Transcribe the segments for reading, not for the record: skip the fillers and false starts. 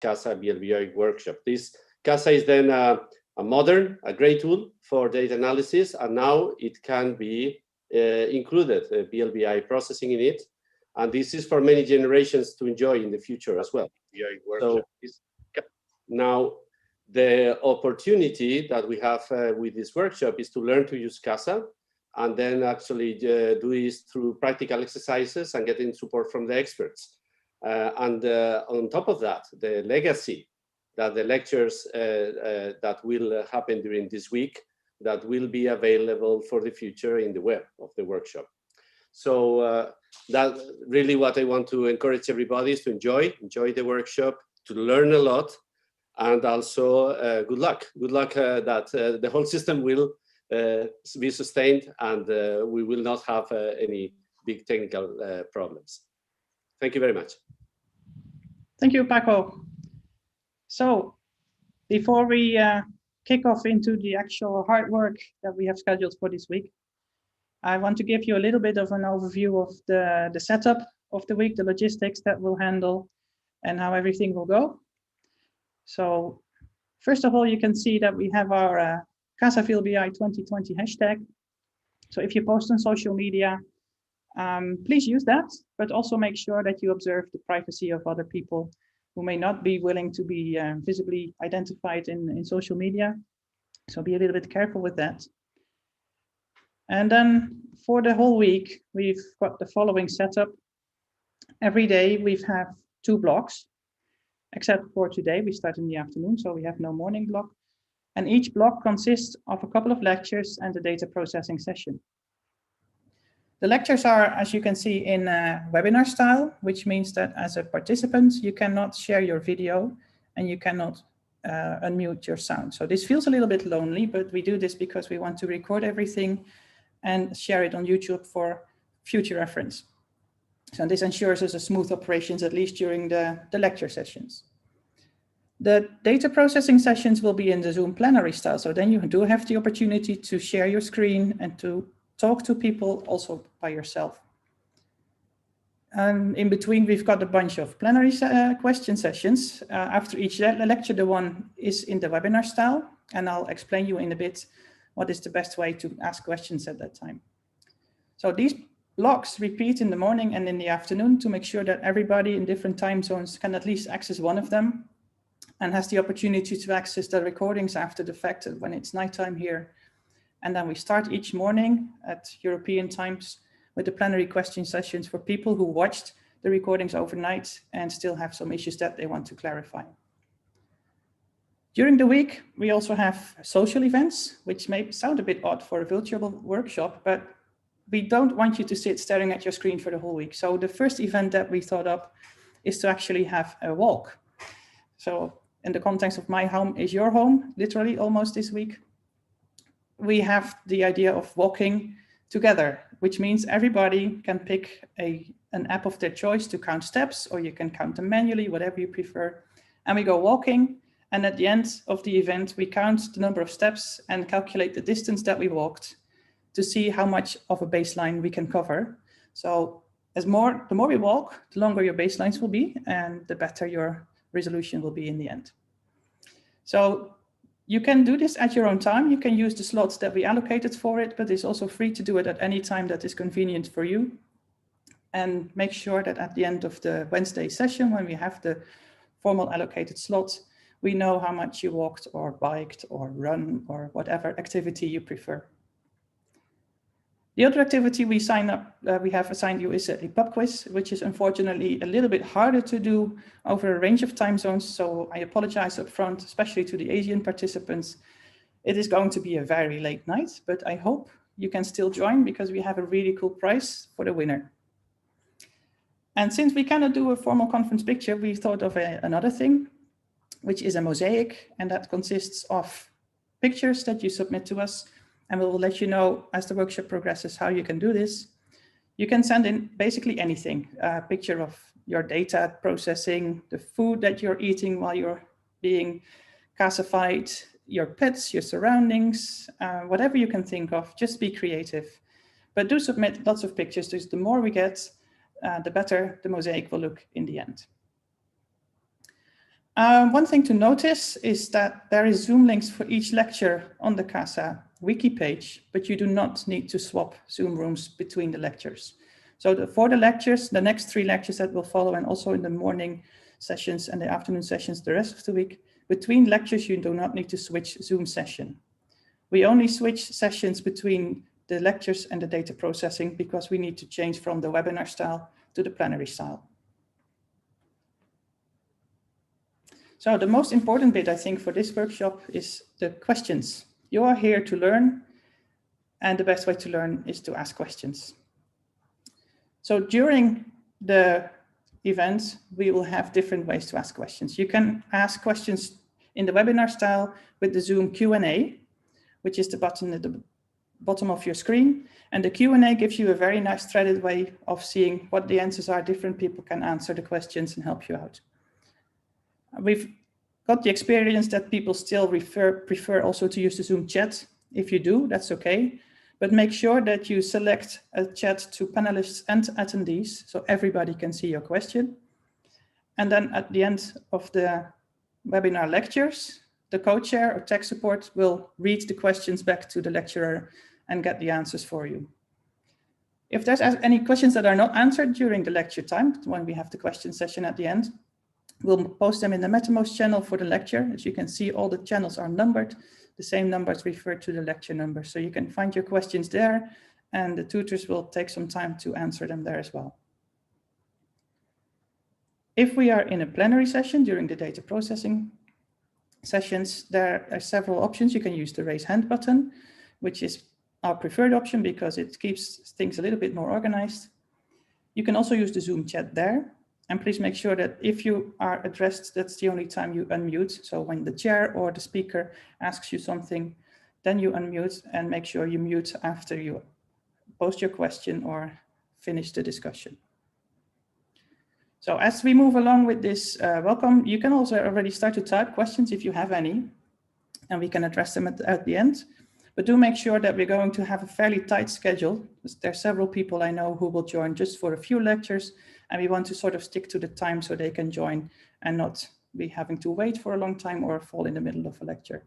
CASA-VLBI workshop. This CASA is then a great tool for data analysis, and now it can be included VLBI processing in it, and this is for many generations to enjoy in the future as well. So now the opportunity that we have with this workshop is to learn to use CASA, and then actually do this through practical exercises and getting support from the experts. And on top of that, the legacy that the lectures that will happen during this week, that will be available for the future in the web of the workshop. So that really what I want to encourage everybody is to enjoy the workshop, to learn a lot, and also good luck that the whole system will be sustained, and we will not have any big technical problems. Thank you very much. Thank you, Paco. So before we kick off into the actual hard work that we have scheduled for this week, I want to give you a little bit of an overview of the setup of the week, the logistics that we'll handle, and how everything will go. So first of all, you can see that we have our CASA-VLBI 2020 hashtag. So if you post on social media, please use that, but also make sure that you observe the privacy of other people who may not be willing to be visibly identified in social media. So be a little bit careful with that. And then for the whole week, we've got the following setup. Every day we have 2 blocks, except for today, we start in the afternoon, so we have no morning block. And each block consists of a couple of lectures and a data processing session. The lectures are, as you can see, in webinar style, which means that as a participant, you cannot share your video and you cannot unmute your sound. So this feels a little bit lonely, but we do this because we want to record everything and share it on YouTube for future reference. So this ensures us a smooth operations, at least during the lecture sessions. The data processing sessions will be in the Zoom plenary style. So then you do have the opportunity to share your screen and to talk to people also by yourself. In between, we've got a bunch of plenary question sessions. After each lecture, the one is in the webinar style, and I'll explain you in a bit what is the best way to ask questions at that time. So these blocks repeat in the morning and in the afternoon to make sure that everybody in different time zones can at least access one of them and has the opportunity to access the recordings after the fact when it's nighttime here. And then we start each morning at European times with the plenary question sessions for people who watched the recordings overnight and still have some issues that they want to clarify. During the week, we also have social events, which may sound a bit odd for a virtual workshop, but we don't want you to sit staring at your screen for the whole week. So the first event that we thought up is to actually have a walk. So in the context of my home is your home, literally almost this week. We have the idea of walking together, which means everybody can pick an app of their choice to count steps, or you can count them manually, whatever you prefer. And we go walking. And at the end of the event, we count the number of steps and calculate the distance that we walked to see how much of a baseline we can cover. So the more we walk, the longer your baselines will be, and the better your resolution will be in the end. So you can do this at your own time. You can use the slots that we allocated for it, but it's also free to do it at any time that is convenient for you. And make sure that at the end of the Wednesday session, when we have the formal allocated slots, we know how much you walked or biked or run or whatever activity you prefer. The other activity we have assigned you is a pub quiz, which is unfortunately a little bit harder to do over a range of time zones. So I apologize up front, especially to the Asian participants. It is going to be a very late night, but I hope you can still join because we have a really cool prize for the winner. And since we cannot do a formal conference picture, we thought of another thing, which is a mosaic, and that consists of pictures that you submit to us. And we will let you know as the workshop progresses how you can do this. You can send in basically anything, a picture of your data processing, the food that you're eating while you're being classified, your pets, your surroundings, whatever you can think of, just be creative. But do submit lots of pictures, because the more we get, the better the mosaic will look in the end. One thing to notice is that there is Zoom links for each lecture on the CASA wiki page, but you do not need to swap Zoom rooms between the lectures. So for the lectures, the next 3 lectures that will follow, and also in the morning sessions and the afternoon sessions the rest of the week, between lectures, you do not need to switch Zoom session. We only switch sessions between the lectures and the data processing because we need to change from the webinar style to the plenary style. So the most important bit, I think, for this workshop is the questions. You are here to learn, and the best way to learn is to ask questions. So during the event, we will have different ways to ask questions. You can ask questions in the webinar style with the Zoom Q&A, which is the button at the bottom of your screen. And the Q&A gives you a very nice threaded way of seeing what the answers are. Different people can answer the questions and help you out. We've got the experience that people still prefer also to use the Zoom chat. If you do, that's okay. But make sure that you select a chat to panelists and attendees so everybody can see your question. And then at the end of the webinar lectures, the co-chair or tech support will read the questions back to the lecturer and get the answers for you. If there's any questions that are not answered during the lecture time, when we have the question session at the end, we'll post them in the MetaMost channel for the lecture. As you can see, all the channels are numbered. The same numbers refer to the lecture number. So you can find your questions there, and the tutors will take some time to answer them there as well. If we are in a plenary session during the data processing sessions, there are several options. You can use the raise hand button, which is our preferred option because it keeps things a little bit more organized. You can also use the Zoom chat there. And please make sure that if you are addressed, that's the only time you unmute. So when the chair or the speaker asks you something, then you unmute, and make sure you mute after you post your question or finish the discussion. So as we move along with this welcome, you can also already start to type questions if you have any, and we can address them at the end. But do make sure that we're going to have a fairly tight schedule. There are several people I know who will join just for a few lectures, and we want to sort of stick to the time so they can join and not be having to wait for a long time or fall in the middle of a lecture.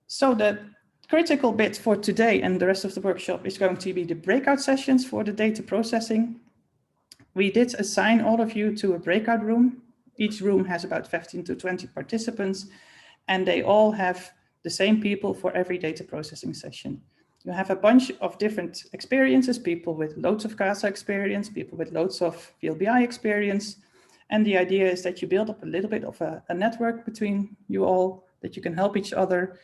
So the critical bit for today and the rest of the workshop is going to be the breakout sessions for the data processing. We did assign all of you to a breakout room. Each room has about 15 to 20 participants, and they all have the same people for every data processing session. You have a bunch of different experiences, people with loads of CASA experience, people with loads of VLBI experience. And the idea is that you build up a little bit of a network between you all, that you can help each other.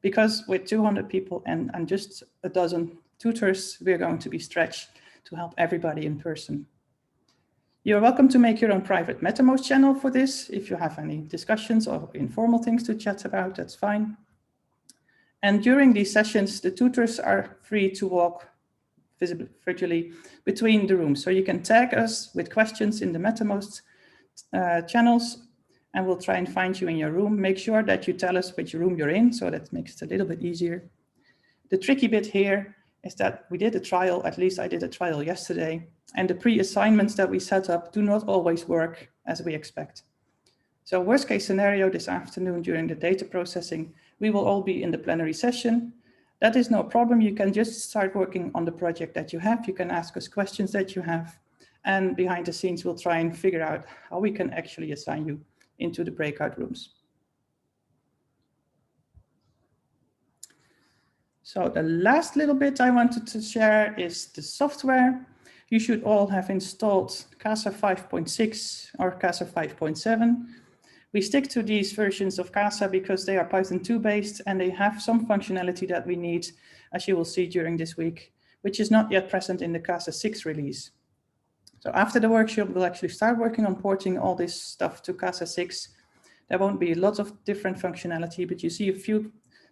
Because with 200 people and just a dozen tutors, we're going to be stretched to help everybody in person. You're welcome to make your own private MetaMost channel for this. If you have any discussions or informal things to chat about, that's fine. And during these sessions, the tutors are free to walk virtually between the rooms. So you can tag us with questions in the MetaMost channels, and we'll try and find you in your room. Make sure that you tell us which room you're in, so that makes it a little bit easier. The tricky bit here is that we did a trial, at least I did a trial yesterday, and the pre-assignments that we set up do not always work as we expect. So worst case scenario, this afternoon during the data processing, we will all be in the plenary session. That is no problem. You can just start working on the project that you have. You can ask us questions that you have, and behind the scenes, we'll try and figure out how we can actually assign you into the breakout rooms. So the last little bit I wanted to share is the software. You should all have installed CASA 5.6 or CASA 5.7. We stick to these versions of CASA because they are Python 2 based, and they have some functionality that we need, as you will see during this week, which is not yet present in the CASA 6 release. So after the workshop, we'll actually start working on porting all this stuff to CASA 6. There won't be lots of different functionality, but you see a few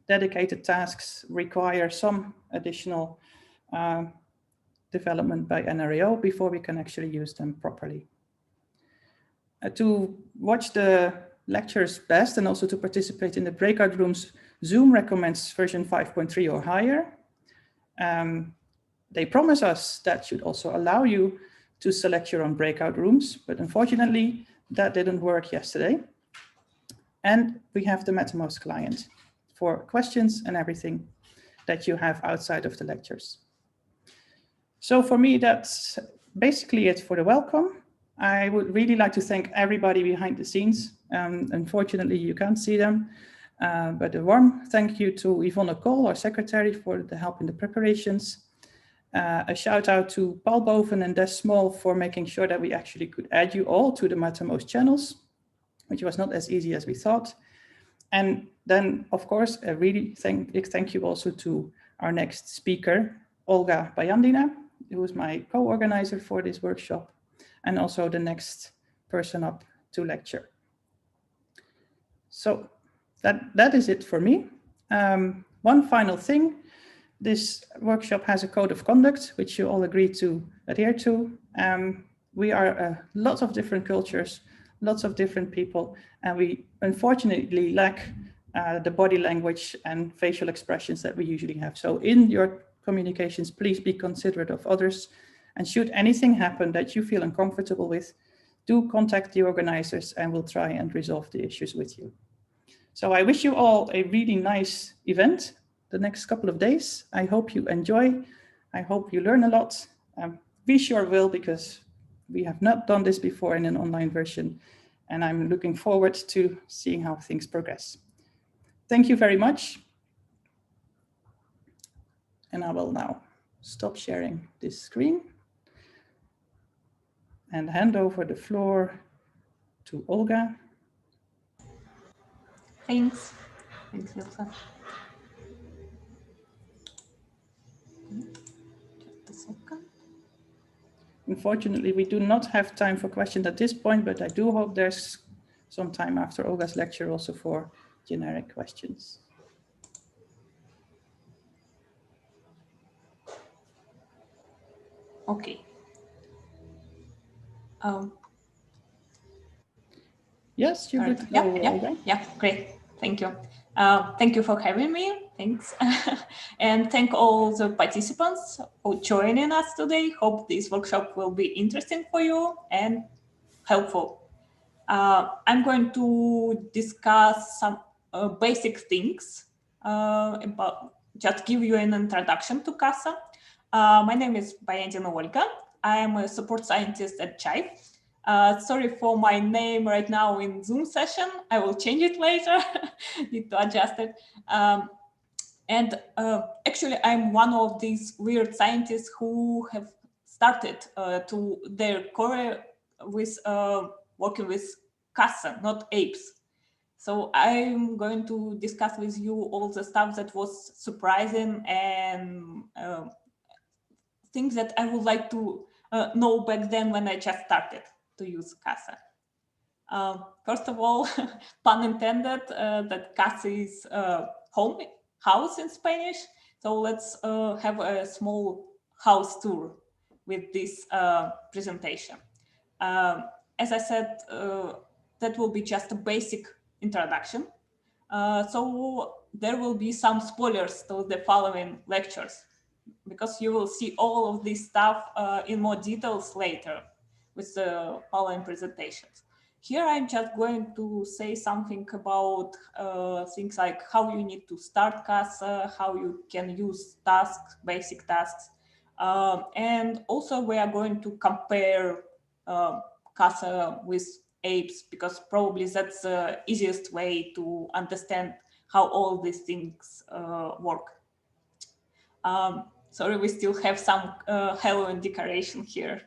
dedicated tasks require some additional development by NRAO before we can actually use them properly. To watch the lectures best and also to participate in the breakout rooms, Zoom recommends version 5.3 or higher. They promise us that should also allow you to select your own breakout rooms, but unfortunately, that didn't work yesterday. And we have the Mattermost client for questions and everything that you have outside of the lectures. So for me, that's basically it for the welcome. I would really like to thank everybody behind the scenes. Unfortunately, you can't see them, but a warm thank you to Yvonne Kool, our secretary, for the help in the preparations. A shout out to Paul Boven and Des Small for making sure that we actually could add you all to the Mattermost channels, which was not as easy as we thought. And then, of course, a really big thank you also to our next speaker, Olga Bayandina, who is my co-organizer for this workshop, and also the next person up to lecture. So that is it for me. One final thing. This workshop has a code of conduct, which you all agree to adhere to. We are lots of different cultures, lots of different people, and we unfortunately lack the body language and facial expressions that we usually have. So in your communications, please be considerate of others. And should anything happen that you feel uncomfortable with, do contact the organizers and we'll try and resolve the issues with you. So I wish you all a really nice event the next couple of days. I hope you enjoy. I hope you learn a lot. We sure will, because we have not done this before in an online version, and I'm looking forward to seeing how things progress. Thank you very much. And I will now stop sharing this screen and hand over the floor to Olga. Thanks. Thanks, Ilse. Just a second. Unfortunately, we do not have time for questions at this point, but I do hope there's some time after Olga's lecture also for generic questions. Okay. Yes, you're good to go, Olga. Yeah, great. Thank you. Thank you for having me. Thanks. And thank all the participants for joining us today. Hope this workshop will be interesting for you and helpful. I'm going to discuss some basic things about, just give you an introduction to CASA. My name is Bayandina Olga. I am a support scientist at Chive. Sorry for my name right now in Zoom session. I will change it later. Need to adjust it. Actually, I'm one of these weird scientists who have started to their career with working with CASA, not apes. So I'm going to discuss with you all the stuff that was surprising and things that I would like to know back then when I just started to use CASA. First of all, pun intended, that CASA is house in Spanish. So let's have a small house tour with this presentation. As I said, that will be just a basic introduction. So there will be some spoilers to the following lectures, because you will see all of this stuff in more details later with the following presentations. Here I'm just going to say something about things like how you need to start CASA, how you can use tasks, basic tasks. And also we are going to compare CASA with apes, because probably that's the easiest way to understand how all these things work. Sorry, we still have some Halloween decoration here.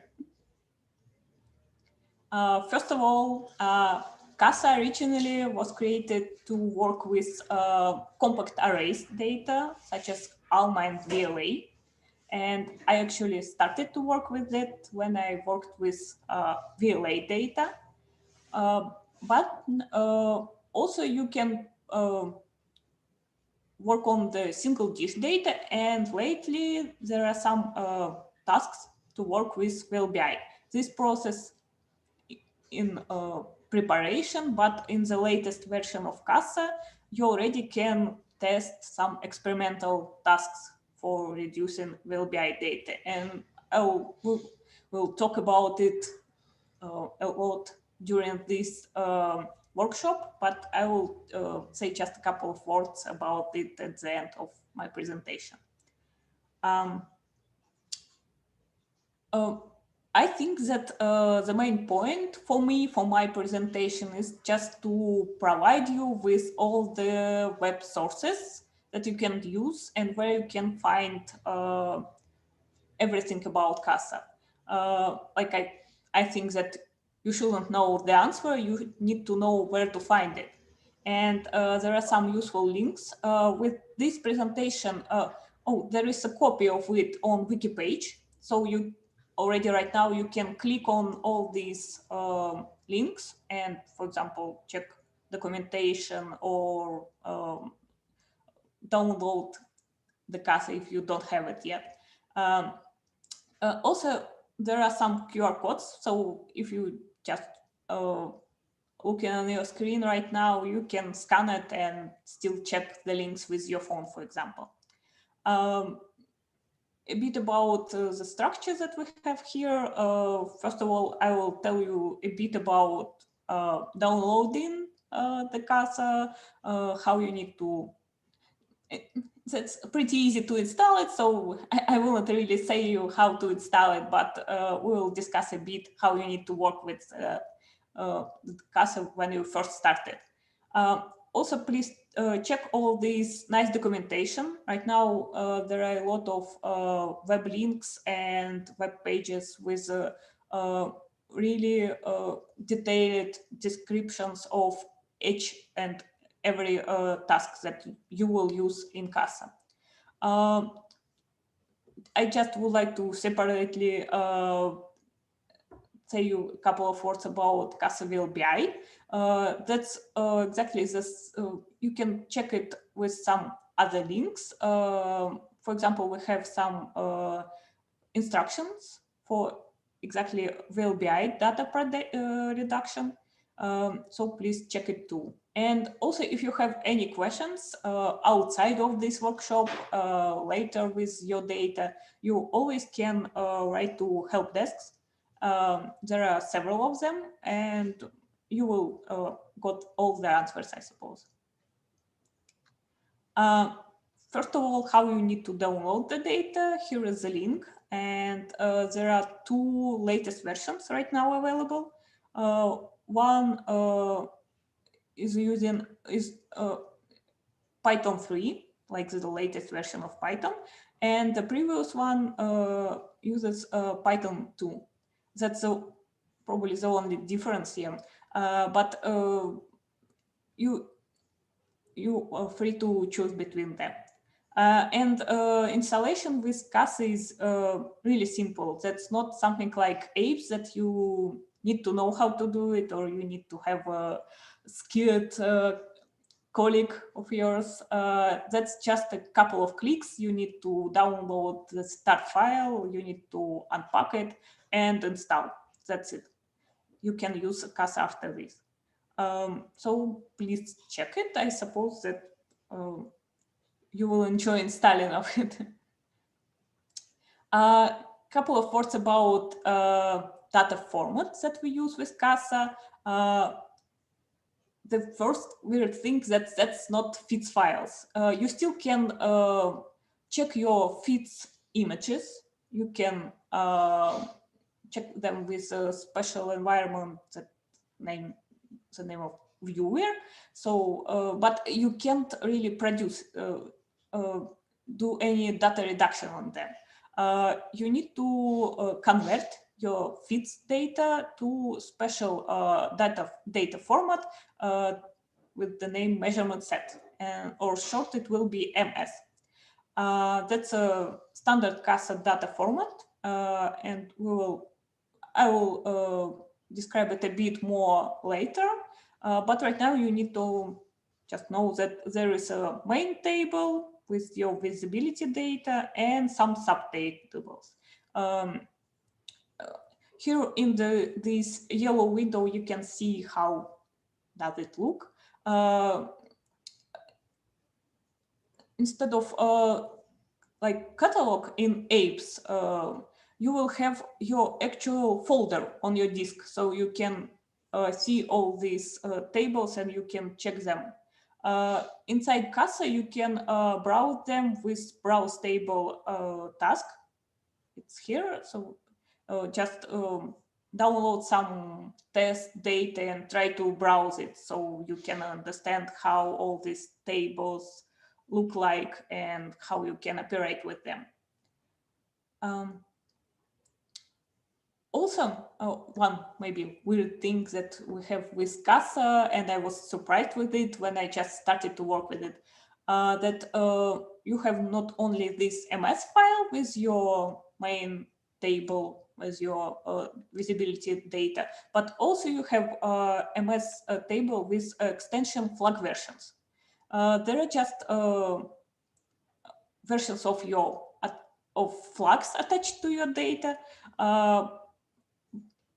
First of all, CASA originally was created to work with compact arrays data, such as ALMA and VLA. And I actually started to work with it when I worked with VLA data. But also you can work on the single dish data, and lately there are some tasks to work with VLBI. This process in preparation, but in the latest version of CASA, you already can test some experimental tasks for reducing VLBI data. And we'll talk about it a lot during this workshop, but I will say just a couple of words about it at the end of my presentation. I think that the main point for me, for my presentation, is just to provide you with all the web sources that you can use and where you can find everything about CASA. Like I think that you shouldn't know the answer, you need to know where to find it. And there are some useful links. With this presentation, there is a copy of it on wiki page. So you already right now, you can click on all these links and, for example, check documentation or download the CASA if you don't have it yet. Also, there are some QR codes. So if you just looking on your screen right now, you can scan it and still check the links with your phone, for example. A bit about the structure that we have here. First of all, I will tell you a bit about downloading the CASA, how you need to. That's pretty easy to install it, so I will not really say you how to install it, but we will discuss a bit how you need to work with the CASA when you first started. Also, please check all these nice documentation. Right now, there are a lot of web links and web pages with really detailed descriptions of each and every task that you will use in CASA. I just would like to separately say you a couple of words about CASA-VLBI. That's exactly this. You can check it with some other links. For example, we have some instructions for exactly VLBI data reduction. So please check it too. And also, if you have any questions outside of this workshop later with your data, you always can write to help desks. There are several of them, and you will got all the answers, I suppose. First of all, how you need to download the data. Here is the link, and there are two latest versions right now available. One is using Python 3, like the latest version of Python, and the previous one uses Python 2. That's probably the only difference here. But you are free to choose between them. And installation with CASA is really simple. That's not something like apes that you need to know how to do it, or you need to have a skilled colleague of yours. That's just a couple of clicks. You need to download the start file, you need to unpack it and install. That's it. You can use CASA after this. So please check it. I suppose that you will enjoy installing of it. Couple of words about data formats that we use with CASA. The first weird thing that's not feeds files. You still can check your feeds images. You can check them with a special environment that the name of viewer. So, but you can't really produce do any data reduction on them. You need to convert your feeds data to special data format with the name measurement set, or short it will be MS. That's a standard CASA data format, and I will describe it a bit more later. But right now you need to just know that there is a main table with your visibility data and some subtables. Here in this yellow window, you can see how does it look. Instead of like catalog in apes, you will have your actual folder on your disk, so you can see all these tables and you can check them. Inside CASA, you can browse them with browse table task. It's here, so just download some test data and try to browse it so you can understand how all these tables look like and how you can operate with them. Also, one maybe weird thing that we have with CASA, and I was surprised with it when I just started to work with it, that you have not only this MS file with your main table, with your visibility data, but also you have MS table with extension flag versions. There are just versions of your flags attached to your data.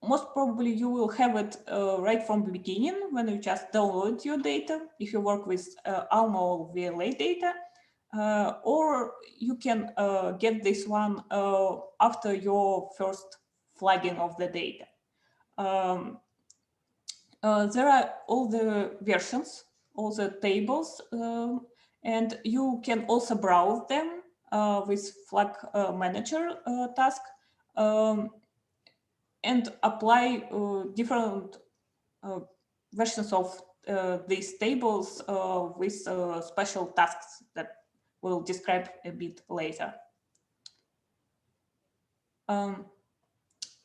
Most probably you will have it right from the beginning when you just download your data, if you work with ALMA or VLA data, or you can get this one after your first flagging of the data. There are all the versions, all the tables, and you can also browse them with Flag Manager task. And apply different versions of these tables with special tasks that we'll describe a bit later.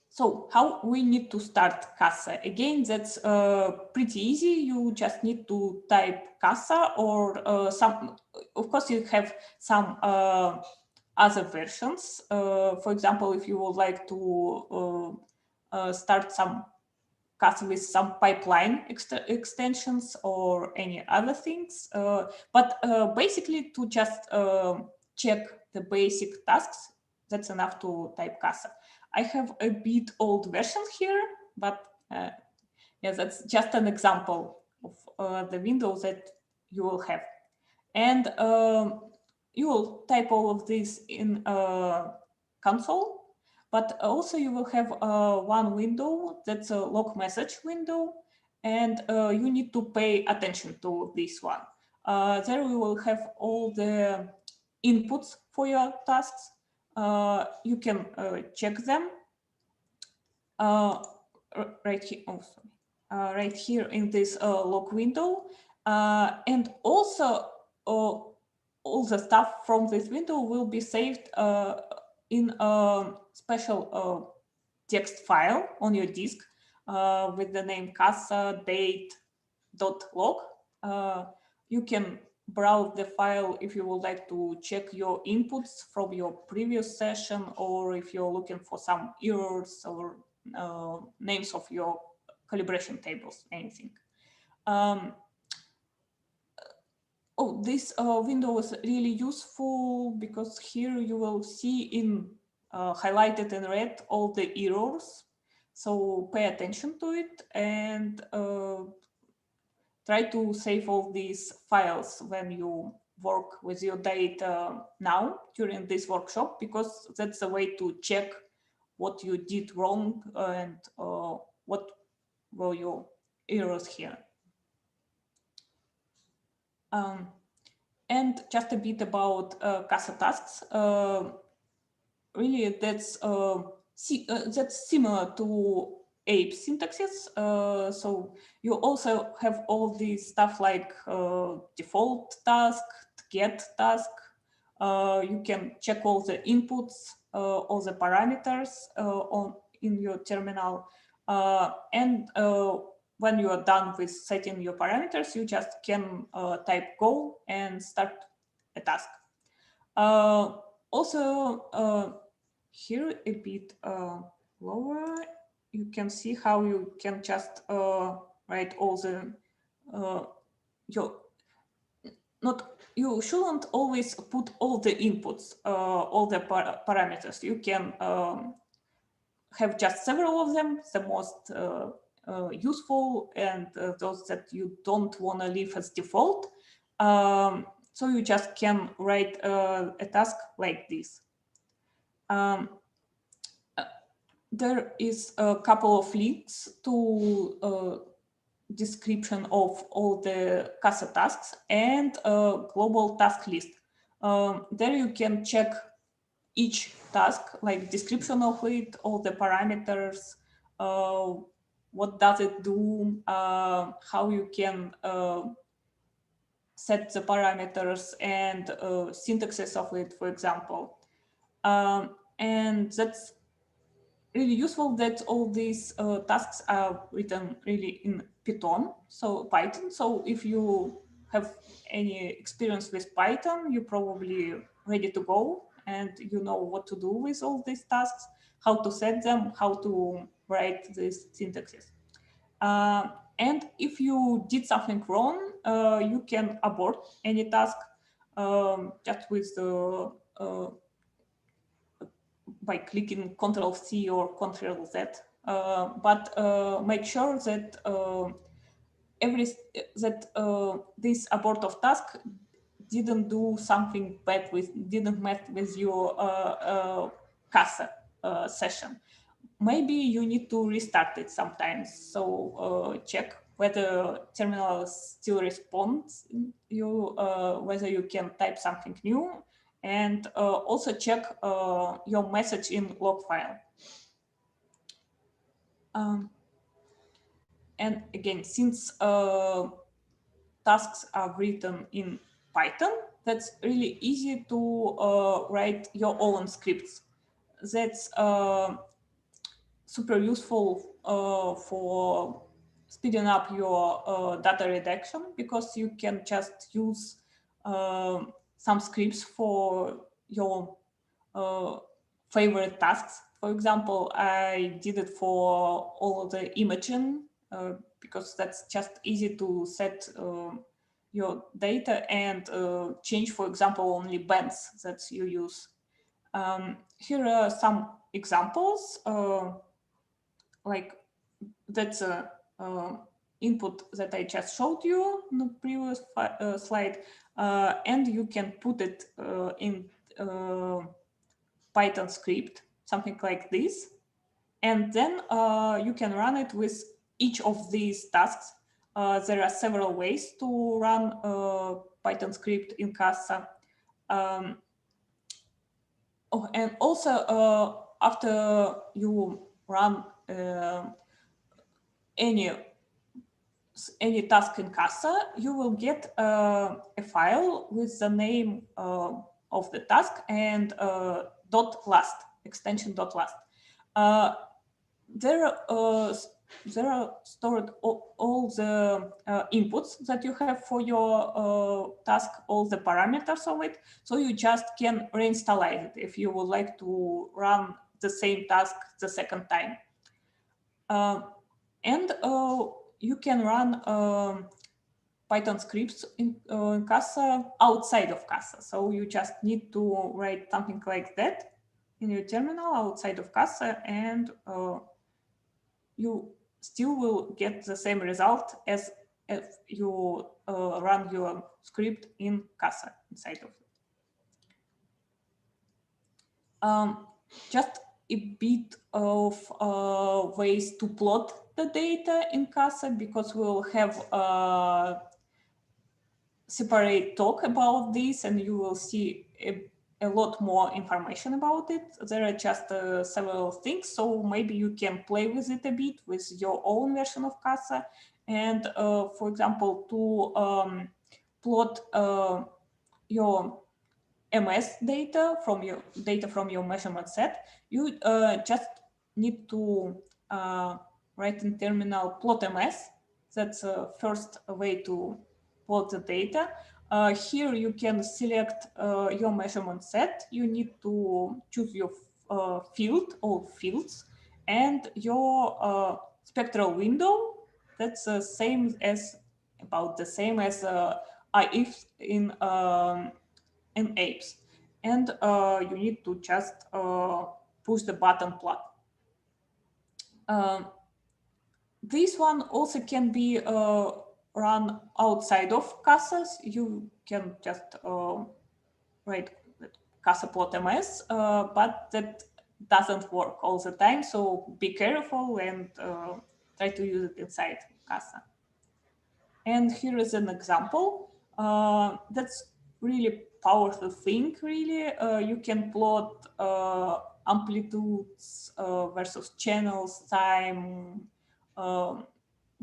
So how we need to start CASA? Again, that's pretty easy. You just need to type CASA or some, of course, you have some other versions. For example, if you would like to start some CASA with some pipeline extensions or any other things. But basically to just check the basic tasks, that's enough to type CASA. I have a bit old version here, but yeah, that's just an example of the window that you will have. And you will type all of this in console. But also you will have one window that's a log message window, and you need to pay attention to this one. There we will have all the inputs for your tasks. You can check them right here. Oh, sorry. Right here in this log window, and also all the stuff from this window will be saved in a special text file on your disk with the name casa date.log. You can browse the file if you would like to check your inputs from your previous session, or if you're looking for some errors or names of your calibration tables, anything. Oh, this window is really useful because here you will see in highlighted in red all the errors. So pay attention to it and try to save all these files when you work with your data now during this workshop, because that's a way to check what you did wrong and what were your errors here. And just a bit about CASA tasks. Really, that's similar to ape syntaxes. So you also have all these stuff like default task, get task. You can check all the inputs, all the parameters in your terminal, and when you are done with setting your parameters, you just can type go and start a task. Also, here a bit lower, you can see how you can just write all the you shouldn't always put all the inputs, all the parameters. You can have just several of them, the most useful and those that you don't want to leave as default. So you just can write a task like this. there is a couple of links to description of all the CASA tasks and a global task list. There you can check each task, like description of it, all the parameters, what does it do, how you can set the parameters and syntaxes of it, for example. And that's really useful that all these tasks are written really in Python. So if you have any experience with Python, you're probably ready to go and you know what to do with all these tasks, how to set them, how to write these syntaxes. And if you did something wrong, you can abort any task just with the by clicking Ctrl+C or Ctrl+Z, but make sure that this abort of task didn't do something bad didn't mess with your CASA session. Maybe you need to restart it sometimes. So check whether terminal still responds whether you can type something new, and also check your message in log file. And again, since tasks are written in Python, that's really easy to write your own scripts. That's super useful for speeding up your data redaction, because you can just use some scripts for your favorite tasks. For example, I did it for all of the imaging because that's just easy to set your data and change, for example, only bands that you use. Here are some examples. Like that's a input that I just showed you in the previous slide, and you can put it in Python script, something like this, and then you can run it with each of these tasks. There are several ways to run a Python script in CASA. And also, after you run any task in CASA, you will get a file with the name of the task and .last, extension .last. There are stored all the inputs that you have for your task, all the parameters of it. So you just can reinstall it if you would like to run the same task the second time. And you can run Python scripts in CASA outside of CASA. So you just need to write something like that in your terminal outside of CASA, and you still will get the same result as if you run your script in CASA inside of it. Just a bit of ways to plot the data in CASA, because we'll have a separate talk about this, and you will see a lot more information about it. There are just several things, so maybe you can play with it a bit with your own version of CASA. And for example, to plot your MS data from your measurement set, you just need to write in terminal plot MS. That's the first way to plot the data. Here you can select your measurement set. You need to choose your field or fields, and your spectral window. That's the same as about the same as if in apes, and you need to just push the button plot. This one also can be run outside of CASAs. You can just write CASA plot MS, but that doesn't work all the time. So be careful and try to use it inside CASA. And here is an example. That's really powerful thing, really. You can plot amplitudes versus channels, time,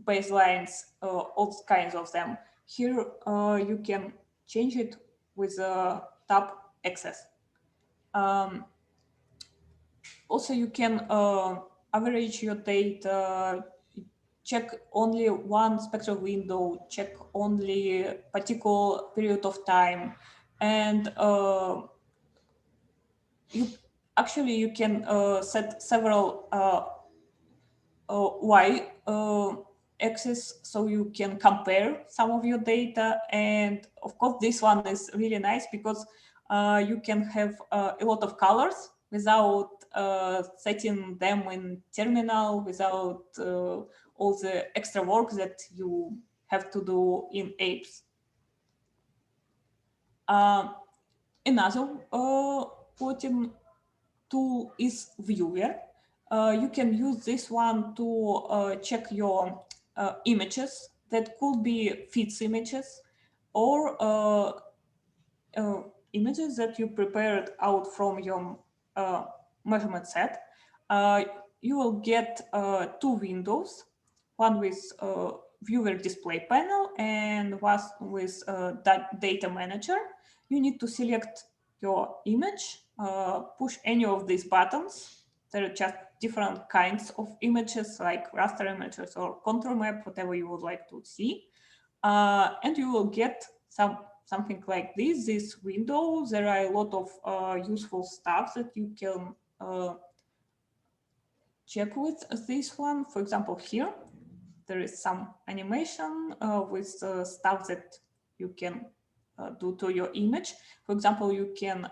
baselines, all kinds of them. Here you can change it with a tab access. Also, you can average your data, check only one spectral window, check only a particular period of time, and you can set several Y axis, so you can compare some of your data. And of course, this one is really nice because you can have a lot of colors without setting them in terminal, without all the extra work that you have to do in apes. Another plotting tool is viewer. You can use this one to check your images that could be feeds images or images that you prepared out from your measurement set. You will get two windows, one with viewer display panel and one with data manager. You need to select your image, push any of these buttons. There are just different kinds of images like raster images or contour map, whatever you would like to see. And you will get something like this window. There are a lot of useful stuff that you can check with this one. For example, here, there is some animation with stuff that you can do to your image. For example, you can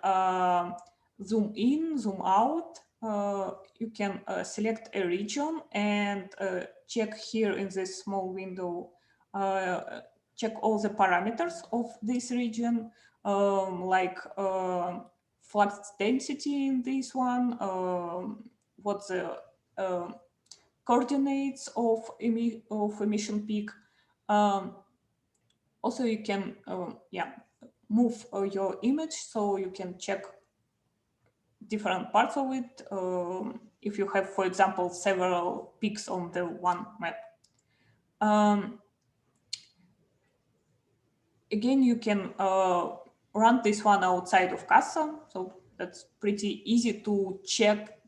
zoom in, zoom out. You can select a region and check here in this small window, check all the parameters of this region, like flux density in this one, what the coordinates of emission peak. Also, you can move your image, so you can check different parts of it if you have, for example, several peaks on the one map. Again, you can run this one outside of CASA, so that's pretty easy to check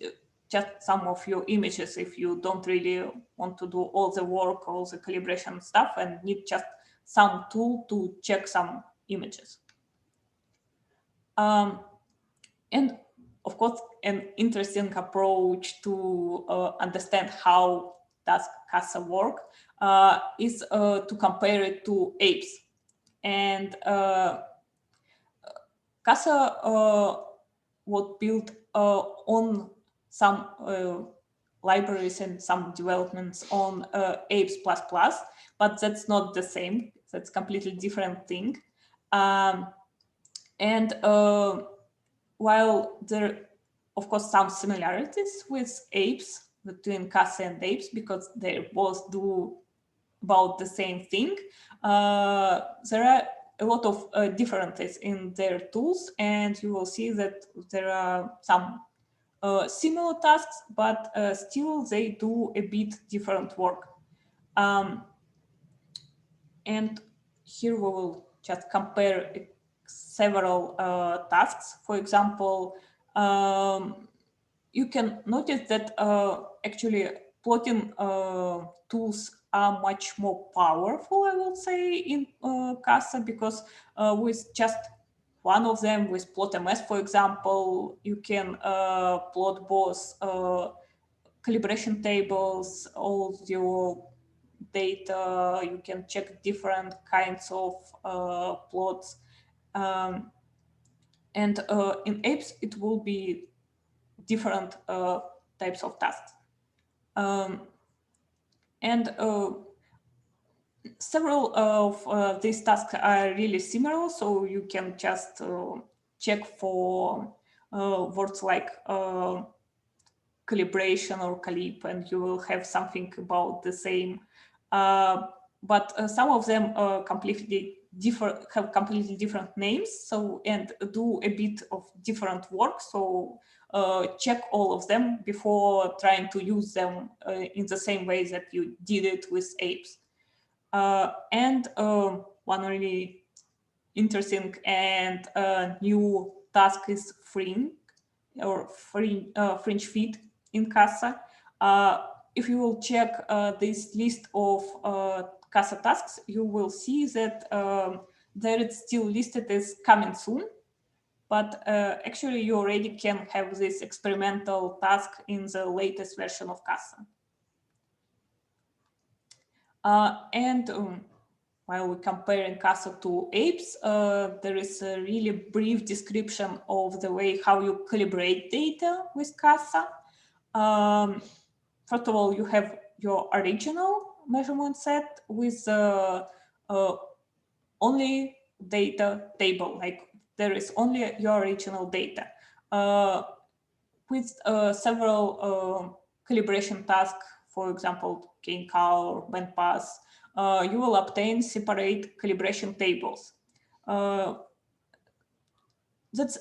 just some of your images if you don't really want to do all the work, all the calibration stuff, and need just some tool to check some images. And of course, an interesting approach to understand how does CASA work is to compare it to apes. And CASA was built on some libraries and some developments on apes++, but that's not the same. That's completely different thing. And while there, of course, some similarities with apes, between CASA and apes, because they both do about the same thing, there are a lot of differences in their tools, and you will see that there are some similar tasks, but still they do a bit different work. And here we will just compare several tasks. For example, you can notice that actually plotting tools are much more powerful, I would say, in CASA, because with just one of them, with plot.ms, for example, you can plot both calibration tables, all your data, you can check different kinds of plots. And in apes, it will be different types of tasks. And several of these tasks are really similar, so you can just check for words like calibration or calip, and you will have something about the same. But some of them have completely different names, so and do a bit of different work. So check all of them before trying to use them in the same way that you did it with apes. And one really interesting and new task is fringe feed in CASA. If you will check this list of CASA tasks, you will see that there it's still listed as coming soon, but actually you already can have this experimental task in the latest version of CASA. While we're comparing CASA to apes, there is a really brief description of the way how you calibrate data with CASA. First of all, you have your original measurement set with only data table, like there is only your original data. With several calibration tasks, for example, gain-cal or bandpass, you will obtain separate calibration tables. That's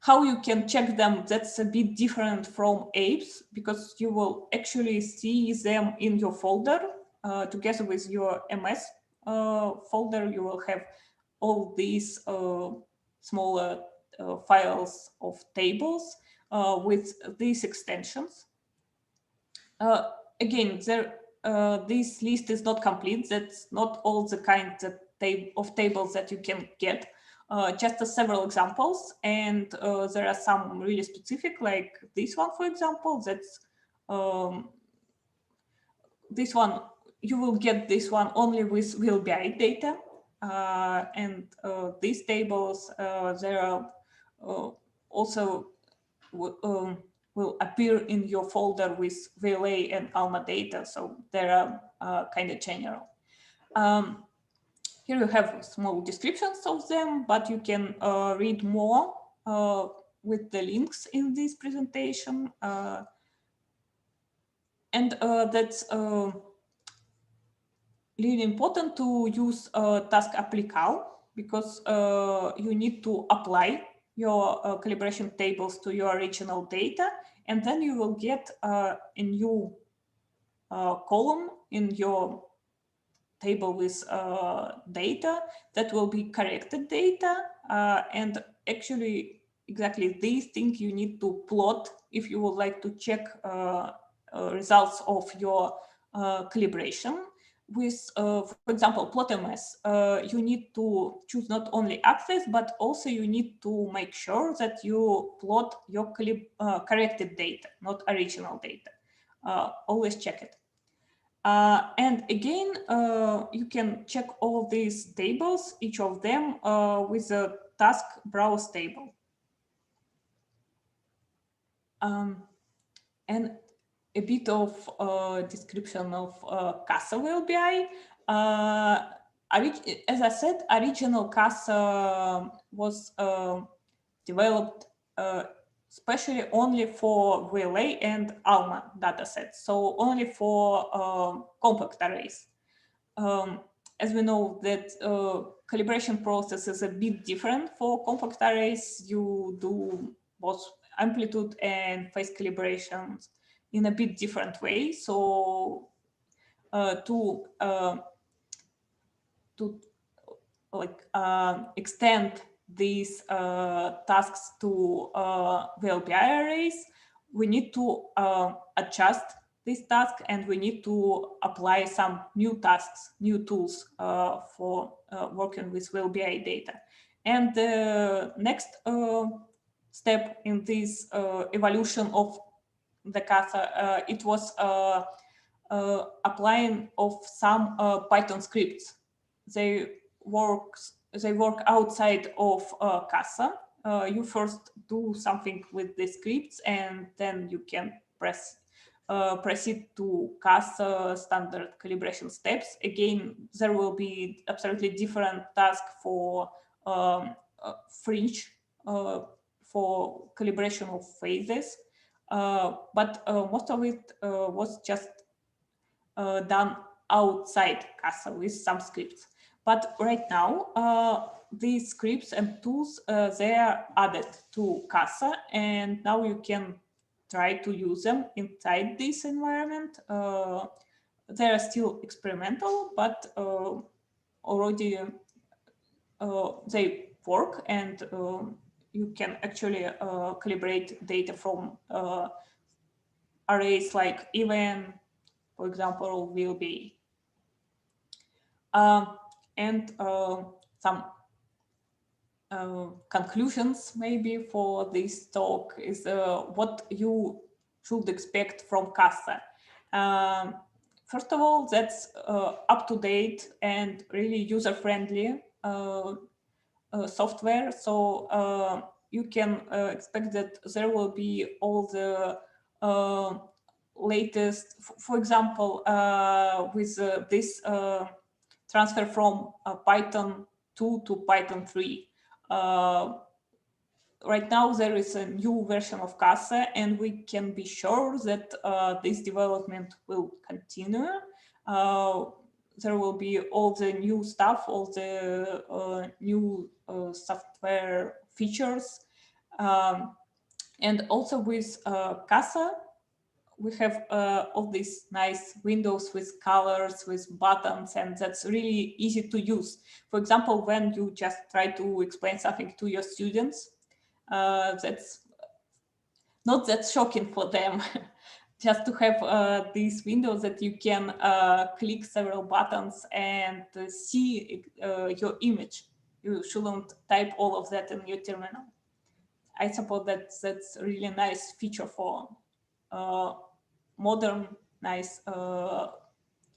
how you can check them. That's a bit different from apes, because you will actually see them in your folder together with your MS folder. You will have all these smaller files of tables with these extensions. Again, this list is not complete. That's not all the kinds of tables that you can get. Just several examples, and there are some really specific, like this one, for example. That's this one. You will get this one only with VLBI data, and these tables there are also will appear in your folder with VLA and ALMA data, so they are kind of general. Here you have small descriptions of them, but you can read more with the links in this presentation. And that's really important to use task applical, because you need to apply your calibration tables to your original data, and then you will get a new column in your table with data that will be corrected data. And actually, exactly these things you need to plot if you would like to check results of your calibration. With, for example, plotMS, you need to choose not only access, but also you need to make sure that you plot your corrected data, not original data. Always check it. And again, you can check all these tables, each of them with the task browse table. And a bit of description of CASA-VLBI. As I said, original CASA was developed especially only for VLA and ALMA datasets, so only for compact arrays. As we know that calibration process is a bit different for compact arrays. You do both amplitude and phase calibrations in a bit different way. So to extend these tasks to VLBI arrays, we need to adjust this task, and we need to apply some new tasks, new tools for working with VLBI data. And the next step in this evolution of the CASA, it was applying of some Python scripts. They work outside of CASA. You first do something with the scripts, and then you can proceed to CASA standard calibration steps. Again, there will be absolutely different task for fringe for calibration of phases. but most of it was just done outside CASA with some scripts. But right now, these scripts and tools, they are added to CASA, and now you can try to use them inside this environment. They are still experimental, but already they work, and you can actually calibrate data from arrays like even, for example, VLBI. And some conclusions maybe for this talk is what you should expect from CASA. First of all, that's up-to-date and really user-friendly software. So you can expect that there will be all the latest, for example, with this transfer from Python 2 to Python 3. Right now, there is a new version of CASA, and we can be sure that this development will continue. There will be all the new stuff, all the new software features. And also with CASA, we have all these nice windows with colors, with buttons, and that's really easy to use. For example, when you just try to explain something to your students, that's not that shocking for them. Just to have these windows that you can click several buttons and see your image. You shouldn't type all of that in your terminal. I suppose that's really nice feature for modern, nice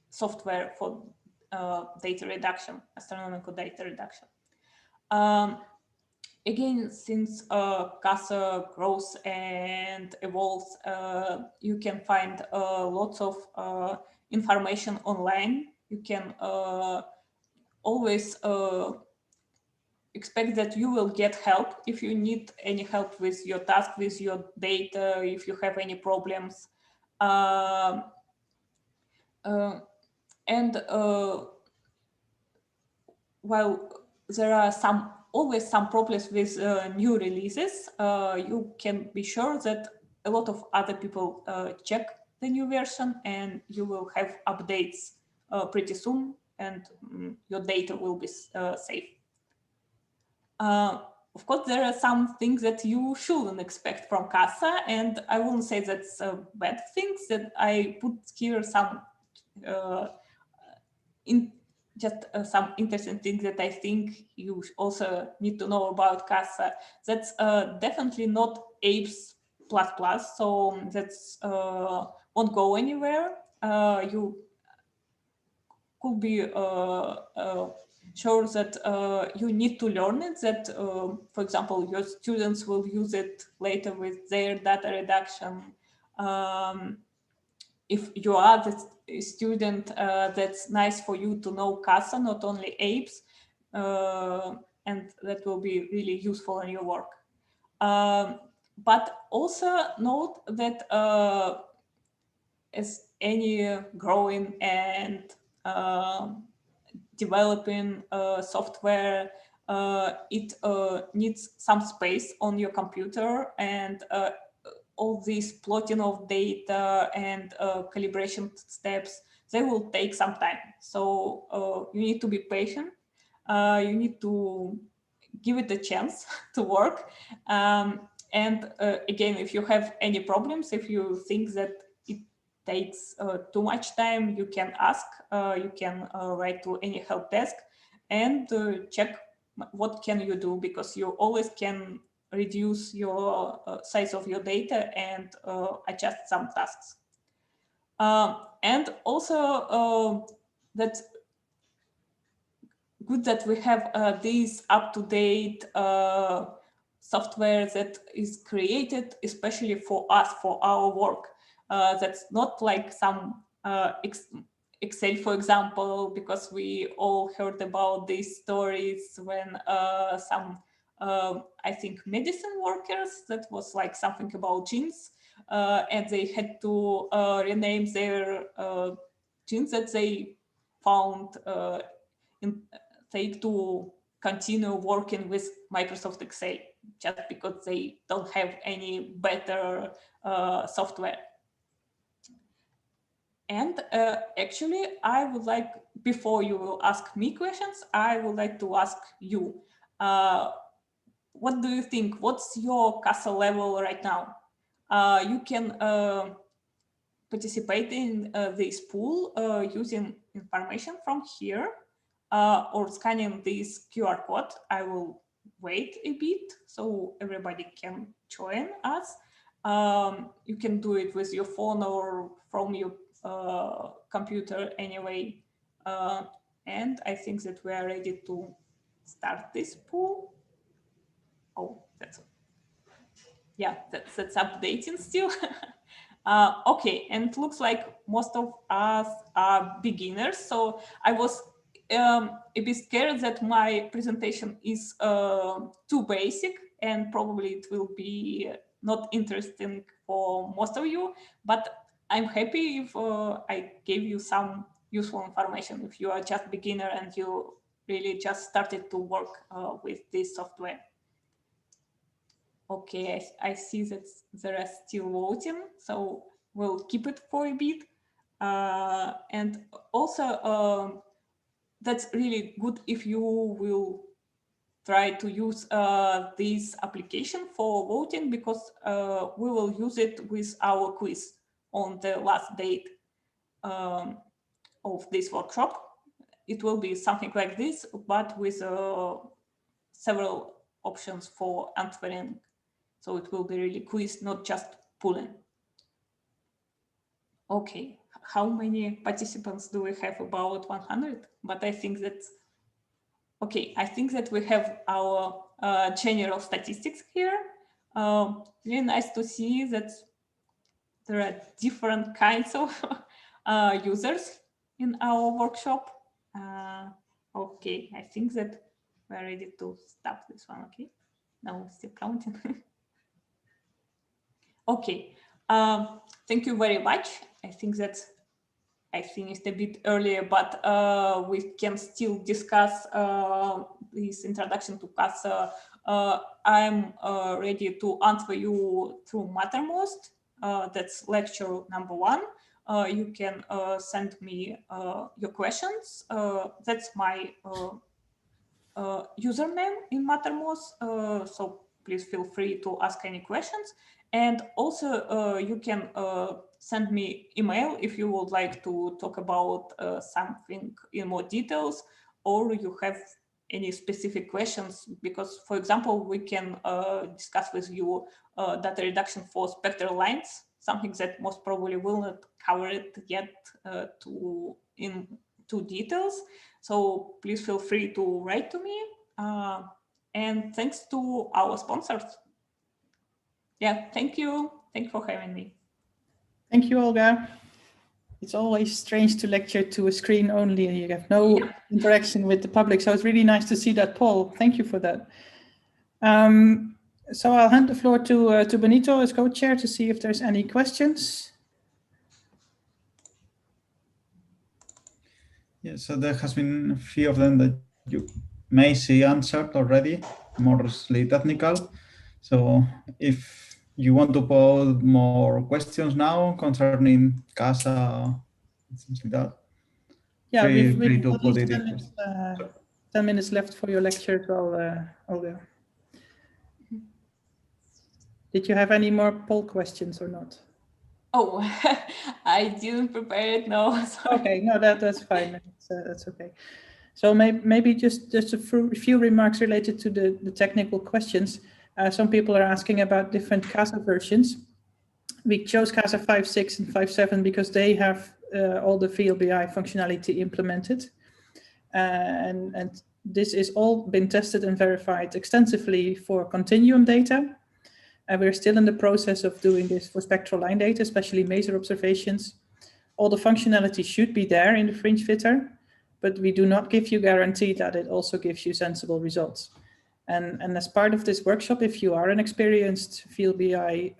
software for data reduction, astronomical data reduction. Again, since CASA grows and evolves, you can find lots of information online. You can always expect that you will get help if you need any help with your task, with your data, if you have any problems. And while there are always some problems with new releases, you can be sure that a lot of other people check the new version, and you will have updates pretty soon, and your data will be safe. Of course, there are some things that you shouldn't expect from CASA, and I wouldn't say that's bad things. That I put here some some interesting things that I think you also need to know about CASA. That's definitely not apes++, so that's won't go anywhere. You could be sure that you need to learn it, that, for example, your students will use it later with their data reduction. If you are the student, that's nice for you to know CASA, not only apes, and that will be really useful in your work. But also note that as any growing and developing software, it needs some space on your computer, and all these plotting of data and calibration steps, they will take some time. So you need to be patient. You need to give it a chance to work. And again, if you have any problems, if you think that it takes too much time, you can ask, you can write to any help desk and check what can you do, because you always can reduce your size of your data and adjust some tasks. And also that's good that we have these up-to-date software that is created especially for us, for our work. That's not like some Excel, for example, because we all heard about these stories when some I think medicine workers, that was like something about genes, and they had to rename their genes that they found take to continue working with Microsoft Excel, just because they don't have any better software. And actually, I would like, before you will ask me questions, I would like to ask you, what do you think? What's your CASA level right now? You can participate in this pool using information from here or scanning this QR code. I will wait a bit so everybody can join us. You can do it with your phone or from your computer anyway. And I think that we are ready to start this pool. Oh, that's updating still. Okay, and it looks like most of us are beginners. So I was a bit scared that my presentation is too basic and probably it will be not interesting for most of you, but I'm happy if I gave you some useful information if you are just beginner and you really just started to work with this software. Okay, I see that there are still voting, so we'll keep it for a bit. And also, that's really good if you will try to use this application for voting, because we will use it with our quiz on the last date of this workshop. It will be something like this, but with several options for answering. So it will be really quiz, not just pooling. Okay, how many participants do we have? About 100, but I think that, okay, I think that we have our general statistics here. Really nice to see that there are different kinds of users in our workshop. Okay, I think that we're ready to stop this one, okay? Now still counting. Okay, thank you very much. I think that I finished a bit earlier, but we can still discuss this introduction to CASA. I'm ready to answer you through Mattermost. That's lecture number 1. You can send me your questions. That's my username in Mattermost. So please feel free to ask any questions. And also you can send me email if you would like to talk about something in more details, or you have any specific questions, because, for example, we can discuss with you data reduction for spectral lines, something that most probably will not cover it yet into details. So please feel free to write to me. And thanks to our sponsors. Yeah, thank you. Thank you for having me. Thank you, Olga. It's always strange to lecture to a screen only. You have no interaction with the public. So it's really nice to see that poll. Thank you for that. So I'll hand the floor to Benito as co-chair to see if there's any questions. Yeah, so there has been a few of them that you may see answered already, mostly technical. So if you want to pose more questions now concerning CASA, things like that, yeah, we've at least 10 minutes left for your lecture as well, Olga. Did you have any more poll questions or not? Oh, I didn't prepare it, no. Sorry. Okay, no, that's fine. That's okay. So maybe just a few remarks related to the technical questions. Some people are asking about different CASA versions. We chose CASA 5.6 and 5.7 because they have all the VLBI functionality implemented. And this is all been tested and verified extensively for continuum data. And we're still in the process of doing this for spectral line data, especially maser observations. All the functionality should be there in the fringe fitter, but we do not give you guarantee that it also gives you sensible results. And as part of this workshop, if you are an experienced VLBI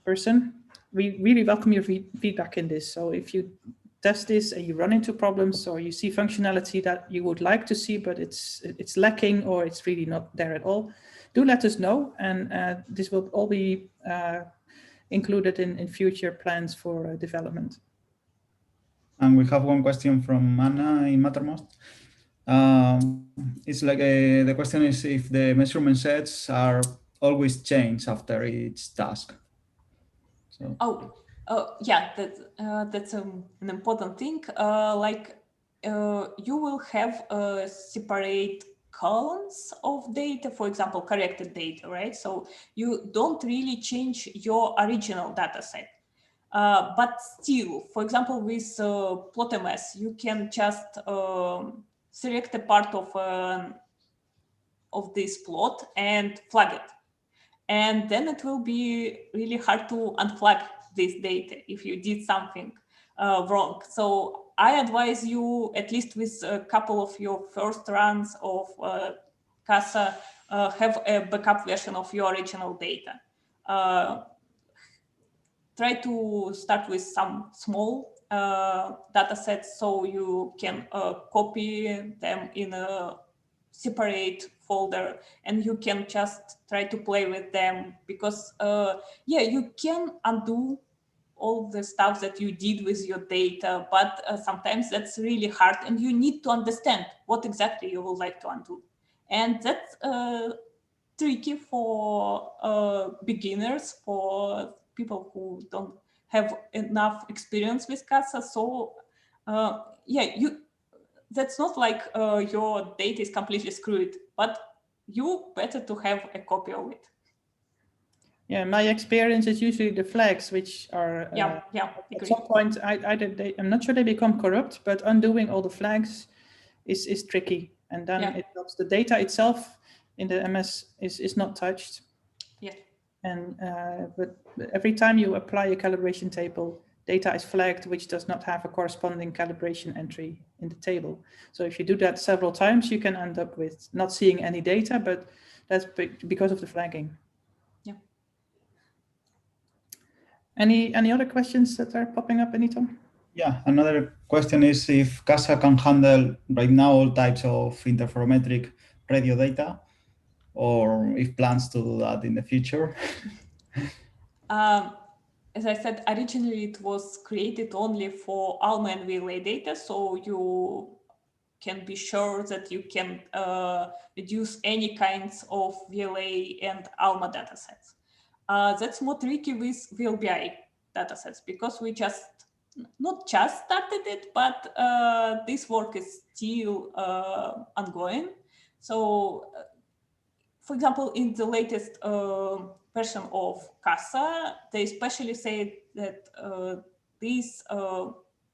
person, we really welcome your feedback in this. So if you test this and you run into problems, or you see functionality that you would like to see, but it's lacking, or it's really not there at all, do let us know. And this will all be included in future plans for development. And we have one question from Anna in Mattermost. It's like the question is if the measurement sets are always changed after each task. So. Yeah, that's an important thing. You will have separate columns of data, for example, corrected data, right? So you don't really change your original data set. But still, for example, with PlotMS, you can just select a part of this plot and flag it. And then it will be really hard to unflag this data if you did something wrong. So I advise you, at least with a couple of your first runs of CASA, have a backup version of your original data. Try to start with some small data sets so you can copy them in a separate folder, and you can just try to play with them, because yeah, you can undo all the stuff that you did with your data, but sometimes that's really hard, and you need to understand what exactly you would like to undo. And that's tricky for beginners, for people who don't have enough experience with CASA. So yeah, that's not like your data is completely screwed, but you better to have a copy of it. Yeah, my experience is usually the flags, which are at some point I'm not sure they become corrupt, but undoing all the flags is tricky, and then it helps. The data itself in the MS is not touched. Yeah. And but every time you apply a calibration table, data is flagged which does not have a corresponding calibration entry in the table. So if you do that several times, you can end up with not seeing any data, but that's because of the flagging. Yeah. Any other questions that are popping up, Benito? Yeah, another question is if CASA can handle right now all types of interferometric radio data, or if plans to do that in the future. As I said, originally it was created only for ALMA and VLA data, so you can be sure that you can reduce any kinds of VLA and ALMA datasets. That's more tricky with VLBI datasets, because we not just started it, but this work is still ongoing. So, for example, in the latest version of CASA, they especially say that these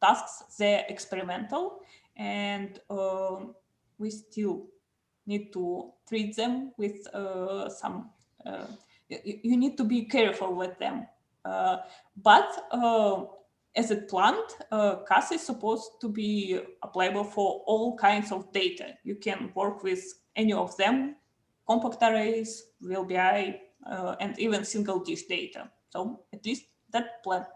tasks, they're experimental, and we still need to treat them with some, you need to be careful with them. But as it planned, CASA is supposed to be applicable for all kinds of data. You can work with any of them, compact arrays, VLBI, and even single dish data. So at least that plan.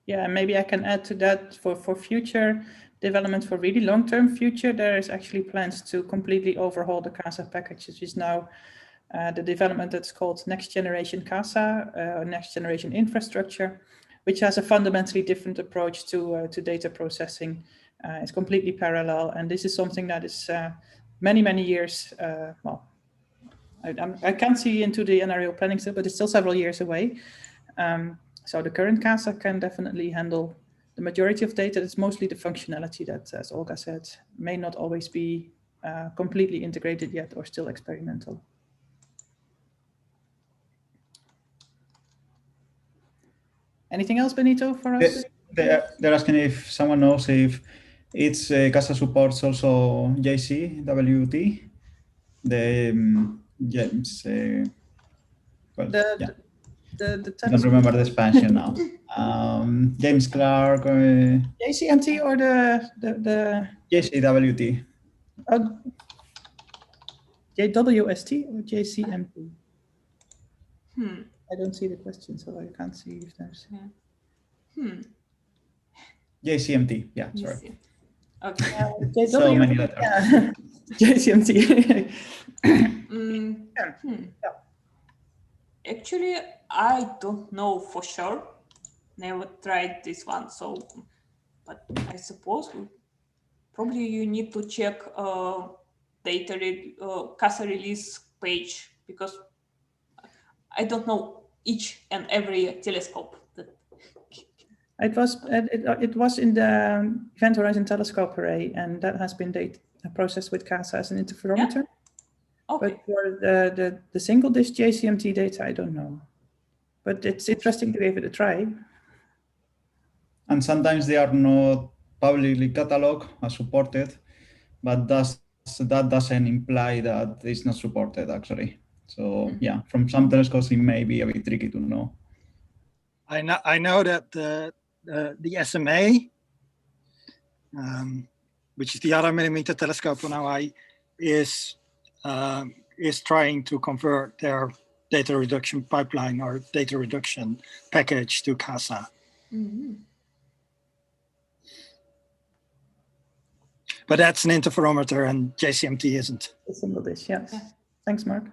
Yeah, maybe I can add to that for future development, for really long-term future, there is actually plans to completely overhaul the CASA package, which is now the development that's called Next Generation CASA, Next Generation Infrastructure, which has a fundamentally different approach to data processing. It's completely parallel, and this is something that is many years, well, I can't see into the NRO planning still, but it's still several years away. So the current CASA can definitely handle the majority of data. It's mostly the functionality that, as Olga said, may not always be completely integrated yet, or still experimental. Anything else, Benito, for us? They're asking if someone knows if its CASA supports also CASA-VLBI. James, well, yeah. I don't remember the expansion now. James Clark. JCMT or the CASA-VLBI. JWST or JCMT? I don't see the question, so I can't see if there's. JCMT, yeah, You sorry. see. Okay. JW, So many letters. Yeah. JCMT. Actually, I don't know for sure. Never tried this one, so but I suppose probably you need to check CASA release page, because I don't know each and every telescope. It was in the Event Horizon Telescope Array, and that has been processed with CASA as an interferometer. Yeah? Okay. But for the single dish JCMT data, I don't know. But it's interesting to give it a try. And sometimes they are not publicly cataloged as supported, but that doesn't imply that it's not supported actually. So yeah, from some telescopes, it may be a bit tricky to know. I know that the SMA, which is the other millimeter telescope on Hawaii, is trying to convert their data reduction pipeline or data reduction package to CASA. But that's an interferometer, and JCMT isn't. A single dish, yes. Yeah. Thanks, Mark.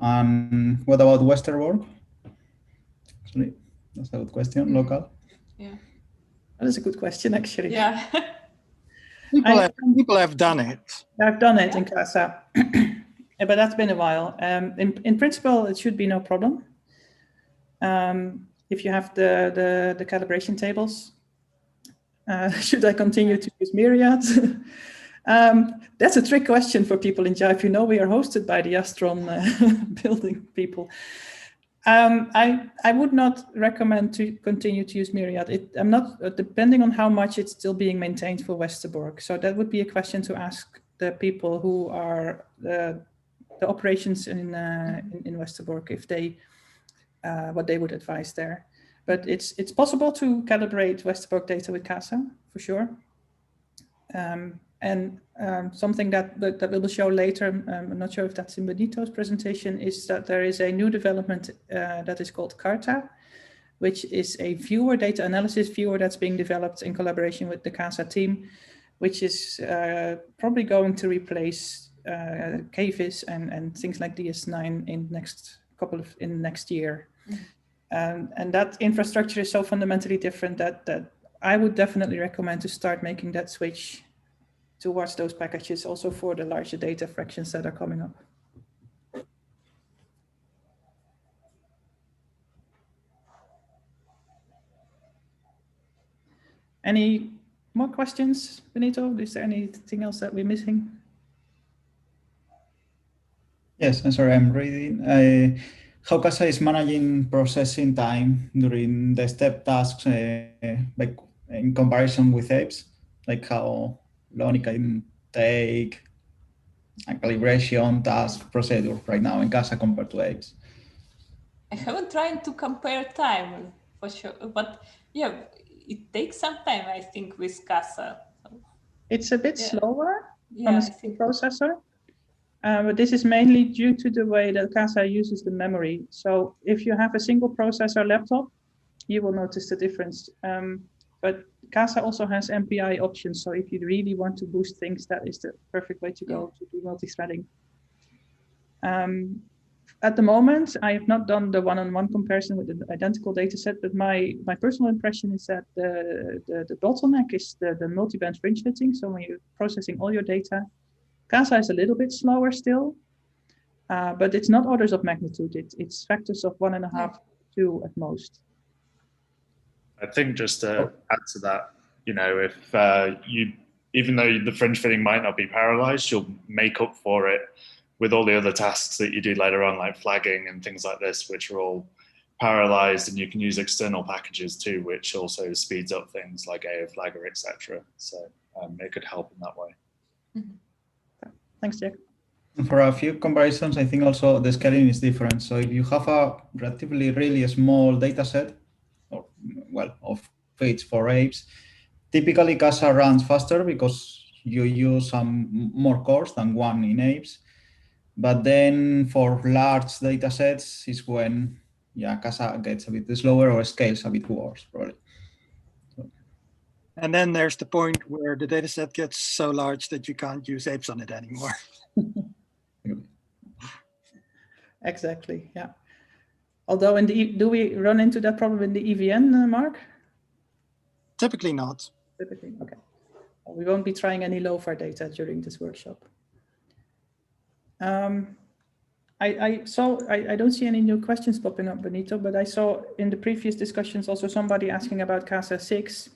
And what about Westerbork? Actually, that's a good question. Local. Yeah. That is a good question, actually. Yeah. People have done it. I've done it in CASA, but that's been a while. In principle, it should be no problem. If you have the calibration tables, should I continue to use Myriad? That's a trick question for people in Jive. You know, we are hosted by the Astron building people. I would not recommend to continue to use Myriad. I'm not, depending on how much it's still being maintained for Westerbork. So that would be a question to ask the people who are the operations in Westerbork, if they, what they would advise there. But it's possible to calibrate Westerbork data with CASA, for sure. Something that we will show later, I'm not sure if that's in Benito's presentation, is that there is a new development that is called CARTA, which is a viewer, data analysis viewer that's being developed in collaboration with the CASA team, which is probably going to replace KVIS and things like DS9 in next year. And that infrastructure is so fundamentally different that I would definitely recommend to start making that switch towards those packages, also for the larger data fractions that are coming up. Any more questions, Benito? Is there anything else that we're missing? Yes, I'm sorry, I'm reading. How CASA is managing processing time during the step tasks, like in comparison with apes, like how long it can take a calibration task procedure right now in CASA compared to apes. I haven't tried to compare time for sure, but yeah, it takes some time, I think, with CASA. It's a bit slower on a processor, but this is mainly due to the way that CASA uses the memory. So if you have a single processor laptop, you will notice the difference. But CASA also has MPI options. So if you really want to boost things, that is the perfect way to go to do multi-threading. At the moment, I have not done the one-on-one comparison with the identical data set, but my personal impression is that the bottleneck is the multi-band fringe fitting. So when you're processing all your data, CASA is a little bit slower still, but it's not orders of magnitude. It's factors of 1.5, 2 at most. I think just to add to that, you know, if even though the fringe fitting might not be parallelized, you'll make up for it with all the other tasks that you do later on, like flagging and things like this, which are all parallelized, and you can use external packages too, which also speeds up things like AO Flagger, etc. So it could help in that way. Thanks, Jack. For a few comparisons, I think also the scaling is different. So if you have a relatively really small data set, of fits for apes, typically CASA runs faster because you use some more cores than one in apes. But then for large data sets is when, yeah, CASA gets a bit slower or scales a bit worse, probably. And then there's the point where the data set gets so large that you can't use apes on it anymore. Exactly, yeah. Although, do we run into that problem in the EVN, Mark? Typically not. Typically, okay. Well, we won't be trying any LOFAR data during this workshop. I don't see any new questions popping up, Benito, but I saw in the previous discussions also somebody asking about CASA-6.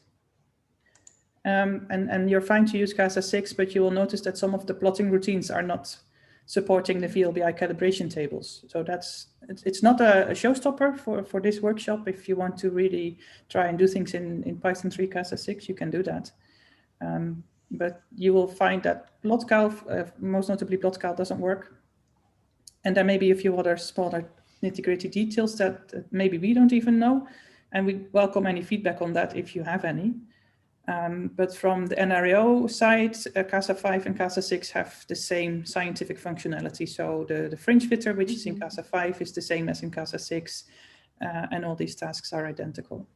And you're fine to use CASA-6, but you will notice that some of the plotting routines are not supporting the VLBI calibration tables. So it's not a showstopper for this workshop. If you want to really try and do things in Python 3 CASA-6, you can do that. But you will find that plotcal, most notably plotcal, doesn't work. And there may be a few other smaller nitty-gritty details that maybe we don't even know. And we welcome any feedback on that if you have any. But from the NRO side, CASA-5 and CASA-6 have the same scientific functionality. So the fringe fitter, which is in CASA-5, is the same as in CASA-6, and all these tasks are identical.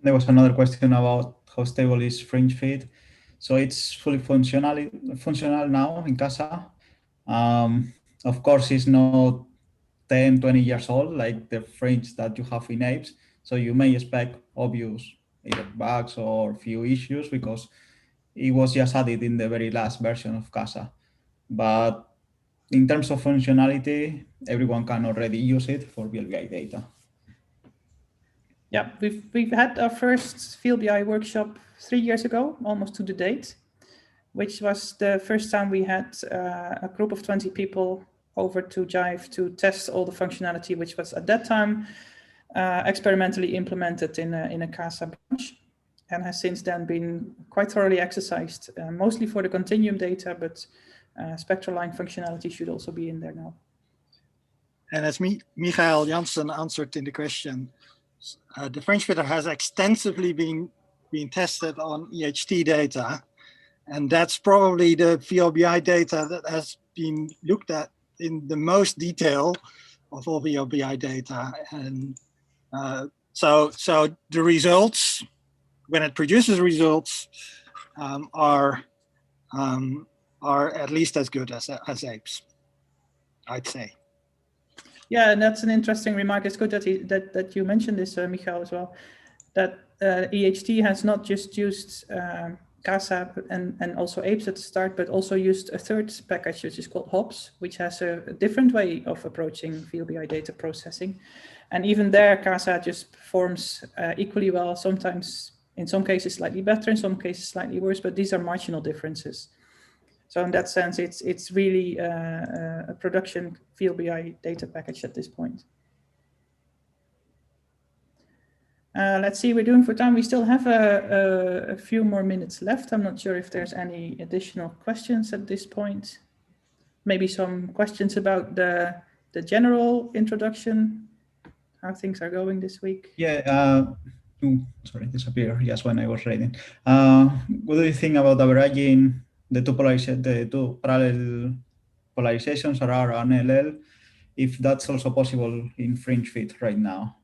There was another question about how stable is fringe fit. So it's fully functional now in CASA. Of course, it's not 10, 20 years old, like the fringe that you have in apes. So you may expect obvious either bugs or few issues because it was just added in the very last version of CASA. But in terms of functionality, everyone can already use it for VLBI data. Yeah, we've had our first VLBI workshop 3 years ago, almost to the date, which was the first time we had a group of 20 people over to Jive to test all the functionality, which was at that time experimentally implemented in a CASA branch, and has since then been quite thoroughly exercised, mostly for the continuum data, but spectral line functionality should also be in there now. And as Michael Janssen answered in the question, the fringe fitter has extensively been tested on EHT data, and that's probably the VLBI data that has been looked at in the most detail of all VLBI data. And so the results, when it produces results, are at least as good as apes, I'd say. Yeah, and that's an interesting remark. It's good that you mentioned this, Michael, as well, that EHT has not just used CASA and also apes at the start, but also used a third package, which is called HOPS, which has a different way of approaching VLBI data processing. And even there, CASA just performs equally well, sometimes in some cases slightly better, in some cases slightly worse, but these are marginal differences. So in that sense, it's really a production VLBI data package at this point. Let's see, we're doing for time. We still have a few more minutes left. I'm not sure if there's any additional questions at this point. Maybe some questions about the general introduction, how things are going this week. Yeah, sorry, disappeared just when I was reading. What do you think about averaging the two parallel polarizations, RR and LL, if that's also possible in fringe fit right now,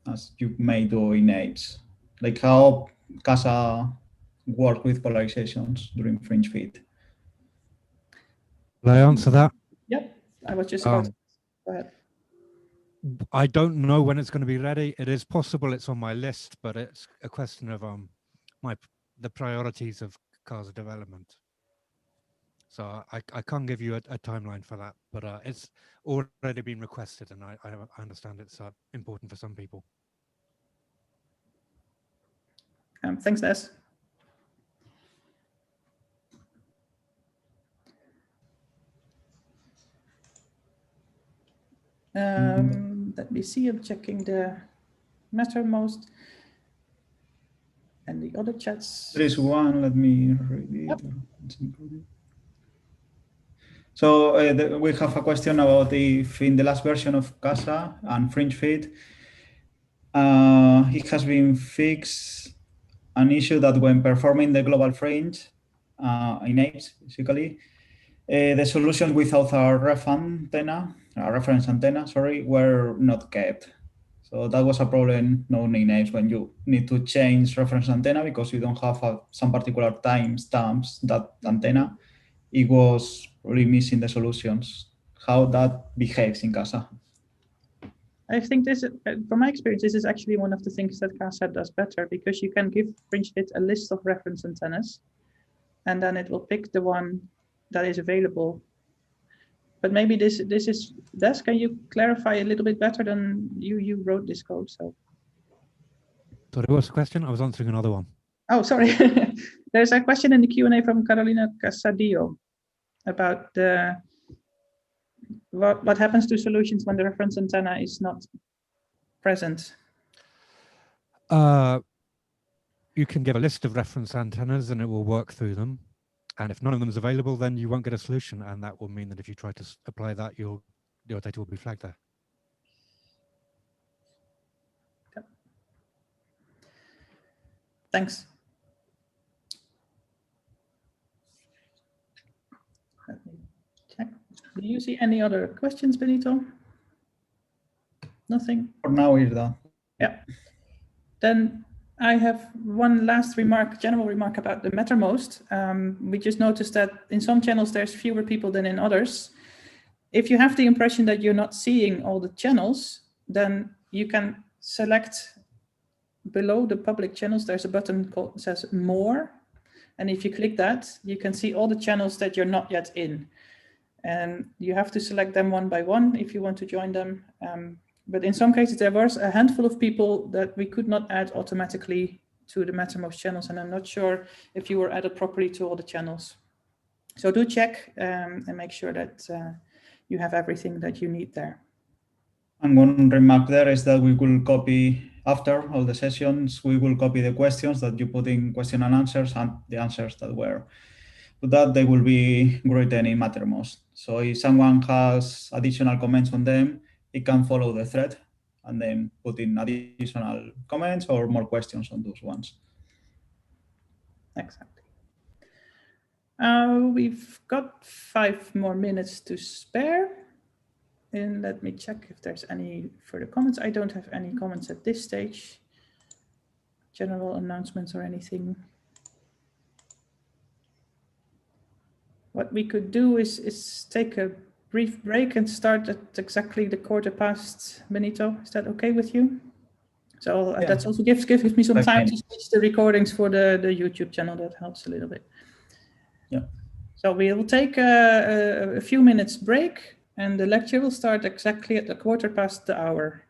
as you may do in apes? Like how CASA work with polarizations during fringe fit? Will I answer that? Yep, I was just about to go ahead. I don't know when it's going to be ready. It is possible it's on my list, but it's a question of the priorities of CASA development. So I can't give you a timeline for that, but it's already been requested, and I understand it's important for some people. Thanks, Les. Let me see, I'm checking the Mattermost and the other chats. There is one, let me read it. Yep. So we have a question about if in the last version of CASA and fringe fit, it has been fixed an issue that when performing the global fringe in apes, basically, the solutions without a reference antenna, sorry, were not kept. So that was a problem known in apes when you need to change reference antenna because you don't have some particular time stamps that antenna. It was really missing the solutions. How that behaves in CASA. I think this, from my experience, this is actually one of the things that CASA does better because you can give FringeFit a list of reference antennas, and then it will pick the one that is available. But maybe this is Des. Can you clarify a little bit better than you wrote this code? So. Sorry, what's the question? I was answering another one. Oh, sorry. There's a question in the Q&A from Carolina Casadillo about the what happens to solutions when the reference antenna is not present. You can give a list of reference antennas and it will work through them. And if none of them is available, then you won't get a solution. And that will mean that if you try to apply that, your data will be flagged there. Okay. Thanks. Let me check. Do you see any other questions, Benito? Nothing? For now, we're done. Yeah. Then I have one last remark, general remark about the Mattermost. We just noticed that in some channels there's fewer people than in others. If you have the impression that you're not seeing all the channels, then you can select below the public channels. There's a button called says More. And if you click that, you can see all the channels that you're not yet in. And you have to select them one by one if you want to join them. But in some cases, there was a handful of people that we could not add automatically to the Mattermost channels. And I'm not sure if you were added properly to all the channels. So do check and make sure that you have everything that you need there. And one remark there is that we will copy, after all the sessions, we will copy the questions that you put in question and answers and the answers that were put that they will be written in Mattermost. So if someone has additional comments on them, it can follow the thread and then put in additional comments or more questions on those ones. Exactly. We've got 5 more minutes to spare. And let me check if there's any further comments. I don't have any comments at this stage. General announcements or anything. What we could do is take a brief break and start at exactly the 1:15. Benito, is that okay with you? So Yeah. that also gives me some time to switch the recordings for the YouTube channel. That helps a little bit. Yeah. So we will take a few minutes break and the lecture will start exactly at the 1:15.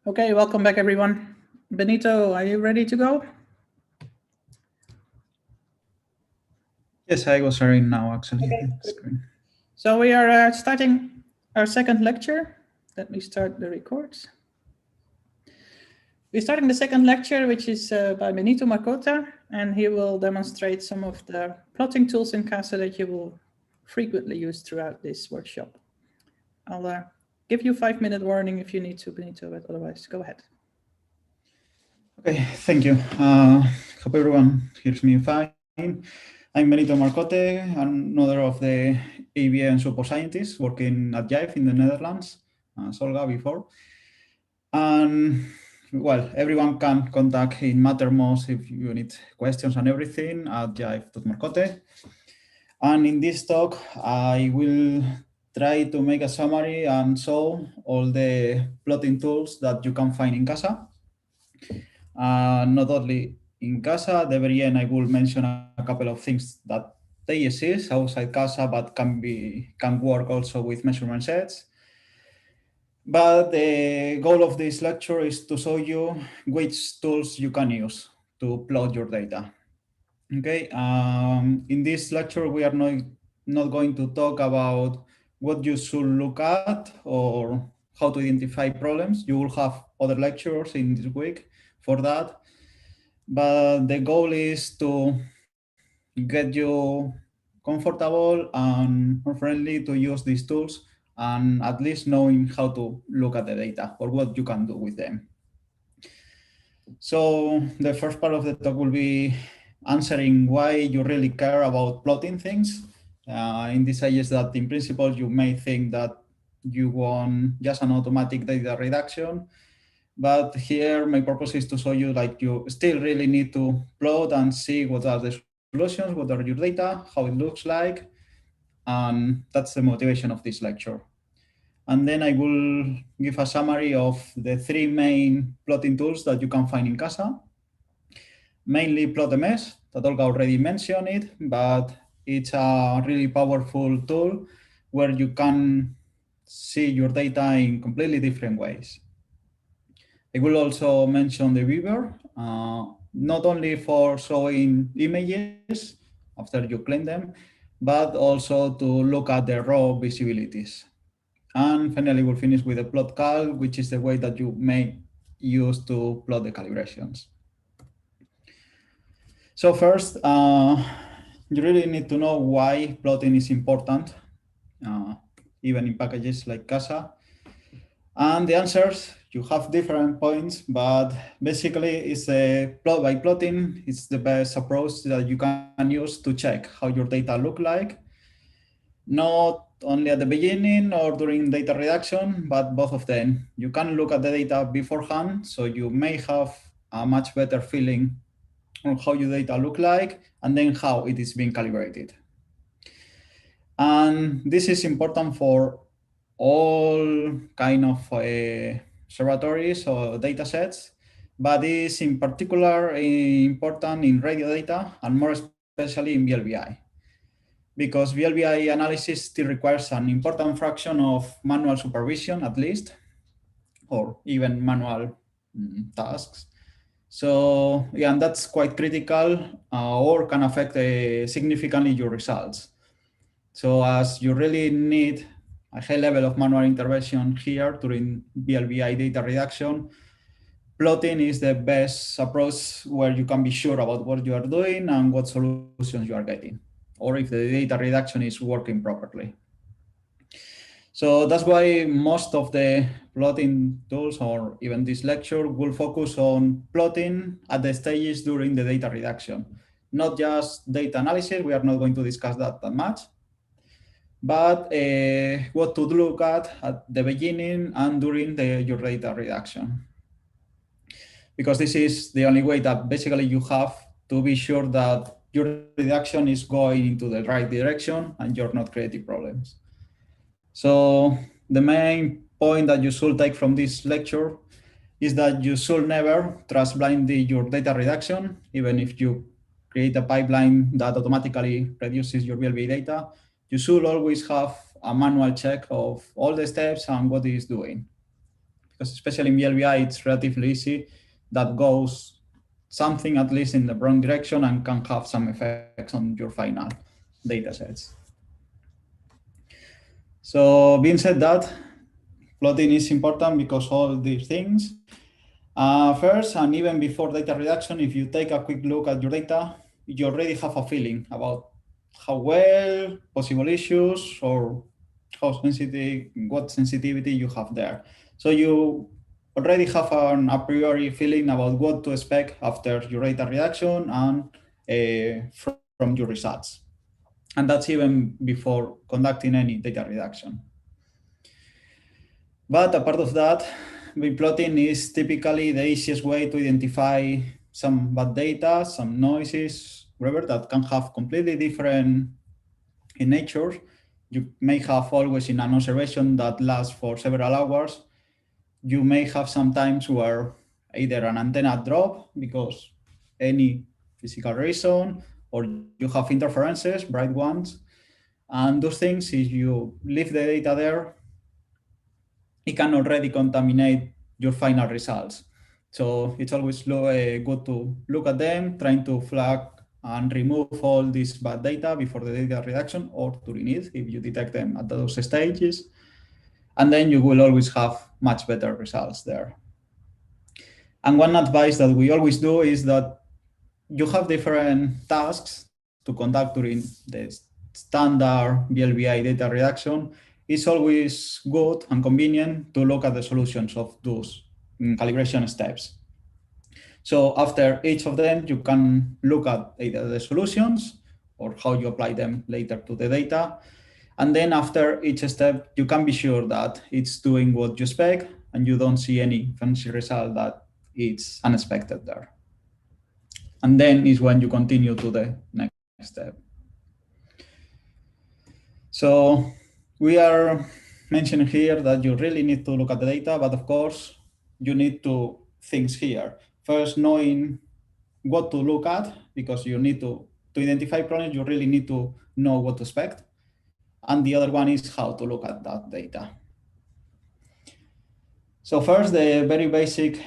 Okay, welcome back, everyone. Benito, are you ready to go? Yes, I was sharing now, actually. Okay, the good. screen. So we are starting our second lecture. Let me start the records. We're starting the second lecture, which is by Benito Marcota, and he will demonstrate some of the plotting tools in CASA that you will frequently use throughout this workshop. I'll give you a 5-minute warning if you need to, Benito, but otherwise, go ahead. Okay, thank you. Hope everyone hears me fine. I'm Benito Marcote, another of the ABA and support scientists working at JIVE in the Netherlands, Solga before. And well, everyone can contact in Mattermost if you need questions and everything at jive.marcote. And in this talk, I will try to make a summary and show all the plotting tools that you can find in CASA. Not only in CASA, at the very end, I will mention a couple of things that they exist outside CASA, but can work also with measurement sets. But the goal of this lecture is to show you which tools you can use to plot your data. Okay, in this lecture, we are not going to talk about what you should look at or how to identify problems. You will have other lectures in this week for that. But the goal is to get you comfortable and more friendly to use these tools and at least knowing how to look at the data or what you can do with them. So the first part of the talk will be answering why you really care about plotting things. In this is that in principle, you may think that you want just an automatic data reduction. But here, my purpose is to show you like you still really need to plot and see what are the solutions, what are your data, how it looks like. And that's the motivation of this lecture. And then I will give a summary of the 3 main plotting tools that you can find in CASA. Mainly Plot-MS, that Olga already mentioned it, but it's a really powerful tool where you can see your data in completely different ways. I will also mention the Weaver, not only for showing images after you clean them, but also to look at the raw visibilities. And finally, we'll finish with the plot cal, which is the way that you may use to plot the calibrations. So first, you really need to know why plotting is important, even in packages like CASA. And the answers, you have different points, but basically it's a plot by plotting. It's the best approach that you can use to check how your data look like, not only at the beginning or during data reduction, but both of them. You can look at the data beforehand, so you may have a much better feeling on how your data look like, and then how it is being calibrated. And this is important for all kind of observatories or data sets, but is in particular important in radio data and more especially in VLBI. Because VLBI analysis still requires an important fraction of manual supervision at least, or even manual tasks. So yeah, and that's quite critical or can affect significantly your results. So as you really need a high level of manual intervention here during VLBI data reduction, plotting is the best approach where you can be sure about what you are doing and what solutions you are getting, or if the data reduction is working properly. So that's why most of the plotting tools, or even this lecture, will focus on plotting at the stages during the data reduction, not just data analysis. We are not going to discuss that much, but what to look at the beginning and during your data reduction. Because this is the only way that basically you have to be sure that your reduction is going into the right direction and you're not creating problems. So the main point that you should take from this lecture is that you should never trust blindly your data reduction, even if you create a pipeline that automatically reduces your VLBI data. You should always have a manual check of all the steps and what it is doing. because especially in VLBI, it's relatively easy, that goes something at least in the wrong direction and can have some effects on your final data sets. So being said that, plotting is important because all these things. First, and even before data reduction, if you take a quick look at your data, you already have a feeling about how well, possible issues, or how sensitive, what sensitivity you have there. So you already have an a priori feeling about what to expect after your data reduction and from your results. And that's even before conducting any data reduction. But apart of that, plotting is typically the easiest way to identify some bad data, some noises, whatever, that can have completely different in nature. You may have always in an observation that lasts for several hours. You may have some times where either an antenna drop because any physical reason, or you have interferences, bright ones. And those things, if you leave the data there, it can already contaminate your final results. So it's always good to look at them, trying to flag and remove all this bad data before the data reduction, or during it if you detect them at those stages. And then you will always have much better results there. And one advice that we always do is that you have different tasks to conduct during the standard VLBI data reduction. It's always good and convenient to look at the solutions of those calibration steps. So after each of them, you can look at either the solutions or how you apply them later to the data. And then after each step, you can be sure that it's doing what you expect and you don't see any fancy result that it's unexpected there. And then is when you continue to the next step. So we are mentioning here that you really need to look at the data, but of course, you need two things here. First, knowing what to look at, because you need to identify problems, you really need to know what to expect. And the other one is how to look at that data. So first, the very basic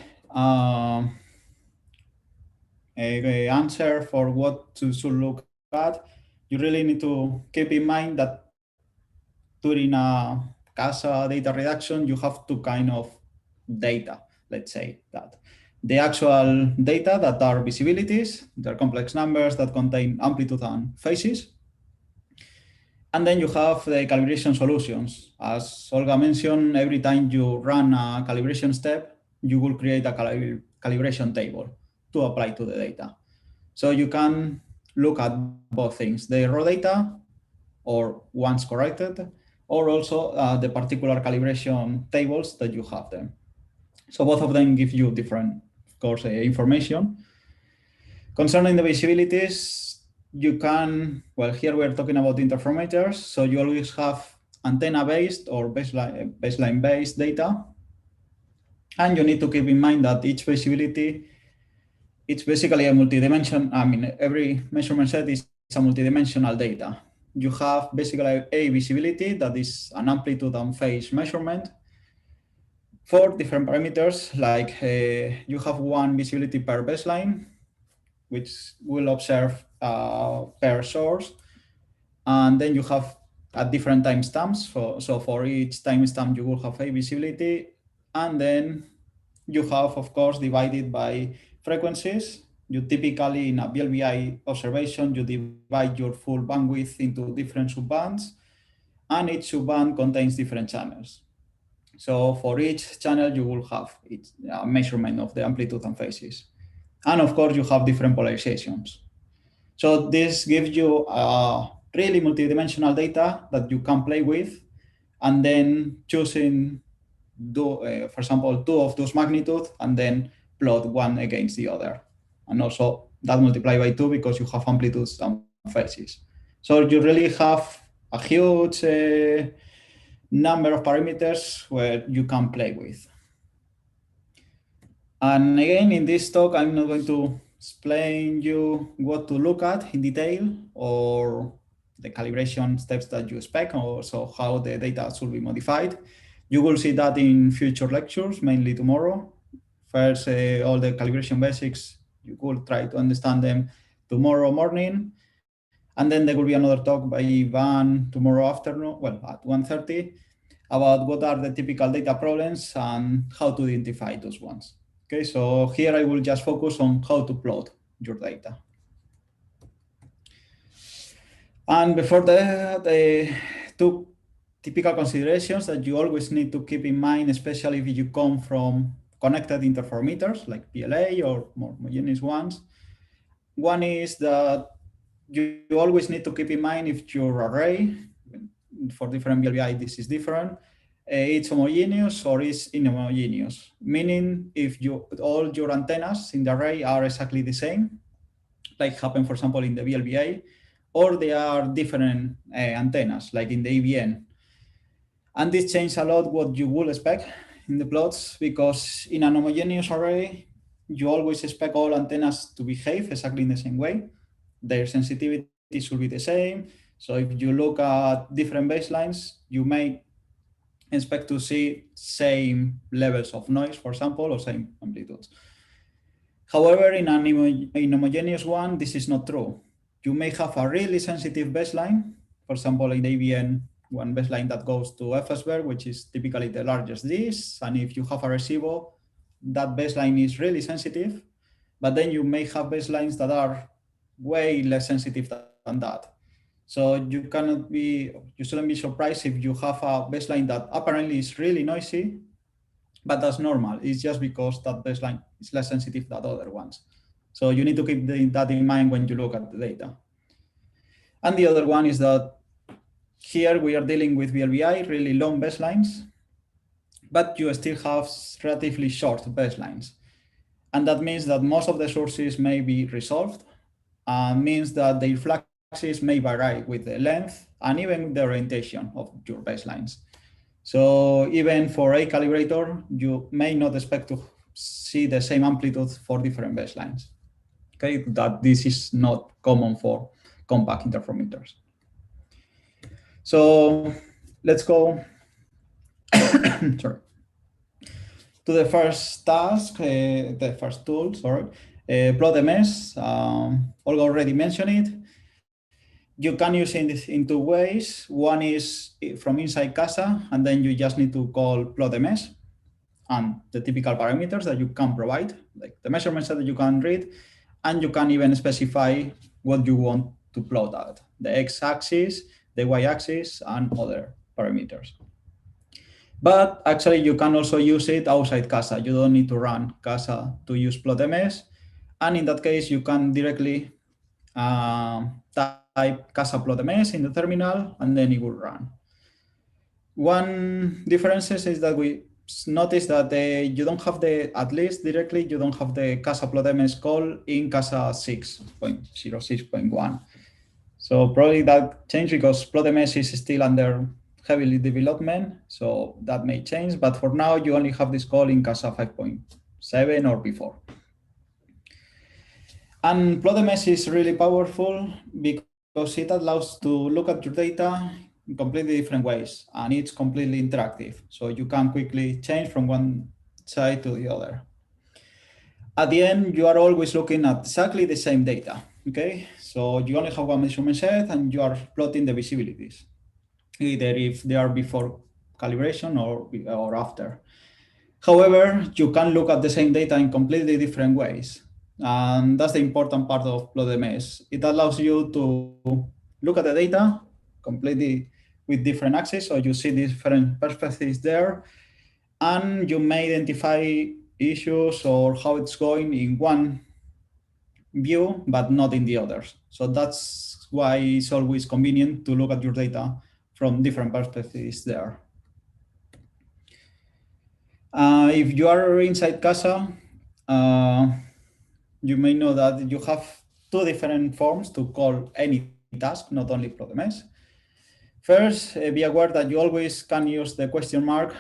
answer for what to should look at, you really need to keep in mind that during a CASA data reduction, you have two kind of data, let's say that. The actual data that are visibilities, they're complex numbers that contain amplitude and phases. And then you have the calibration solutions. As Olga mentioned, every time you run a calibration step, you will create a calibration table to apply to the data. So you can look at both things, the raw data, or once corrected, or also the particular calibration tables that you have them. So both of them give you different, of course, information. Concerning the visibilities, you can, well, here we're talking about interferometers. So you always have antenna-based or baseline-based data. And you need to keep in mind that each visibility, it's basically a multi-dimension. I mean, every measurement set is a multi-dimensional data. You have basically a visibility that is an amplitude and phase measurement for different parameters, like you have one visibility per baseline, which will observe per source. And then you have at different timestamps. So for each timestamp, you will have a visibility. And then you have, of course, divided by frequencies. You typically, in a VLBI observation, you divide your full bandwidth into different subbands. And each subband contains different channels. So for each channel, you will have a measurement of the amplitude and phases. And of course, you have different polarizations. So this gives you really multidimensional data that you can play with, and then choosing, for example, two of those magnitudes, and then plot one against the other. And also that multiply by 2 because you have amplitudes and phases. So you really have a huge number of parameters where you can play with. And again, in this talk, I'm not going to explain you what to look at in detail or the calibration steps that you expect, or so how the data should be modified. You will see that in future lectures, mainly tomorrow. First, all the calibration basics, you could try to understand them tomorrow morning. And then there will be another talk by Ivan tomorrow afternoon, well, at 1:30, about what are the typical data problems and how to identify those ones. Okay, so here I will just focus on how to plot your data. And before that, the two typical considerations that you always need to keep in mind, especially if you come from connected interferometers like PLA or more homogeneous ones. One is that you always need to keep in mind if your array, for different VLBI, this is different, it's homogeneous or is inhomogeneous, meaning if all your antennas in the array are exactly the same, like happened, for example, in the VLBI, or they are different antennas, like in the ABN. And this changes a lot what you will expect in the plots, because in an homogeneous array, you always expect all antennas to behave exactly in the same way. Their sensitivity should be the same. So if you look at different baselines, you may expect to see same levels of noise, for example, or same amplitudes. However, in an inhomogeneous one, this is not true. You may have a really sensitive baseline, for example, in ABN, one baseline that goes to Effelsberg, which is typically the largest disk. And if you have a resibo, that baseline is really sensitive, but then you may have baselines that are way less sensitive than that. So you shouldn't be surprised if you have a baseline that apparently is really noisy, but that's normal. It's just because that baseline is less sensitive than other ones. So you need to keep that in mind when you look at the data. And the other one is that here we are dealing with VLBI, really long baselines, but you still have relatively short baselines. And that means that most of the sources may be resolved, means that their fluxes may vary with the length and even the orientation of your baselines. So even for a calibrator, you may not expect to see the same amplitude for different baselines. Okay, that this is not common for compact interferometers. So let's go sorry, to the first task, the first tool, sorry, plot MS. Olga already mentioned it. You can use it in two ways. One is from inside CASA, and then you just need to call plot MS and the typical parameters that you can provide, like the measurements that you can read, and you can even specify what you want to plot at, the x-axis, the y-axis, and other parameters. But actually, you can also use it outside CASA. You don't need to run CASA to use plot MS. And in that case, you can directly type CASA plot MS in the terminal, and then it will run. One difference is that we notice that you don't have at least directly, you don't have the CASA plot MS call in CASA 6.06.1. So probably that changed because plot MS is still under heavily development, so that may change. But for now, you only have this call in CASA 5.7 or before. And plot MS is really powerful because it allows to look at your data in completely different ways, and it's completely interactive. So you can quickly change from one side to the other. At the end, you are always looking at exactly the same data, okay? So you only have one measurement set and you are plotting the visibilities, either if they are before calibration or after. However, you can look at the same data in completely different ways. And that's the important part of plot MS. It allows you to look at the data completely with different axes, so you see different perspectives there, and you may identify issues or how it's going in one view, but not in the others. So that's why it's always convenient to look at your data from different perspectives there. If you are inside CASA, you may know that you have two different forms to call any task, not only plot MS. First, be aware that you always can use the question mark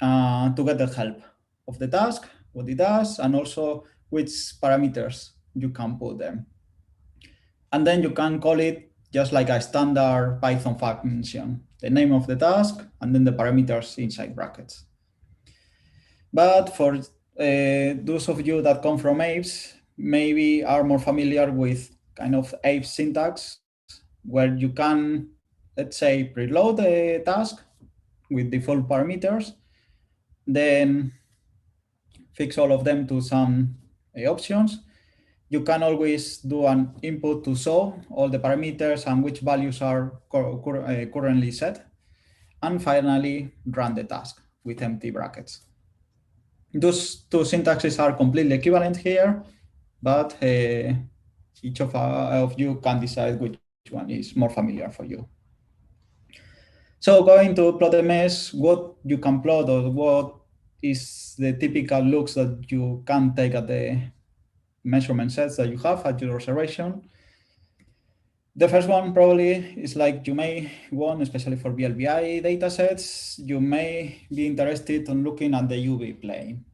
to get the help of the task, what it does, and also which parameters you can put them. And then you can call it just like a standard Python function, the name of the task, and then the parameters inside brackets. But for those of you that come from apes, maybe are more familiar with kind of ape syntax, where you can, let's say, preload the task with default parameters, then fix all of them to some options. You can always do an input to show all the parameters and which values are currently set. And finally, run the task with empty brackets. Those two syntaxes are completely equivalent here, but each of you can decide which one is more familiar for you. So going to plot a mesh, what you can plot or what is the typical looks that you can take at the measurement sets that you have at your observation. The first one probably is like you may want, especially for VLBI datasets, you may be interested in looking at the UV plane.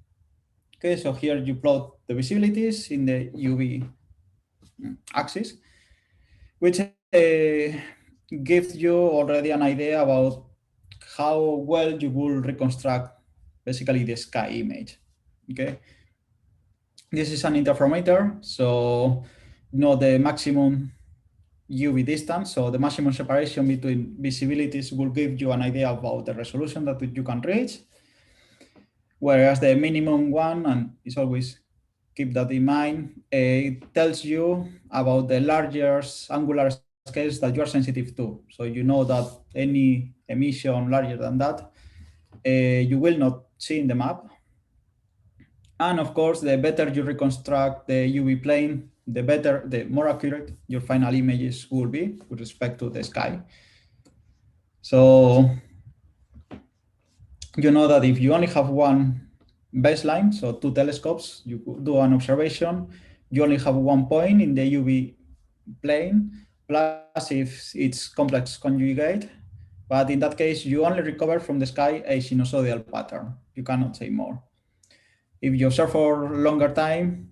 Okay, so here you plot the visibilities in the UV axis, which gives you already an idea about how well you will reconstruct basically the sky image. Okay, this is an interferometer, so you know the maximum UV distance, so the maximum separation between visibilities will give you an idea about the resolution that you can reach, whereas the minimum one, and it's always keep that in mind, it tells you about the larger angular scales that you are sensitive to. So you know that any emission larger than that, you will not see in the map. And of course, the better you reconstruct the UV plane, the more accurate your final images will be with respect to the sky. So you know that if you only have one baseline, so two telescopes, you could do an observation, you only have one point in the UV plane, plus if it's complex conjugate, but in that case, you only recover from the sky a sinusoidal pattern. You cannot say more. If you observe for longer time,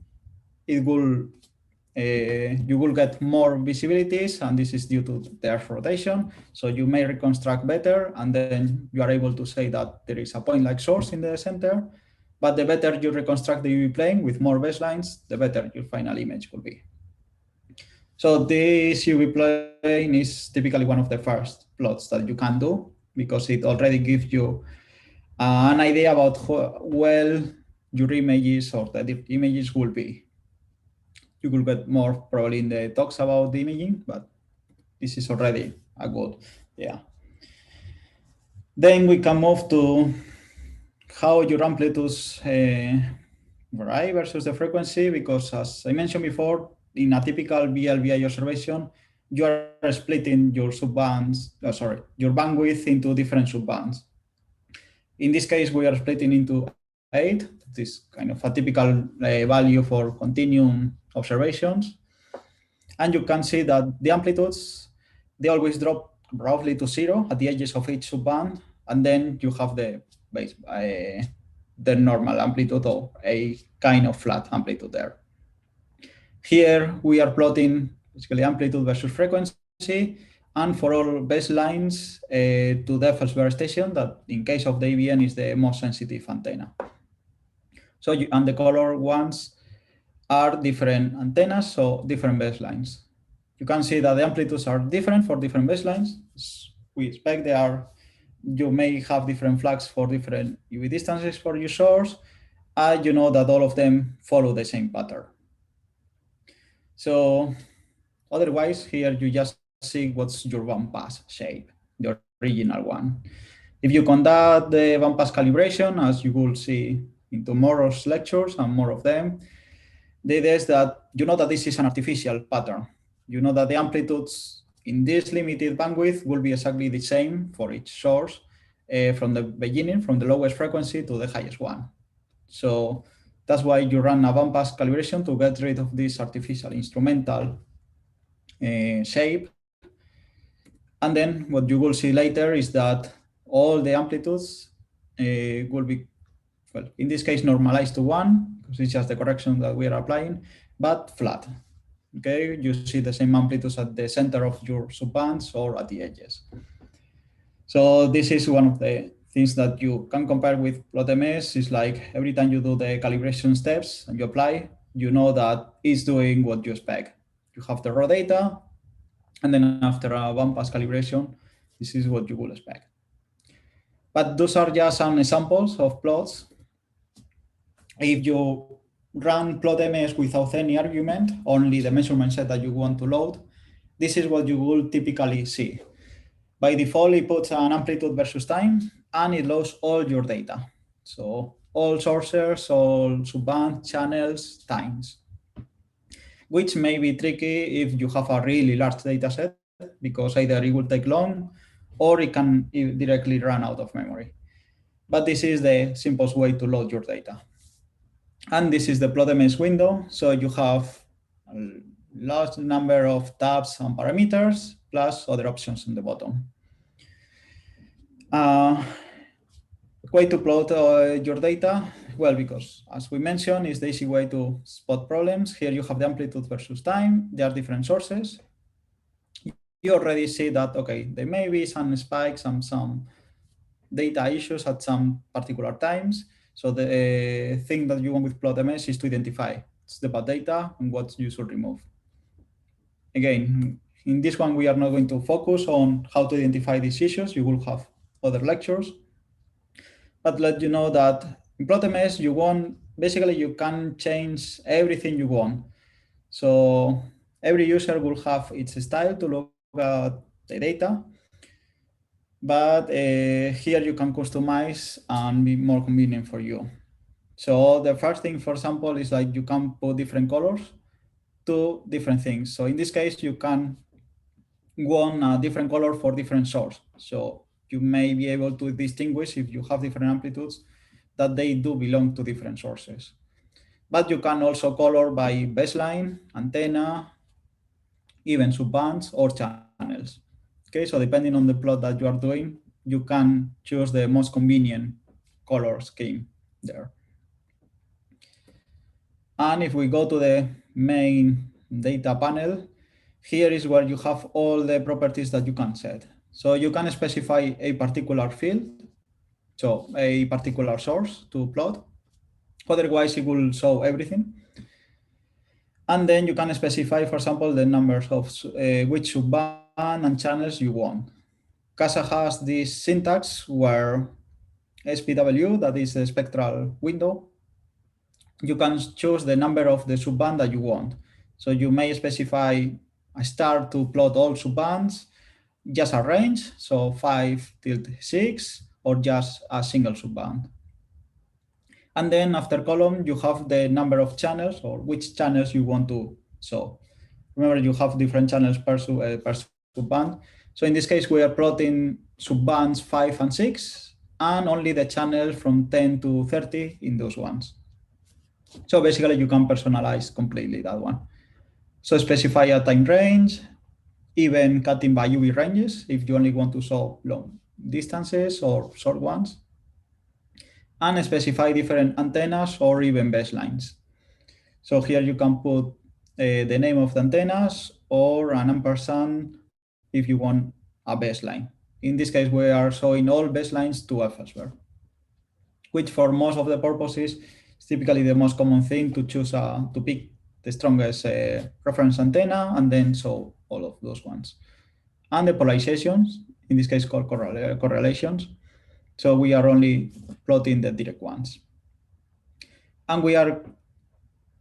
it will you will get more visibilities, and this is due to the Earth rotation. So you may reconstruct better, and then you are able to say that there is a point-like source in the center. But the better you reconstruct the UV plane with more baselines, the better your final image will be. So this UV plane is typically one of the first plots that you can do, because it already gives you an idea about how well your images or the images will be. You will get more probably in the talks about the imaging, but this is already a good, yeah. Then we can move to how your amplitudes vary versus the frequency, because as I mentioned before, in a typical VLBI observation, you are splitting your subbands, your bandwidth into different subbands. In this case, we are splitting into 8. This is kind of a typical value for continuum observations. And you can see that the amplitudes, they always drop roughly to 0 at the edges of each subband. And then you have the normal amplitude, or a kind of flat amplitude there. Here we are plotting basically amplitude versus frequency, and for all baselines to the Effelsberg station, that in case of the ABN is the most sensitive antenna. So and the color ones are different antennas, so different baselines. You can see that the amplitudes are different for different baselines. We expect you may have different flags for different UV distances for your source, and you know that all of them follow the same pattern. So otherwise, here you just see what's your bandpass shape, the original one. If you conduct the bandpass calibration, as you will see in tomorrow's lectures and more of them, the idea is that you know that this is an artificial pattern. You know that the amplitudes in this limited bandwidth will be exactly the same for each source from the beginning, from the lowest frequency to the highest one. So that's why you run a bandpass calibration to get rid of this artificial instrumental shape. And then what you will see later is that all the amplitudes will be, well, in this case, normalized to 1, because it's just the correction that we are applying, but flat. Okay, you see the same amplitudes at the center of your subbands or at the edges. So this is one of the things that you can compare with plotMS. Is like every time you do the calibration steps and you apply, you know that it's doing what you expect. You have the raw data, and then after a one-pass calibration, this is what you will expect. But those are just some examples of plots. If you run plotMS without any argument, only the measurement set that you want to load, this is what you will typically see. By default, it puts an amplitude versus time, and it loads all your data. So all sources, all subband, channels, times, which may be tricky if you have a really large data set, because either it will take long or it can directly run out of memory. But this is the simplest way to load your data. And this is the plotMS window. So you have a large number of tabs and parameters, plus other options on the bottom. Way to plot your data? Well, because as we mentioned, it's the easy way to spot problems. Here you have the amplitude versus time. There are different sources. You already see that, okay, there may be some spikes and some data issues at some particular times. So the thing that you want with plotMS is to identify it's the bad data and what you should remove. Again, in this one, we are not going to focus on how to identify these issues. You will have other lectures. But let you know that in plotMS, basically you can change everything you want. So every user will have its style to look at the data. But here you can customize and be more convenient for you. So the first thing, for example, is like you can put different colors to different things. So in this case, you can want a different color for different source. So you may be able to distinguish if you have different amplitudes that they do belong to different sources. But you can also color by baseline, antenna, even subbands or channels. Okay, so depending on the plot that you are doing, you can choose the most convenient color scheme there. And if we go to the main data panel, here is where you have all the properties that you can set. So you can specify a particular field, so a particular source to plot. Otherwise, it will show everything. And then you can specify, for example, the numbers of which subband and channels you want. CASA has this syntax where SPW, that is the spectral window, you can choose the number of the subband that you want. So you may specify a star to plot all subbands, just a range, so 5 till 6, or just a single subband. And then after column, you have the number of channels or which channels you want to show. Remember, you have different channels per subband. So in this case, we are plotting subbands 5 and 6, and only the channels from 10 to 30 in those ones. So basically, you can personalize completely that one. So specify a time range, even cutting by UV ranges if you only want to show long distances or short ones, and specify different antennas or even baselines. So here you can put the name of the antennas or an ampersand if you want a baseline. In this case, we are showing all baselines to FSVR, which for most of the purposes is typically the most common thing to choose to pick the strongest reference antenna and then show all of those ones. And the polarizations, in this case called correlations. So we are only plotting the direct ones. And we are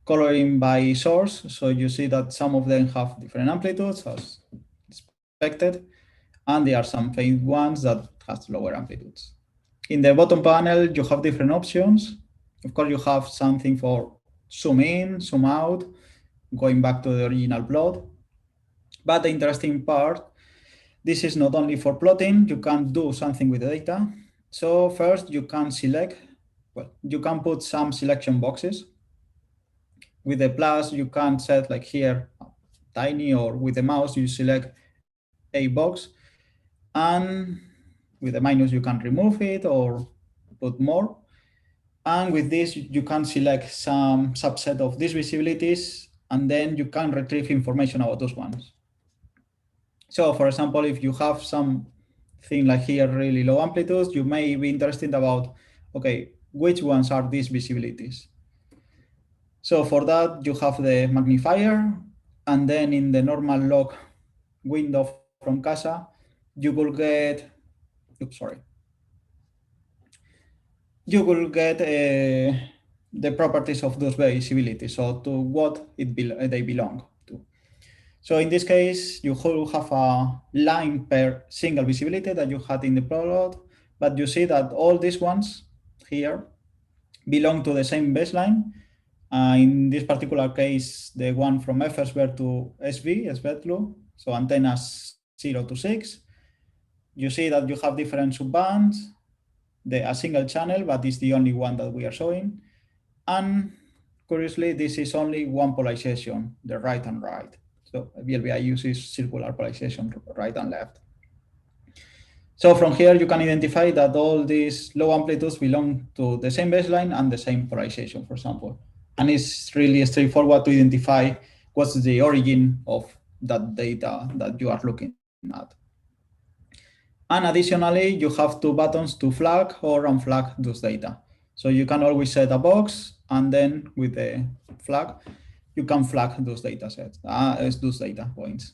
coloring by source. So you see that some of them have different amplitudes as expected. And there are some faint ones that have lower amplitudes. In the bottom panel, you have different options. Of course, you have something for zoom in, zoom out, going back to the original plot. But the interesting part, this is not only for plotting, you can do something with the data. So first you can select, well, you can put some selection boxes. With the plus, you can set like here, tiny, or with the mouse, you select a box. And with the minus, you can remove it or put more. And with this, you can select some subset of these visibilities and then you can retrieve information about those ones. So for example, if you have something like here, really low amplitudes, you may be interested about, okay, which ones are these visibilities? So for that, you have the magnifier, and then in the normal log window from CASA, you will get, oops, sorry. You will get the properties of those visibilities, so to what they belong to. So in this case, you will have a line per single visibility that you had in the plot, but you see that all these ones here belong to the same baseline. In this particular case, the one from FSVR to SVTLU, so antennas 0 to 6. You see that you have different subbands, a single channel, but it's the only one that we are showing. And curiously, this is only one polarization, the right and right. So VLBI uses circular polarization, right and left. So from here, you can identify that all these low amplitudes belong to the same baseline and the same polarization, for example. And it's really straightforward to identify what's the origin of that data that you are looking at. And additionally, you have two buttons to flag or unflag those data. So you can always set a box, and then with the flag, you can flag those data sets, those data points,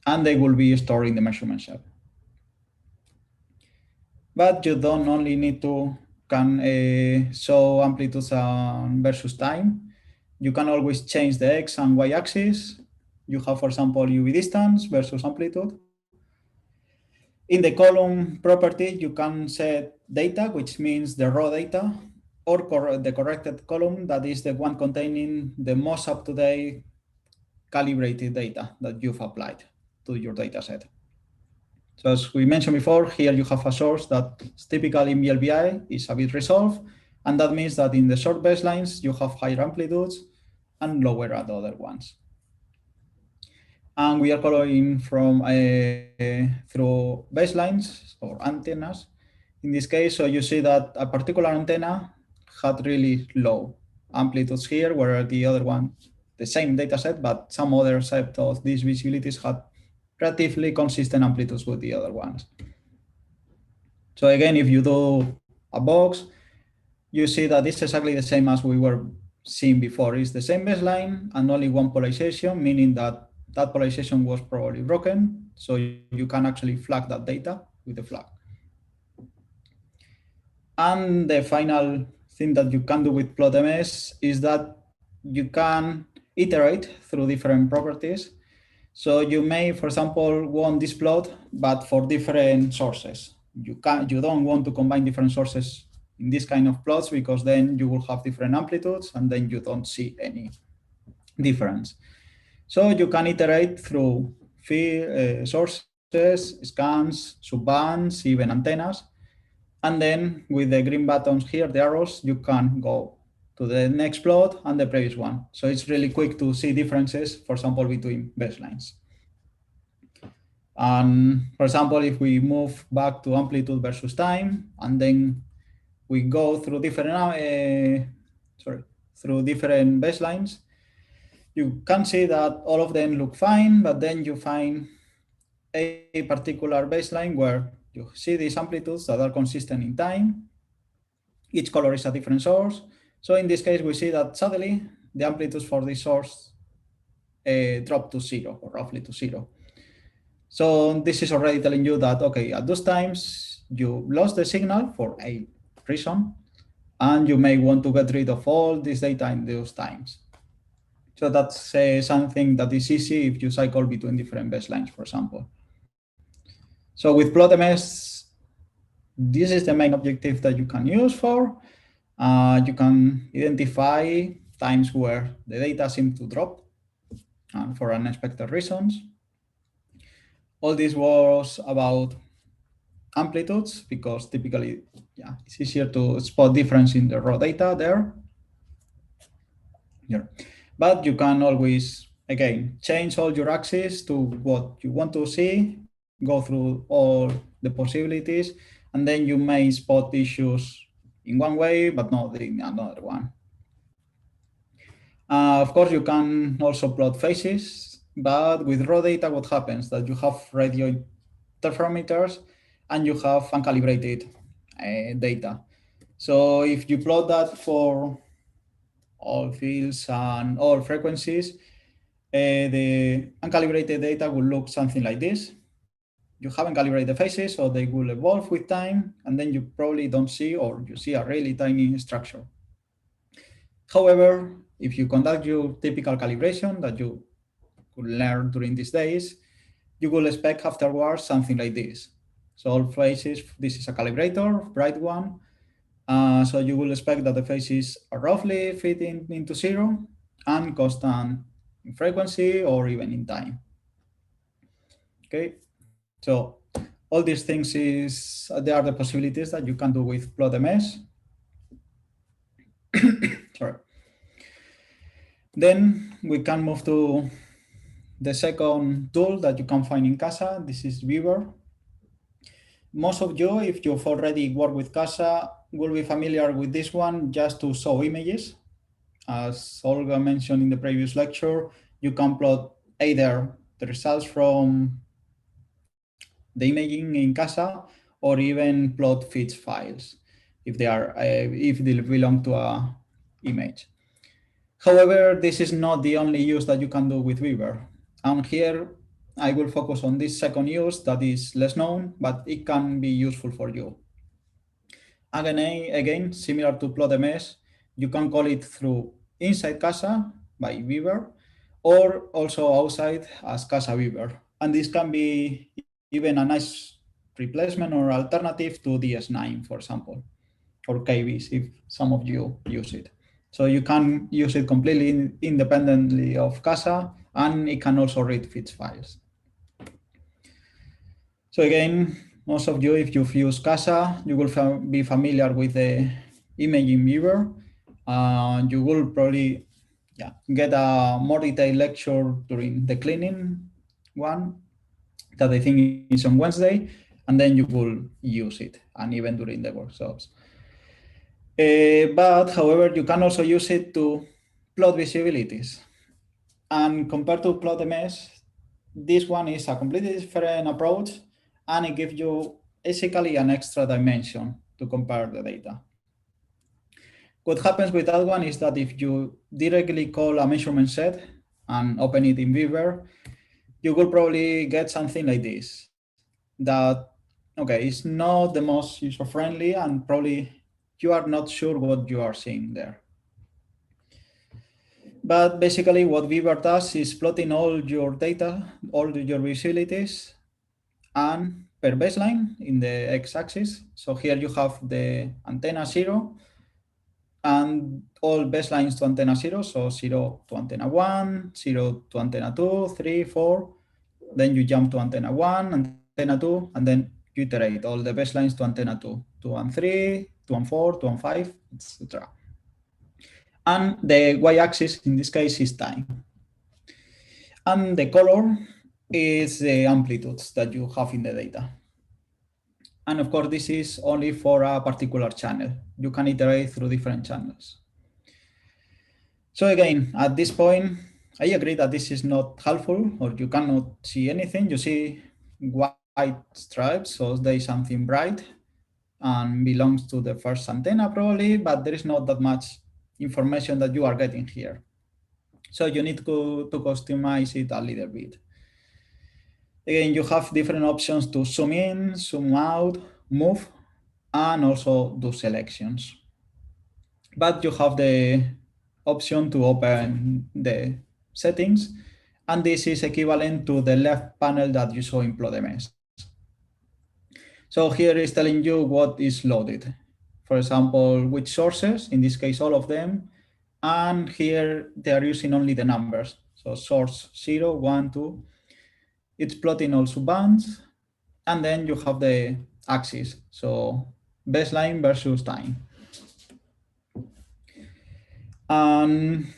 and they will be stored in the measurement shell. But you don't only need to show amplitudes versus time. You can always change the X and Y axis. You have, for example, UV distance versus amplitude. In the column property, you can set data, which means the raw data, or the corrected column, that is the one containing the most up-to-date calibrated data that you've applied to your data set. So as we mentioned before, here you have a source that typically in VLBI is a bit resolved, and that means that in the short baselines, you have higher amplitudes and lower at the other ones. And we are coloring from through baselines or antennas. In this case, so you see that a particular antenna had really low amplitudes here, where the other one, the same data set, but some other set of these visibilities had relatively consistent amplitudes with the other ones. So again, if you do a box, you see that it's exactly the same as we were seeing before. It's the same baseline and only one polarization, meaning that that polarization was probably broken. So you can actually flag that data with the flag. And the final thing that you can do with plotMS is that you can iterate through different properties. So you may, for example, want this plot, but for different sources. You don't want to combine different sources in this kind of plots, because then you will have different amplitudes and then you don't see any difference. So you can iterate through sources, scans, subbands, even antennas. And then with the green buttons here, the arrows, you can go to the next plot and the previous one. So it's really quick to see differences, for example, between baselines. And for example, if we move back to amplitude versus time, and then we go through different different baselines, you can see that all of them look fine, but then you find a particular baseline where you see these amplitudes that are consistent in time. Each color is a different source. So in this case, we see that suddenly the amplitudes for this source drop to 0, or roughly to 0. So this is already telling you that, okay, at those times, you lost the signal for a reason, and you may want to get rid of all this data in those times. So that's something that is easy if you cycle between different baselines, for example. So with plotMS, this is the main objective that you can use for. You can identify times where the data seems to drop for unexpected reasons. All this was about amplitudes, because typically, yeah, it's easier to spot difference in the raw data there. Here. But you can always, again, change all your axes to what you want to see, go through all the possibilities, and then you may spot issues in one way, but not in another one. Of course, you can also plot faces, but with raw data, what happens? That you have radio interferometers and you have uncalibrated data. So if you plot that for all fields and all frequencies, the uncalibrated data will look something like this. You haven't calibrated the faces, so they will evolve with time, and then you probably don't see, or you see a really tiny structure. However, if you conduct your typical calibration that you could learn during these days, you will expect afterwards something like this. So all faces, this is a calibrator, bright one. So you will expect that the faces are roughly fitting into zero and constant in frequency or even in time. Okay, so all these things they are the possibilities that you can do with plotMS. Sorry. Then we can move to the second tool that you can find in CASA. This is Viewer. Most of you, if you've already worked with CASA, will be familiar with this one just to show images. As Olga mentioned in the previous lecture, you can plot either the results from the imaging in CASA or even plot feeds files if they belong to a image. However, this is not the only use that you can do with Viewer. And here I will focus on this second use that is less known, but it can be useful for you. Again, similar to plotMS, you can call it through inside CASA by Viewer, or also outside as CASA-VLBI. And this can be even a nice replacement or alternative to DS9, for example, or KBs if some of you use it. So you can use it completely independently of CASA, and it can also read feeds files. So again, most of you, if you've used CASA, you will be familiar with the imaging Viewer. You will probably get a more detailed lecture during the cleaning one that I think is on Wednesday, and then you will use it, and even during the workshops. But however, you can also use it to plot visibilities. And compared to plotMS, this one is a completely different approach, and it gives you basically an extra dimension to compare the data. What happens with that one is that if you directly call a measurement set and open it in Viewer, you will probably get something like this. That, okay, it's not the most user-friendly, and probably you are not sure what you are seeing there. But basically what Viewer does is plotting all your data, all your visibilities, and per baseline in the x-axis. So here you have the antenna 0 and all baselines to antenna 0. So 0 to antenna 1, 0 to antenna 2, 3, 4. Then you jump to antenna 1, antenna 2, and then you iterate all the baselines to antenna 2, 2 and 3, 2 and 4, 2 and 5, etc. And the y-axis in this case is time. And the color is the amplitudes that you have in the data. And of course, this is only for a particular channel. You can iterate through different channels. So again, at this point, I agree that this is not helpful, or you cannot see anything. You see white stripes, so there is something bright and belongs to the first antenna probably, but there is not that much information that you are getting here. So you need to customize it a little bit. Again, you have different options to zoom in, zoom out, move, and also do selections. But you have the option to open the settings, and this is equivalent to the left panel that you saw in plotMS. So here is telling you what is loaded. For example, which sources, in this case, all of them. And here they are using only the numbers. So source 0, 1, 2. It's plotting also bands. And then you have the axis. So baseline versus time. And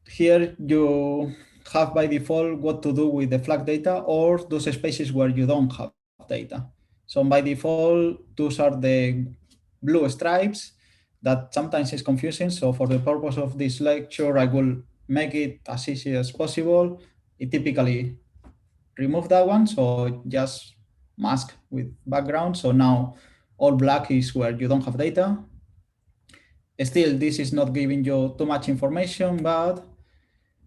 here you have by default what to do with the flag data or those spaces where you don't have data. So by default, those are the blue stripes that sometimes is confusing. So for the purpose of this lecture, I will make it as easy as possible, it typically remove that one. So just mask with background. So now all black is where you don't have data. Still, this is not giving you too much information, but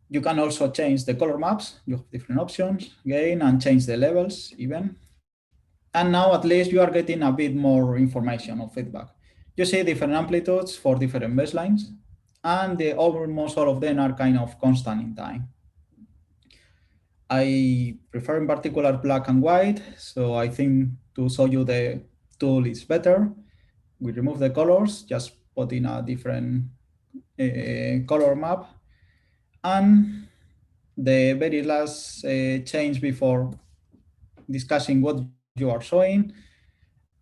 you can also change the color maps. You have different options again and change the levels even. And now at least you are getting a bit more information or feedback. You see different amplitudes for different baselines, and almost all of them are kind of constant in time. I prefer in particular black and white, so I think to show you the tool is better. We remove the colors, just put in a different color map. And the very last change before discussing what you are showing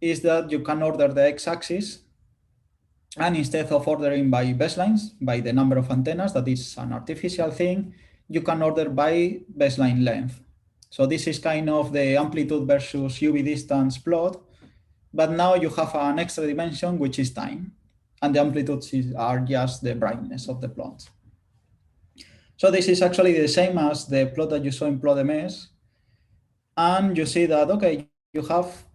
is that you can order the x-axis, and instead of ordering by baselines, by the number of antennas, that is an artificial thing, you can order by baseline length. So this is kind of the amplitude versus UV distance plot, but now you have an extra dimension, which is time, and the amplitudes are just the brightness of the plot. So this is actually the same as the plot that you saw in plot MS, and you see that, okay, you have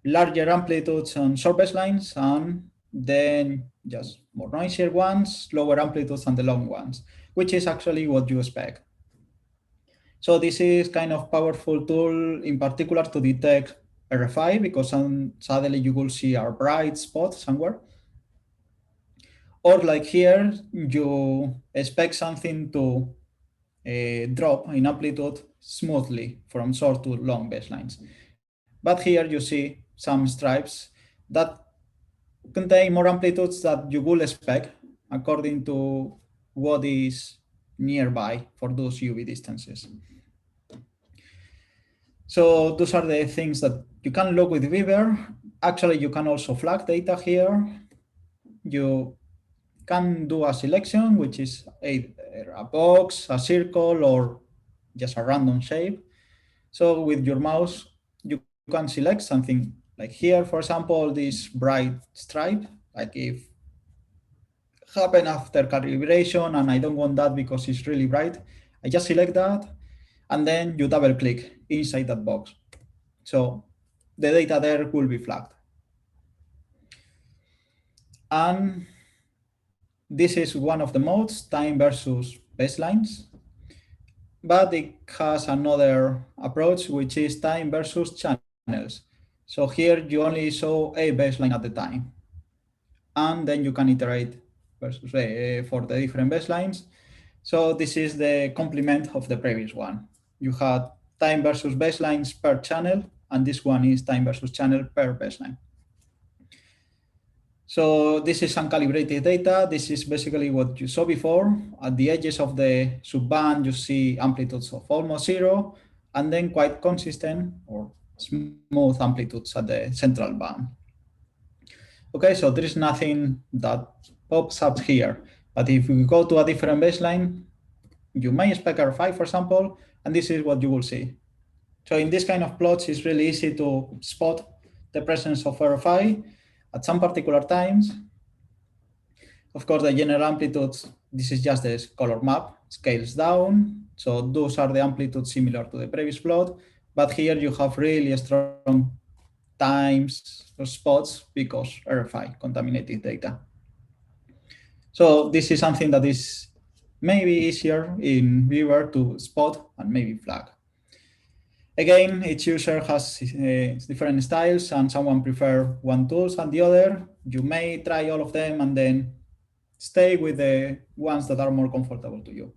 larger amplitudes on short baselines, and then just more noisier ones, lower amplitudes on the long ones, which is actually what you expect. So this is kind of powerful tool in particular to detect RFI, because suddenly you will see a bright spot somewhere. Or like here, you expect something to drop in amplitude smoothly from short to long baselines. But here you see some stripes that contain more amplitudes that you would expect according to what is nearby for those UV distances. So those are the things that you can look with Beaver. Actually, you can also flag data here. You can do a selection, which is either a box, a circle, or just a random shape. So with your mouse, you can select something like here, for example, this bright stripe, like if happen after calibration and I don't want that because it's really bright, I just select that, and then you double click inside that box. So the data there will be flagged. And this is one of the modes, time versus baselines, but it has another approach, which is time versus channels. So here you only show a baseline at the time, and then you can iterate versus for the different baselines. So this is the complement of the previous one. You had time versus baselines per channel, and this one is time versus channel per baseline. So this is uncalibrated data. This is basically what you saw before. At the edges of the subband, you see amplitudes of almost zero, and then quite consistent or smooth amplitudes at the central band. Okay, so there is nothing that pops up here. But if we go to a different baseline, you may expect R5, for example, and this is what you will see. So in this kind of plots, it's really easy to spot the presence of RFI at some particular times. Of course, the general amplitudes, this is just the color map, scales down. So those are the amplitudes similar to the previous plot. But here you have really strong times or spots because RFI contaminated data. So this is something that is maybe easier in Beaver to spot and maybe flag. Again, each user has different styles, and someone prefer one tools and the other. You may try all of them and then stay with the ones that are more comfortable to you.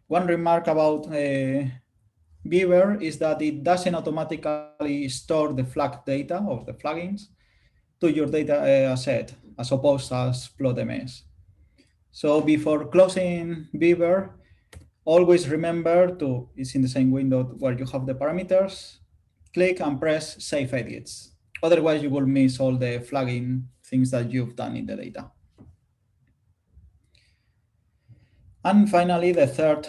One remark about Beaver is that it doesn't automatically store the flag data or the flaggings to your data set, as opposed as PlotMS. So before closing Beaver, always remember to, it's in the same window where you have the parameters, click and press Save Edits. Otherwise, you will miss all the flagging things that you've done in the data. And finally, the third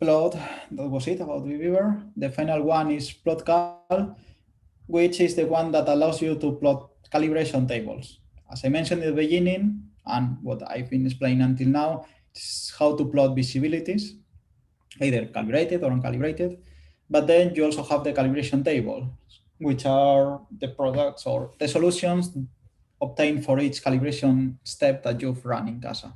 plot, that was it about Beaver. The final one is PlotCal, which is the one that allows you to plot calibration tables. As I mentioned in the beginning, and what I've been explaining until now, It's how to plot visibilities, either calibrated or uncalibrated. But then you also have the calibration table, which are the products or the solutions obtained for each calibration step that you've run in CASA.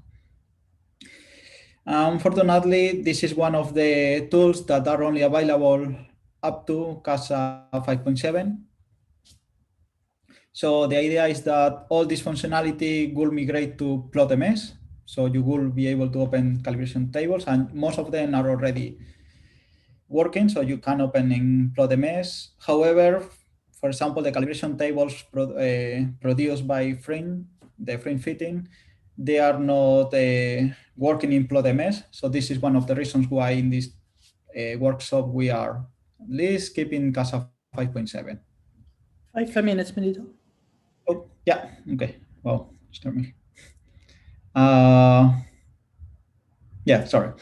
Unfortunately, this is one of the tools that are only available up to CASA 5.7. So the idea is that all this functionality will migrate to PlotMS. So you will be able to open calibration tables, and most of them are already working, so you can open in PlotMS. However, for example, the calibration tables produced by the frame fitting, they are not working in PlotMS. So this is one of the reasons why in this workshop we are at least keeping CASA 5.7. 5 minutes, Benito. Oh, yeah, okay. Well, start me. Yeah, sorry.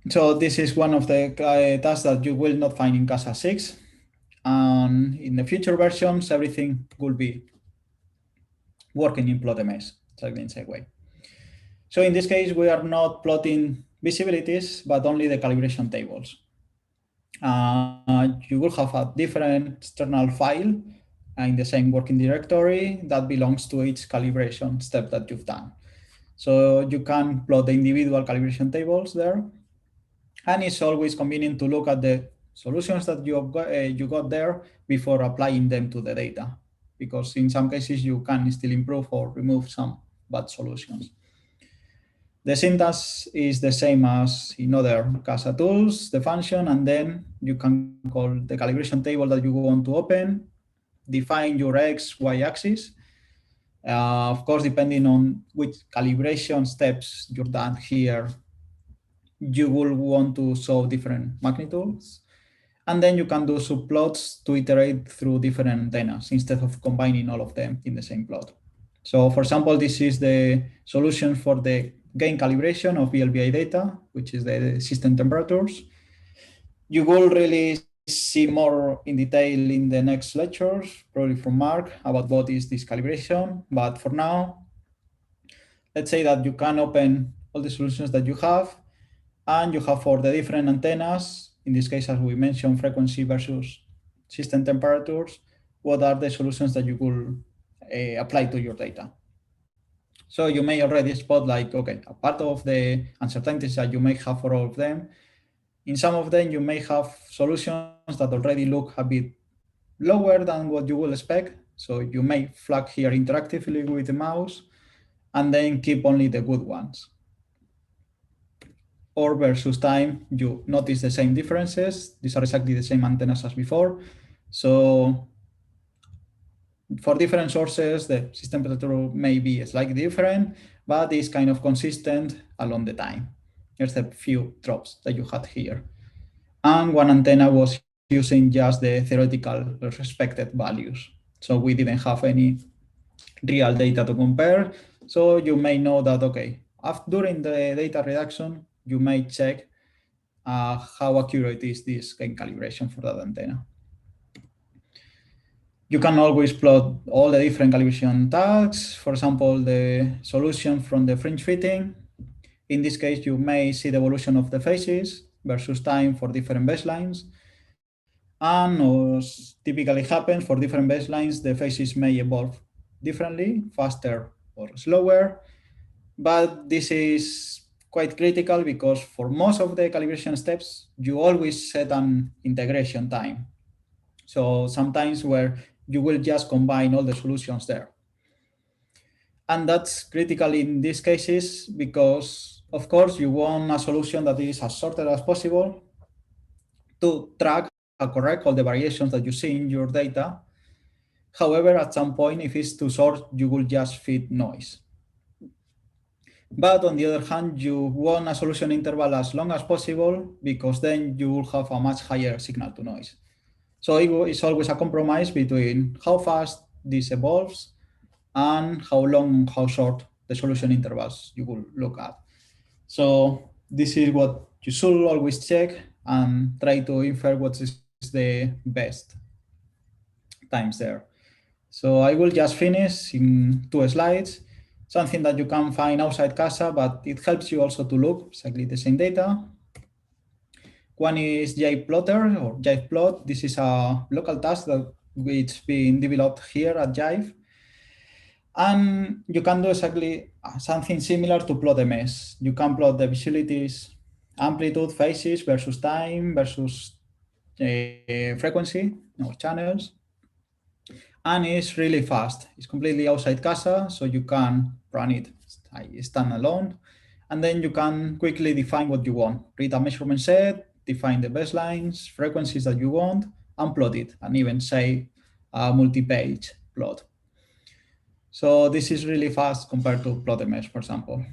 So this is one of the tasks that you will not find in CASA 6. And in the future versions, everything will be working in PlotMS, exactly in the same way. So in this case, we are not plotting visibilities, but only the calibration tables. You will have a different external file in the same working directory that belongs to each calibration step that you've done. So you can plot the individual calibration tables there. And it's always convenient to look at the solutions that you got there before applying them to the data, because in some cases you can still improve or remove some bad solutions. The syntax is the same as in other CASA tools, the function, and then you can call the calibration table that you want to open, define your X, Y axis. Of course, depending on which calibration steps you're done here, you will want to show different magnitudes. And then you can do subplots to iterate through different antennas instead of combining all of them in the same plot. So for example, this is the solution for the gain calibration of VLBI data, which is the system temperatures. You will really see more in detail in the next lectures, probably from Mark, about what is this calibration. But for now, let's say that you can open all the solutions that you have, and you have for the different antennas, in this case, as we mentioned, frequency versus system temperatures, what are the solutions that you could apply to your data. So you may already spot like, okay, a part of the uncertainties that you may have for all of them. In some of them, you may have solutions that already look a bit lower than what you will expect. So you may flag here interactively with the mouse and then keep only the good ones. Or versus time, you notice the same differences. These are exactly the same antennas as before. So for different sources, the system temperature may be slightly different, but it's kind of consistent along the time. There's a few drops that you had here. And one antenna was using just the theoretical expected values. So we didn't have any real data to compare. So you may know that, okay, during the data reduction, you may check how accurate is this gain calibration for that antenna. You can always plot all the different calibration tags. For example, the solution from the fringe fitting. In this case, you may see the evolution of the phases versus time for different baselines. And as typically happens for different baselines, the phases may evolve differently, faster or slower. But this is quite critical because for most of the calibration steps, you always set an integration time. So sometimes where you will just combine all the solutions there. And that's critical in these cases because, of course, you want a solution that is as sorted as possible to track and correct all the variations that you see in your data. However, at some point, if it's too short, you will just feed noise. But on the other hand, you want a solution interval as long as possible because then you will have a much higher signal to noise. So it's always a compromise between how fast this evolves and how long, how short the solution intervals you will look at. So this is what you should always check and try to infer what is the best times there. So I will just finish in 2 slides. something that you can find outside CASA, but it helps you also to look exactly the same data. One is JivePlotter or JivePlot. This is a local task that it's been developed here at Jive. And you can do exactly something similar to plot MS. You can plot the visibilities, amplitude, phases versus time versus frequency or channels. And it's really fast. It's completely outside CASA, so you can run it standalone. And then you can quickly define what you want. Read a measurement set, define the baselines, frequencies that you want, and plot it, and even say a multi-page plot. So this is really fast compared to plot MS, for example.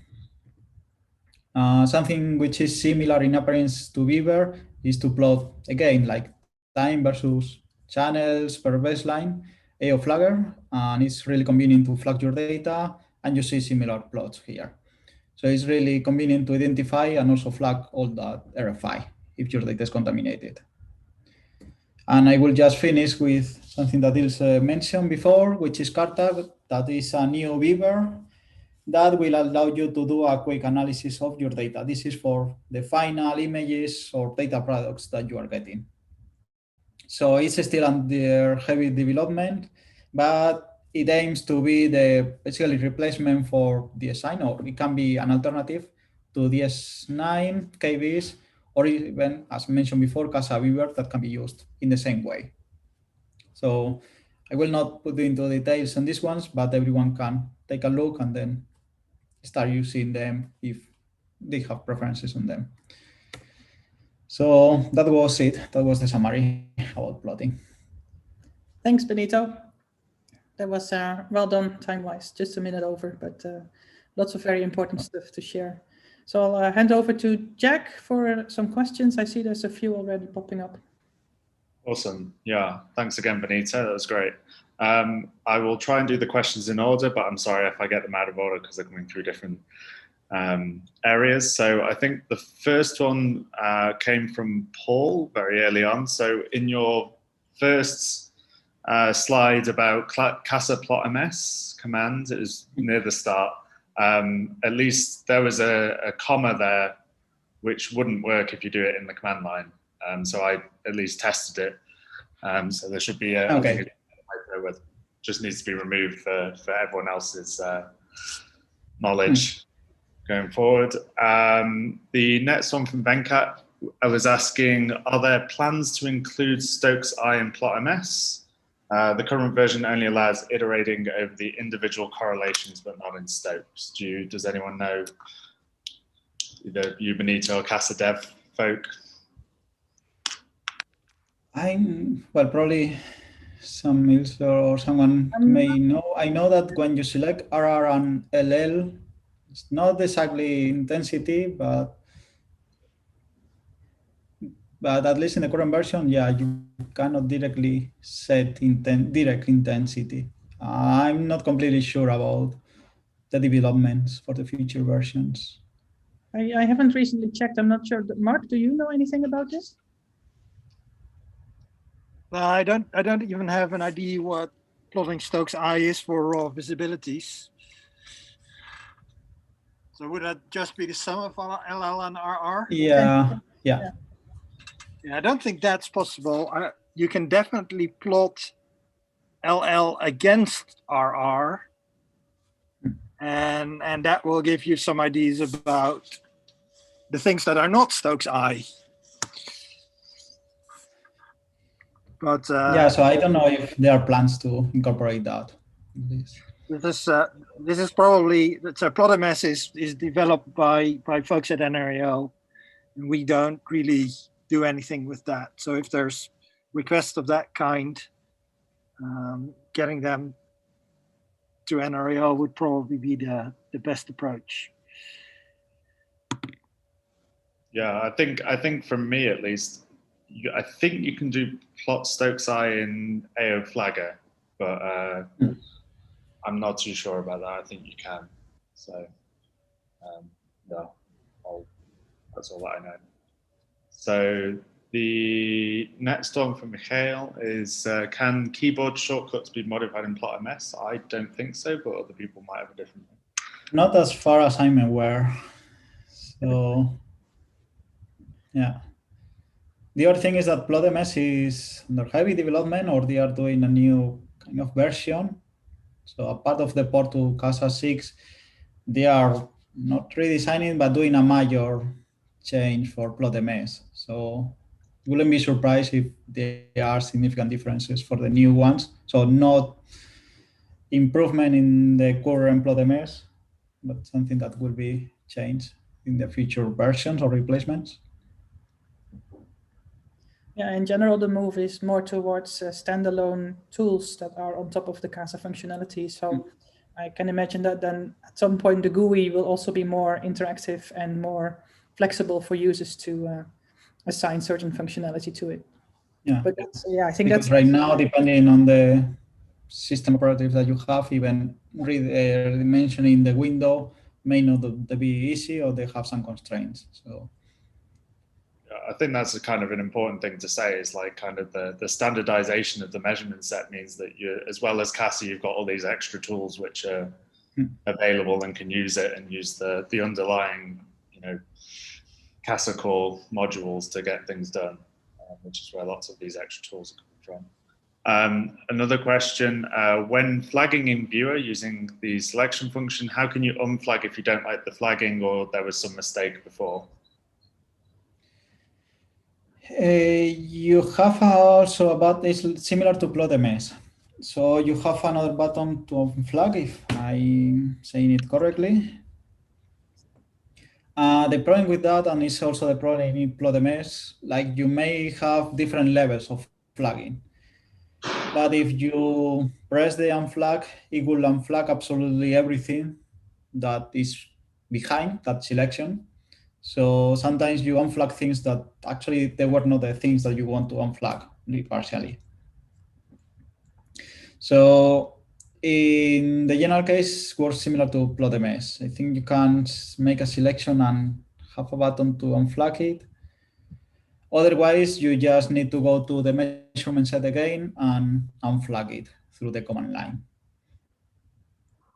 Something which is similar in appearance to Beaver is to plot, again, like time versus channels per baseline, AO flagger, and it's really convenient to flag your data, and you see similar plots here. So it's really convenient to identify and also flag all that RFI if your data is contaminated. And I will just finish with something that is mentioned before, which is Cartag. That is a new Beaver that will allow you to do a quick analysis of your data. This is for the final images or data products that you are getting. So it's still under heavy development, but it aims to be the basically replacement for DS9, or it can be an alternative to DS9 KVs, or even, as mentioned before, CASA-VLBI that can be used in the same way. So I will not put into details on these ones, but everyone can take a look and then start using them if they have preferences on them. So that was it. That was the summary about plotting. Thanks, Benito. That was well done time-wise, just a minute over, but lots of very important stuff to share. So I'll hand over to Jack for some questions. I see there's a few already popping up. Awesome. Yeah, thanks again, Benito. That was great. I will try and do the questions in order, but I'm sorry if I get them out of order because they're coming through different areas. So I think the first one came from Paul very early on. So in your first slide about CASA plot MS command, it was near the start. At least there was a comma there, which wouldn't work if you do it in the command line. So I at least tested it. So there should be a okay. With just needs to be removed for everyone else's knowledge going forward. The next one from Venkat, I was asking, are there plans to include Stokes I in plot MS? The current version only allows iterating over the individual correlations, but not in Stokes. Does anyone know, either you, Benito, or CASA dev folk? Well, probably some else or someone may know. I know that when you select RR and LL, it's not exactly intensity, but at least in the current version, yeah, you cannot directly set direct intensity. I'm not completely sure about the developments for the future versions. I haven't recently checked. I'm not sure. Mark, do you know anything about this? I don't even have an idea what plotting Stokes I is for raw visibilities. So would that just be the sum of LL and RR? Yeah. Yeah, I don't think that's possible. You can definitely plot LL against RR, and that will give you some ideas about the things that are not Stokes I. But yeah, so I don't know if there are plans to incorporate that. This is probably plot MS is developed by folks at NREO, and we don't really do anything with that. So if there's requests of that kind, getting them to NREO would probably be the best approach. Yeah, I think from me at least, I think you can do plot Stokes I in AO flagger, but I'm not too sure about that. I think you can. So no, that's all that I know. So the next one from Mikhail is, can keyboard shortcuts be modified in plot MS? I don't think so, but other people might have a different Not as far as I'm aware. So, yeah. The other thing is that PlotMS is under heavy development, or they are doing a new kind of version. So a part of the port to CASA-6, they are not redesigning, but doing a major change for PlotMS. So wouldn't be surprised if there are significant differences for the new ones. So not improvement in the current PlotMS, but something that will be changed in the future versions or replacements. Yeah, in general, the move is more towards standalone tools that are on top of the CASA functionality. So I can imagine that then at some point the GUI will also be more interactive and more flexible for users to assign certain functionality to it. Yeah, but that's, yeah, I think because that's right now, depending on the system operatives that you have, even mentioning the window may not be easy, or they have some constraints. So I think that's a kind of an important thing to say, is like kind of the standardization of the measurement set means that you, as well as CASA, you've got all these extra tools which are available and can use it and use the underlying, you know, CASA core modules to get things done, which is where lots of these extra tools are coming from. Another question, when flagging in viewer using the selection function, how can you unflag if you don't like the flagging or there was some mistake before? You have also a button, it's similar to PlotMS. So you have another button to unflag, if I'm saying it correctly. The problem with that, and it's also the problem in PlotMS, like you may have different levels of flagging. But if you press the unflag, it will unflag absolutely everything that is behind that selection. So sometimes you unflag things that actually they were not the things that you want to unflag, partially. So in the general case, works similar to PlotMS. I think you can make a selection and have a button to unflag it. Otherwise, you just need to go to the measurement set again and unflag it through the command line,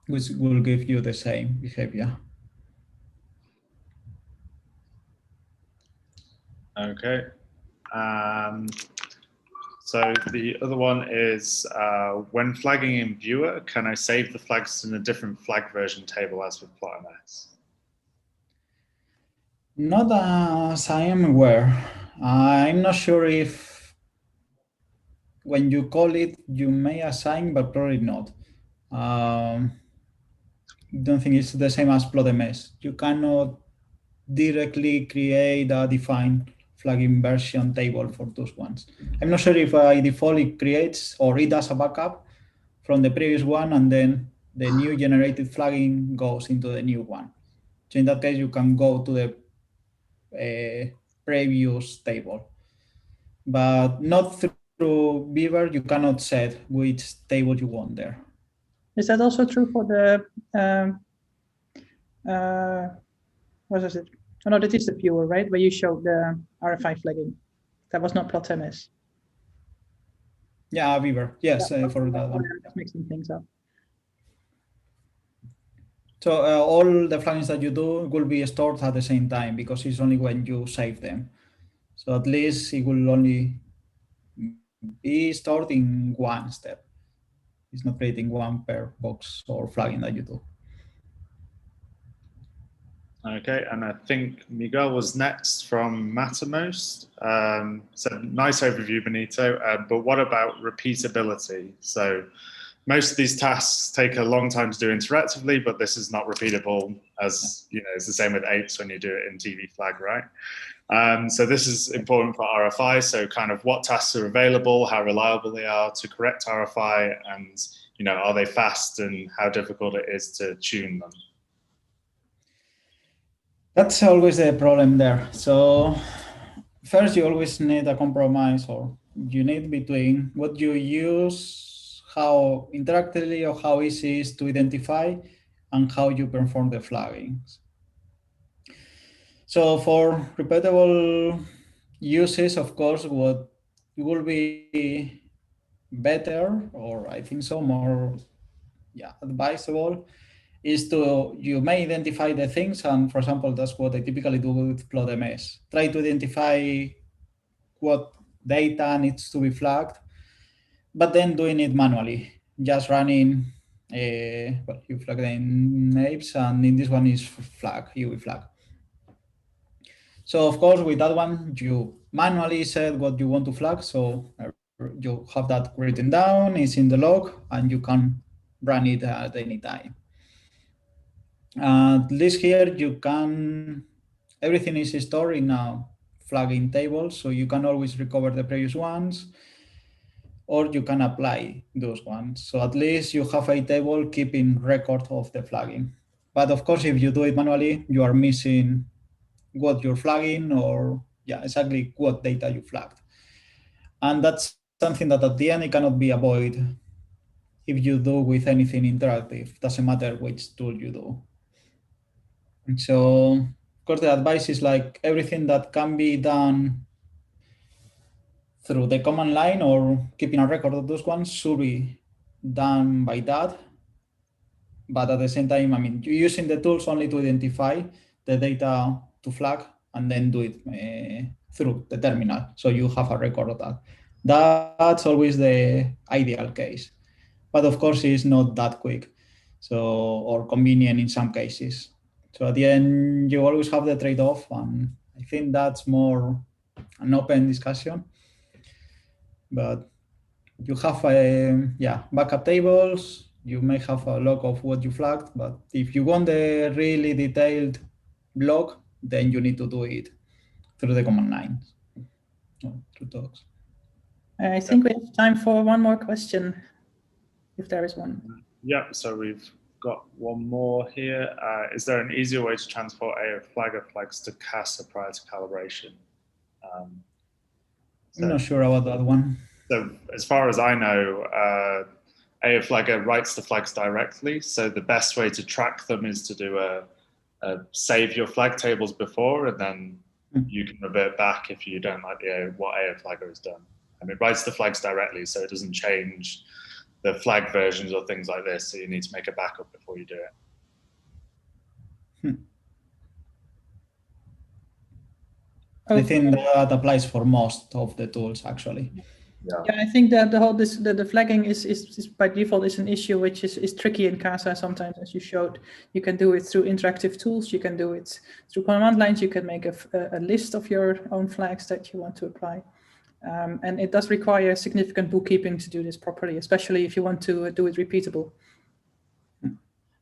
which will give you the same behavior. Okay. So the other one is, when flagging in viewer, can I save the flags in a different flag version table as with PlotMS? Not as I am aware. I'm not sure if when you call it, you may assign, but probably not. Don't think it's the same as PlotMS. You cannot directly create a defined flagging version table for those ones. I'm not sure if by default it creates or it does a backup from the previous one, and then the new generated flagging goes into the new one. So in that case, you can go to the previous table, but not through Beaver. You cannot set which table you want there. Is that also true for the what is it? Oh no, that is the viewer, right? Where you showed the RFI flagging. That was not PlotMS. Yeah, Beaver. Yes, Yeah, for that one. Just mixing things up. So all the flaggings that you do will be stored at the same time, because it's only when you save them. So at least it will only be stored in one step. It's not creating one per box or flagging that you do. Okay, and I think Miguel was next from Mattermost. So nice overview, Benito, but what about repeatability? So most of these tasks take a long time to do interactively, but this is not repeatable, as you know, it's the same with apes when you do it in TV flag, right? So this is important for RFI. So kind of what tasks are available, how reliable they are to correct RFI, and you know, are they fast, and how difficult it is to tune them. That's always the problem there. So first, you always need a compromise, or you need between what you use, how interactively or how easy it is to identify, and how you perform the flaggings. So for repeatable uses, of course, what will be better, or I think so, more advisable, is you may identify the things, and for example, that's what I typically do with plotms. Try to identify what data needs to be flagged, but then doing it manually, just running, well, you flag the apes, and in this one is flag, UV flag. So of course, with that one, you manually set what you want to flag. So you have that written down, it's in the log, and you can run it at any time. At least here, you can, everything is stored in a flagging table, so you can always recover the previous ones, or you can apply those ones. So at least you have a table keeping record of the flagging. But of course, if you do it manually, you are missing what you're flagging, or exactly what data you flagged. And that's something that at the end, it cannot be avoided if you do with anything interactive. Doesn't matter which tool you do. And so, of course, the advice is like everything that can be done through the command line or keeping a record of those ones should be done by that. But at the same time, I mean, you're using the tools only to identify the data to flag and then do it through the terminal. So you have a record of that. That's always the ideal case. But of course, it's not that quick, or convenient in some cases. So at the end, you always have the trade-off, and I think that's more an open discussion. But you have backup tables. You may have a log of what you flagged, but if you want a really detailed log, then you need to do it through the command line, through docs. I think we have time for one more question, if there is one. Yeah, so we've got one more here. Is there an easier way to transport AF flagger flags to CASA prior to calibration? I'm not sure about that one. So as far as I know, AF flagger writes the flags directly. So the best way to track them is to do a save your flag tables before, and then you can revert back if you don't like what AF flagger has done. And it writes the flags directly, so it doesn't change the flag versions or things like this. So you need to make a backup before you do it. I think that applies for most of the tools, actually. Yeah, I think that the flagging is by default is an issue which is tricky in CASA sometimes, as you showed. You can do it through interactive tools. You can do it through command lines. You can make a list of your own flags that you want to apply. And it does require significant bookkeeping to do this properly, especially if you want to do it repeatable.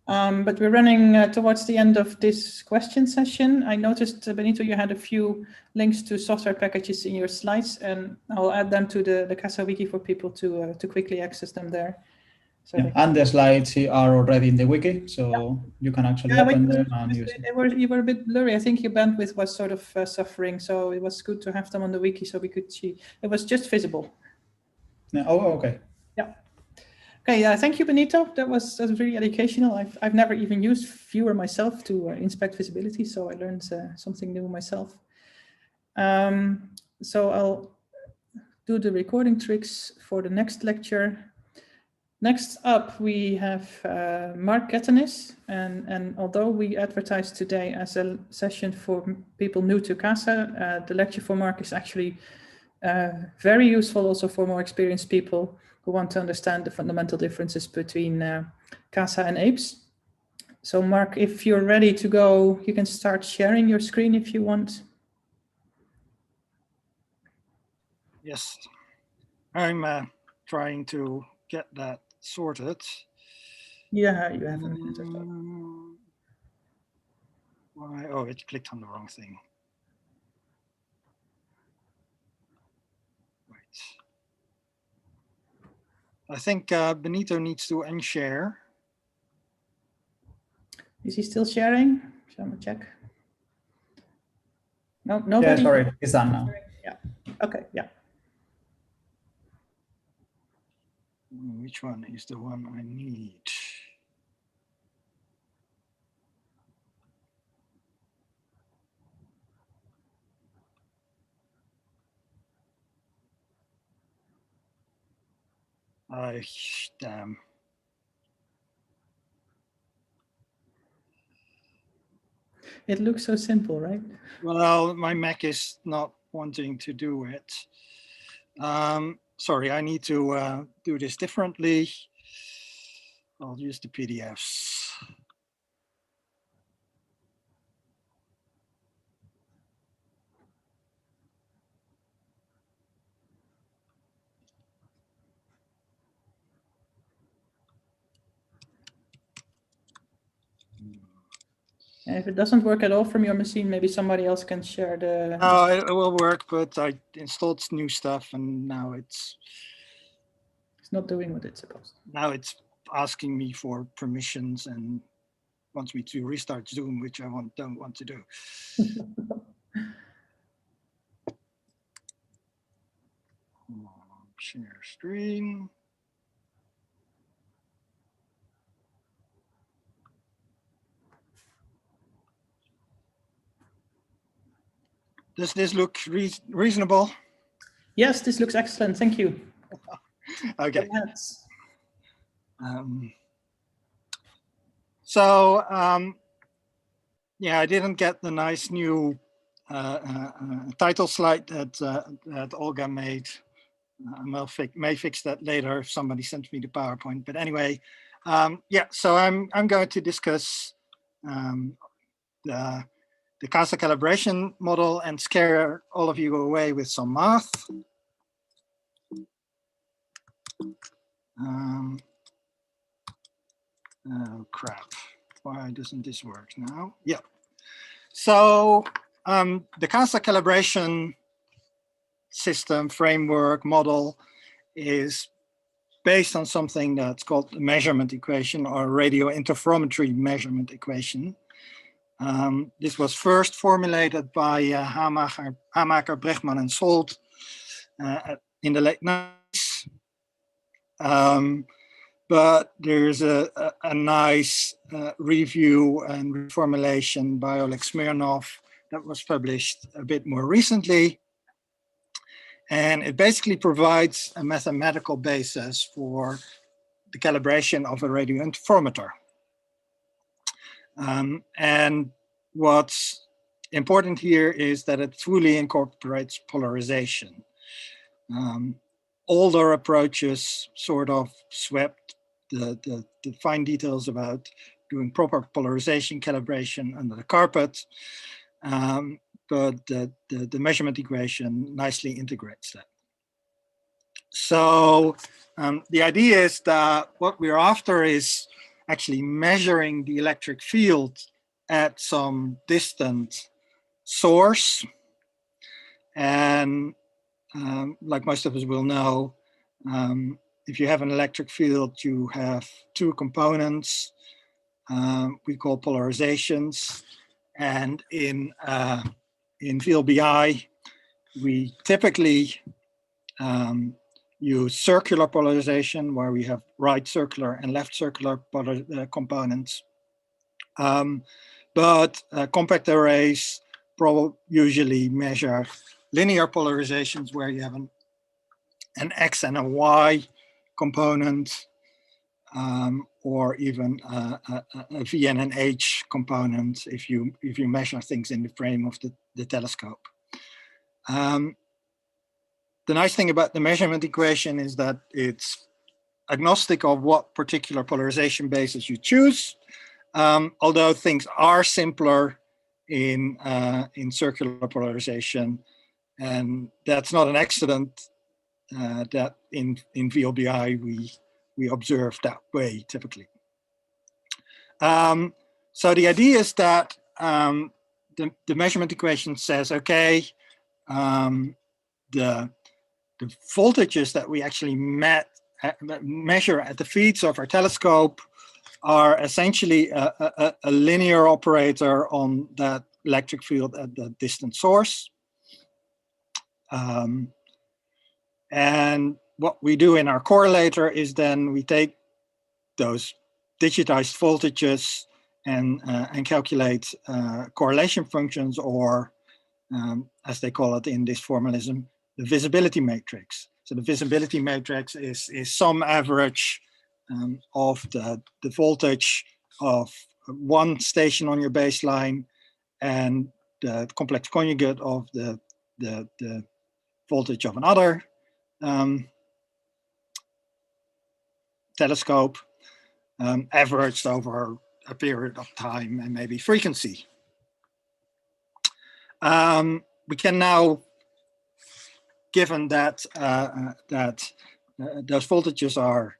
But we're running towards the end of this question session. I noticed, Benito, you had a few links to software packages in your slides, and I'll add them to the CASA wiki for people to quickly access them there. So and the slides are already in the wiki, so you can actually open them and use them. You were a bit blurry. I think your bandwidth was sort of suffering, so it was good to have them on the wiki so we could see. It was just visible. Oh, okay. Yeah. Okay, thank you, Benito. That was really educational. I've never even used Viewer myself to inspect visibility, so I learned something new myself. So I'll do the recording tricks for the next lecture. Next up, we have Mark Kettenis, and although we advertised today as a session for people new to CASA, the lecture for Mark is actually very useful also for more experienced people who want to understand the fundamental differences between CASA and apes. So Mark, if you're ready to go, you can start sharing your screen if you want. Yes, I'm trying to get that sorted. Yeah, you have a minute or so. Why? Oh, it clicked on the wrong thing. Right. I think Benito needs to unshare. Is he still sharing? Shall I check? No, nobody. Yeah, sorry, it's done now. Yeah. Okay. Yeah. Which one is the one I need? Damn. It looks so simple, right? Well, my Mac is not wanting to do it. Sorry, I need to do this differently. I'll use the PDFs. And if it doesn't work at all from your machine, maybe somebody else can share the. Oh, it will work, but I installed new stuff, and now it's It's not doing what it's supposed to. now it's asking me for permissions and wants me to restart Zoom, which I don't want to do. Share screen. Does this look reasonable? Yes, this looks excellent. Thank you. Okay. Yes. Yeah, I didn't get the nice new title slide that Olga made. I may fix that later if somebody sends me the PowerPoint. But anyway, yeah. So I'm going to discuss the CASA calibration model and scare all of you away with some math. Oh crap! Why doesn't this work now? Yeah. So the CASA calibration system, framework, model is based on something that's called the measurement equation or radio interferometry measurement equation. This was first formulated by Hamaker, Bregman, and Solt in the late 90s. But there's a nice review and reformulation by Oleg Smirnov that was published a bit more recently. And it basically provides a mathematical basis for the calibration of a radio interferometer. And what's important here is that it fully incorporates polarization. Older approaches sort of swept the fine details about doing proper polarization calibration under the carpet, but the measurement equation nicely integrates that. So the idea is that what we're after is actually measuring the electric field at some distant source. And like most of us will know, if you have an electric field, you have two components we call polarizations. And in VLBI, we typically use circular polarization, where we have right circular and left circular components. But compact arrays usually measure linear polarizations, where you have an X and a Y component, or even a V and an H component if you measure things in the frame of the telescope. The nice thing about the measurement equation is that it's agnostic of what particular polarization basis you choose, although things are simpler in circular polarization, and that's not an accident. That in VLBI we observe that way typically. So the idea is that the measurement equation says, okay, the voltages that we actually measure at the feeds of our telescope are essentially a linear operator on that electric field at the distant source. And what we do in our correlator is then we take those digitized voltages and calculate correlation functions, or as they call it in this formalism, the visibility matrix. So the visibility matrix is some average of the voltage of one station on your baseline and the complex conjugate of the voltage of another telescope, averaged over a period of time and maybe frequency. We can now, given that those voltages are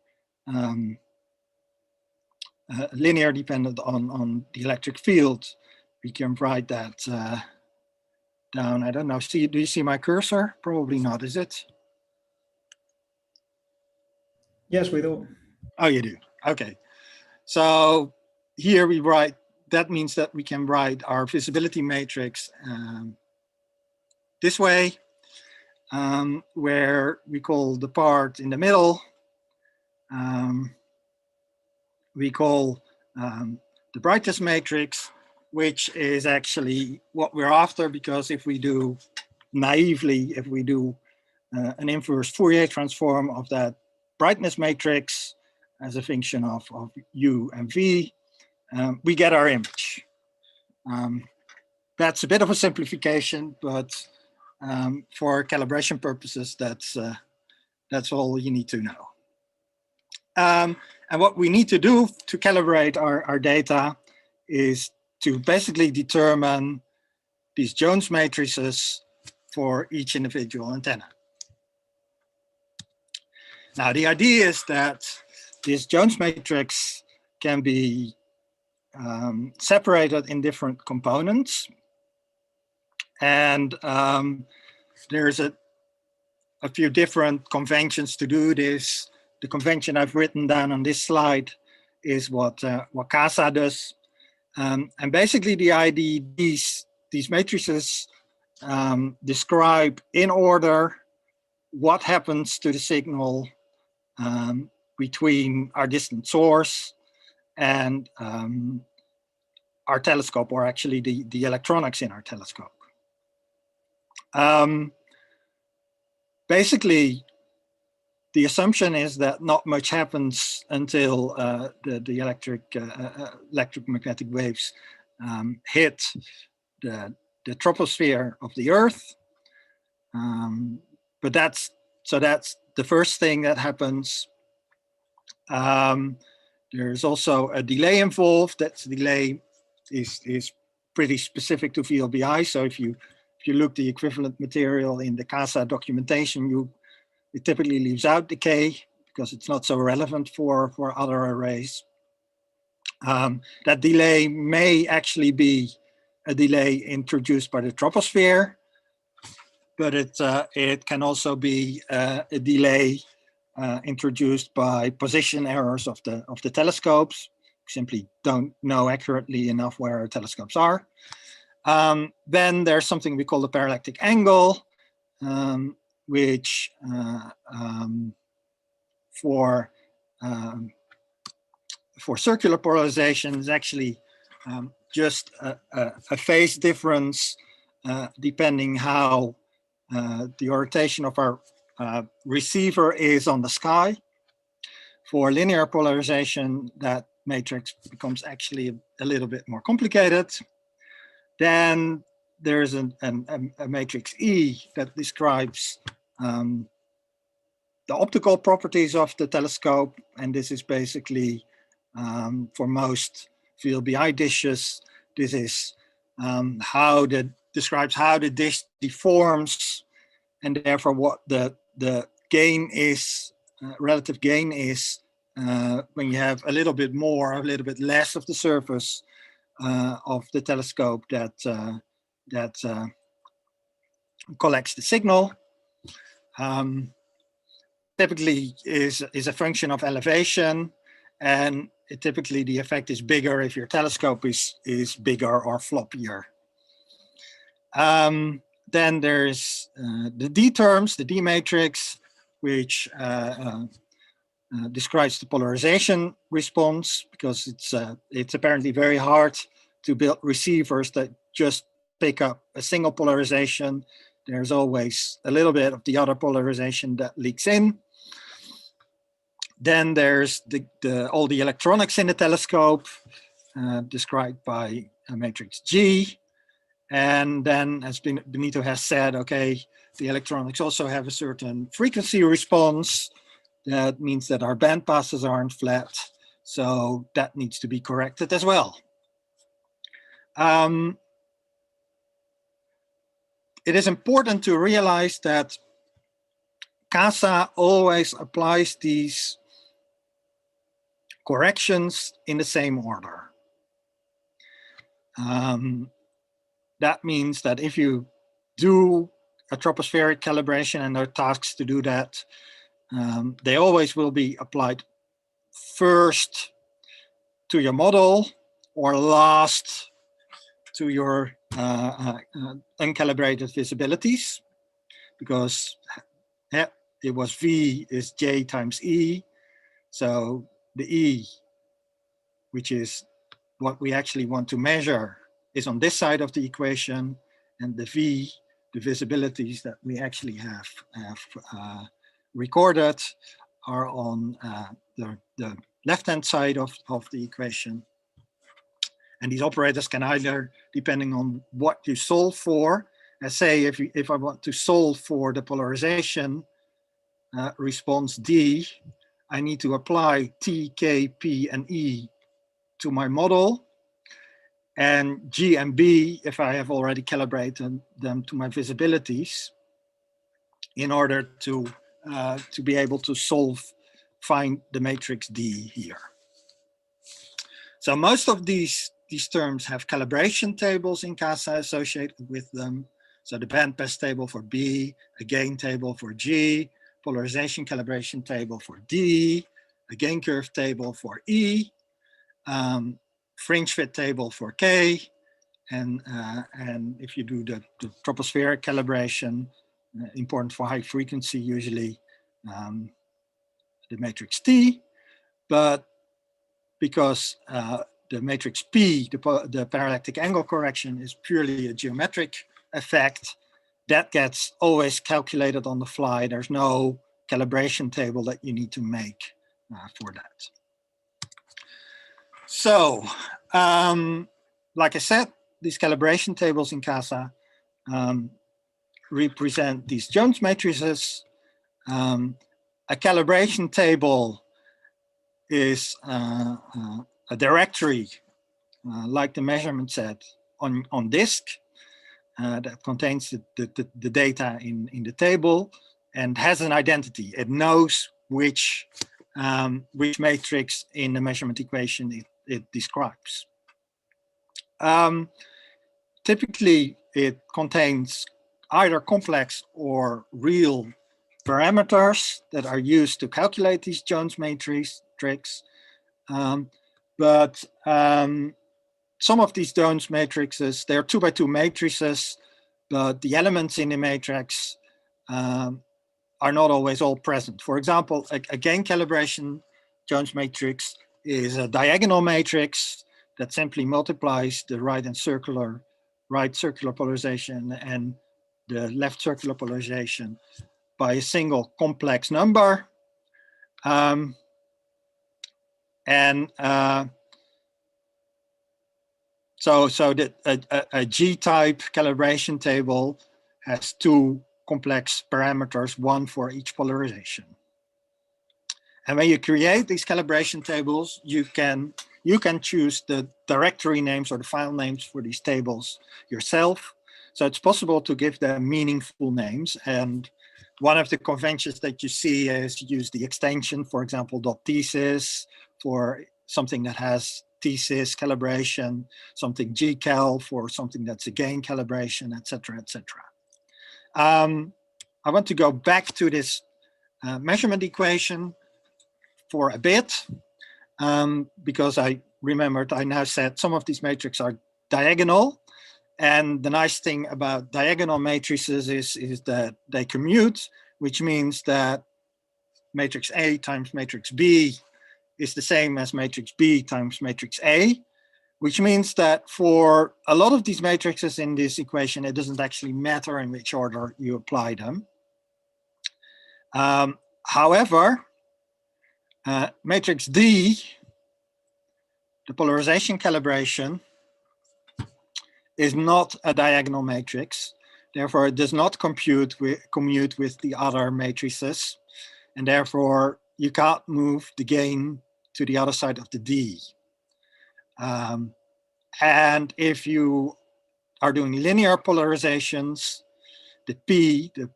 linear dependent on the electric field, we can write that down. I don't know. Do you see my cursor? Probably not, is it? Yes, we do. Oh, you do. Okay. So here we write, that means that we can write our visibility matrix this way, where we call the part in the middle, we call the brightness matrix, which is actually what we're after, because if we do naively, if we do an inverse Fourier transform of that brightness matrix as a function of u and v, we get our image. That's a bit of a simplification, but for calibration purposes, that's all you need to know. And what we need to do to calibrate our data is to basically determine these Jones matrices for each individual antenna. Now, the idea is that this Jones matrix can be separated in different components. And there's a few different conventions to do this. The convention I've written down on this slide is what CASA does. And basically the idea, these matrices describe in order what happens to the signal between our distant source and our telescope, or actually the electronics in our telescope. Basically, the assumption is that not much happens until the electromagnetic waves hit the troposphere of the Earth. But that's the first thing that happens. There's also a delay involved. That delay is pretty specific to VLBI. So if you look the equivalent material in the CASA documentation, it typically leaves out decay because it's not so relevant for other arrays. That delay may actually be a delay introduced by the troposphere, but it can also be a delay introduced by position errors of the telescopes. We simply don't know accurately enough where our telescopes are. Then there's something we call the parallactic angle, which for circular polarization is actually just a phase difference depending how the orientation of our receiver is on the sky. For linear polarization, that matrix becomes actually a little bit more complicated. Then there's a matrix E that describes the optical properties of the telescope, and this is basically for most VLBI dishes. This is describes how the dish deforms, and therefore what the gain is, relative gain is when you have a little bit more, a little bit less of the surface of the telescope that collects the signal. Typically is a function of elevation, and typically the effect is bigger if your telescope is bigger or floppier. Then there's the D terms, the D matrix, which describes the polarization response, because it's apparently very hard to build receivers that just pick up a single polarization. There's always a little bit of the other polarization that leaks in. Then there's all the electronics in the telescope, described by a matrix G. And then, as Benito has said, okay, the electronics also have a certain frequency response. That means that our band passes aren't flat. So that needs to be corrected as well. It is important to realize that CASA always applies these corrections in the same order. That means that if you do a tropospheric calibration and there are tasks to do that, they always will be applied first to your model or last to your uncalibrated visibilities, because it was V is J times E. So the E, which is what we actually want to measure, is on this side of the equation, and the V, the visibilities that we actually have recorded, are on the left-hand side of the equation. And these operators can either, depending on what you solve for, say if I want to solve for the polarization response D, I need to apply T, K, P, and E to my model, and G and B if I have already calibrated them to my visibilities, in order to be able to find the matrix D here. So most of these terms have calibration tables in CASA associated with them. So the bandpass table for B, a gain table for G, polarization calibration table for D, a gain curve table for E, fringe fit table for K, and if you do the tropospheric calibration, important for high frequency usually, the matrix T, but because the matrix P, the parallactic angle correction, is purely a geometric effect, that gets always calculated on the fly. There's no calibration table that you need to make for that. So, like I said, these calibration tables in CASA represent these Jones matrices. A calibration table is a directory, like the measurement set on disk, that contains the data in the table and has an identity. It knows which matrix in the measurement equation it describes. Typically, it contains either complex or real parameters that are used to calculate these Jones matrices. But some of these Jones matrices, they're 2x2 matrices, but the elements in the matrix are not always all present. For example, a gain calibration Jones matrix is a diagonal matrix that simply multiplies the right circular polarization and the left circular polarization by a single complex number. So a G-type calibration table has two complex parameters, one for each polarization. And when you create these calibration tables, you can choose the directory names or the file names for these tables yourself. So it's possible to give them meaningful names. And one of the conventions that you see is use the extension, for example, .thesis for something that has thesis calibration, something gcal for something that's a gain calibration, etc., etc. I want to go back to this measurement equation for a bit, because I remembered I now said some of these matrices are diagonal. And the nice thing about diagonal matrices is that they commute, which means that matrix A times matrix B is the same as matrix B times matrix A, which means that for a lot of these matrices in this equation, it doesn't actually matter in which order you apply them. However, matrix D, the polarization calibration, is not a diagonal matrix. Therefore, it does not commute with the other matrices. And therefore, you can't move the gain to the other side of the D. And if you are doing linear polarizations, the P, the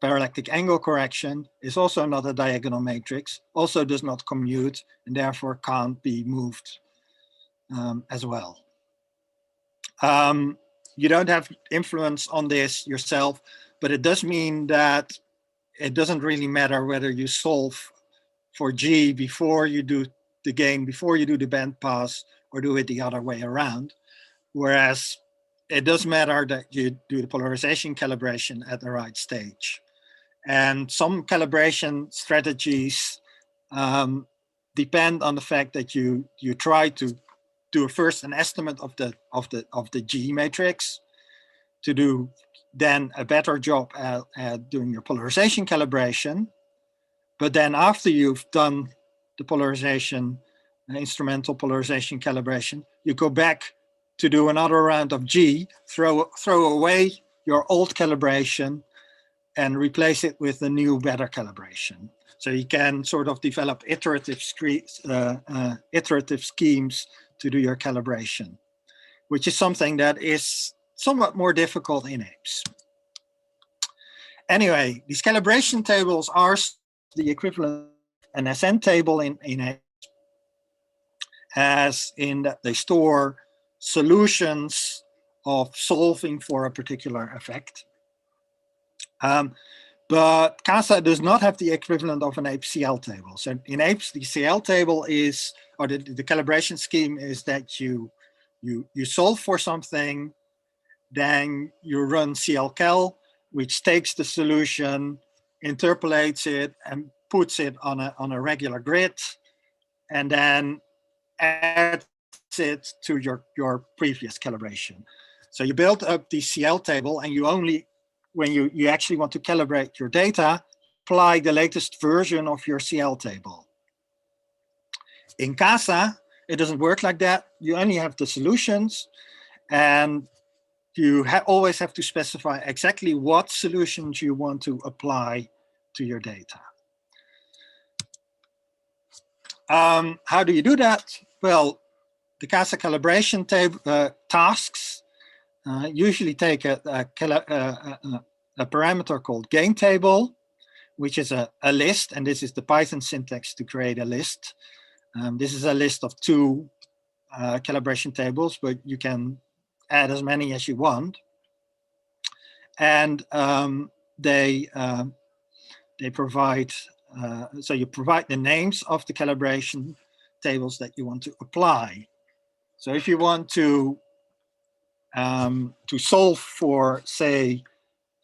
parallactic angle correction, is also not a diagonal matrix, also does not commute, and therefore can't be moved as well. You don't have influence on this yourself, but it does mean that it doesn't really matter whether you solve for G before you do the gain, before you do the bandpass, or do it the other way around. Whereas it does matter that you do the polarization calibration at the right stage. And some calibration strategies depend on the fact that you try to do first an estimate of the G matrix to do then a better job at doing your polarization calibration. But then after you've done the polarization, instrumental polarization calibration, you go back to do another round of G, throw away your old calibration and replace it with a new, better calibration. So you can sort of develop iterative schemes to do your calibration, which is something that is somewhat more difficult in apes. Anyway, these calibration tables are the equivalent of an SN table in apes, as in that they store solutions of solving for a particular effect. But CASA does not have the equivalent of an ape CL table. So in apes, the CL table is, or the calibration scheme is that you solve for something, then you run CLCal, which takes the solution, interpolates it, and puts it on a regular grid, and then adds it to your previous calibration. So you build up the CL table, and you only, when you actually want to calibrate your data, apply the latest version of your CL table. In CASA, it doesn't work like that. You only have the solutions, and you always have to specify exactly what solutions you want to apply to your data. How do you do that? Well, the CASA calibration tasks usually take a parameter called gain table, which is a list, and this is the Python syntax to create a list. This is a list of 2 calibration tables, but you can add as many as you want. And they provide, so you provide the names of the calibration tables that you want to apply. So if you want to solve for, say,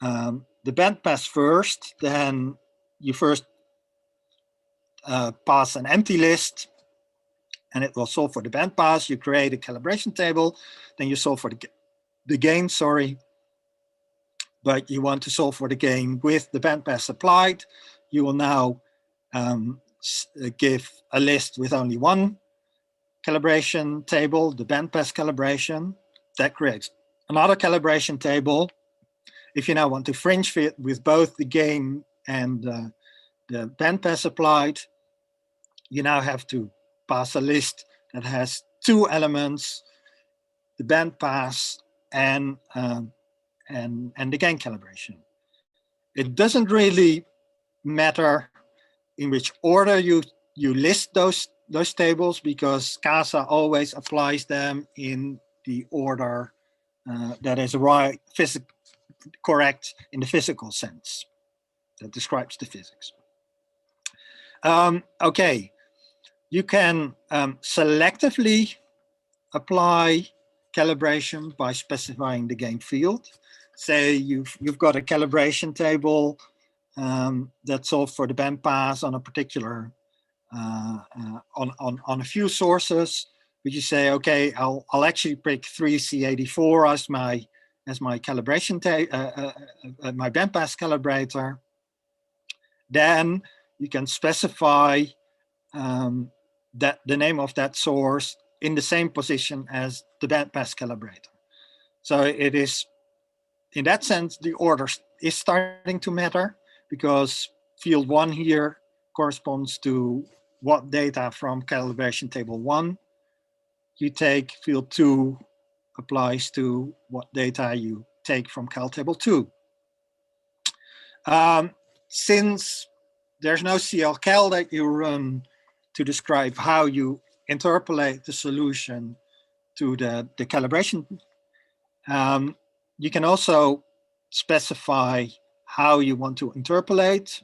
the bandpass first, then you first pass an empty list, and it will solve for the bandpass. You create a calibration table, then you solve for the gain, sorry. But you want to solve for the gain with the bandpass applied. You will now give a list with only 1 calibration table, the bandpass calibration. That creates another calibration table. If you now want to fringe fit with both the gain and the bandpass applied, you now have to pass a list that has 2 elements, the bandpass and the gain calibration. It doesn't really matter in which order you list those tables, because CASA always applies them in the order that is right, correct in the physical sense that describes the physics. Okay, you can selectively apply calibration by specifying the gain field. Say you've got a calibration table that solves for the bandpass on a particular on a few sources, but you say, okay, I'll actually pick 3C84 as my calibration my bandpass calibrator. Then you can specify that the name of that source in the same position as the bandpass calibrator. So it is, in that sense, the order is starting to matter, because field 1 here corresponds to what data from calibration table 1 you take. Field 2 applies to what data you take from cal table 2. Since there's no CLCal that you run to describe how you interpolate the solution to the calibration, you can also specify how you want to interpolate.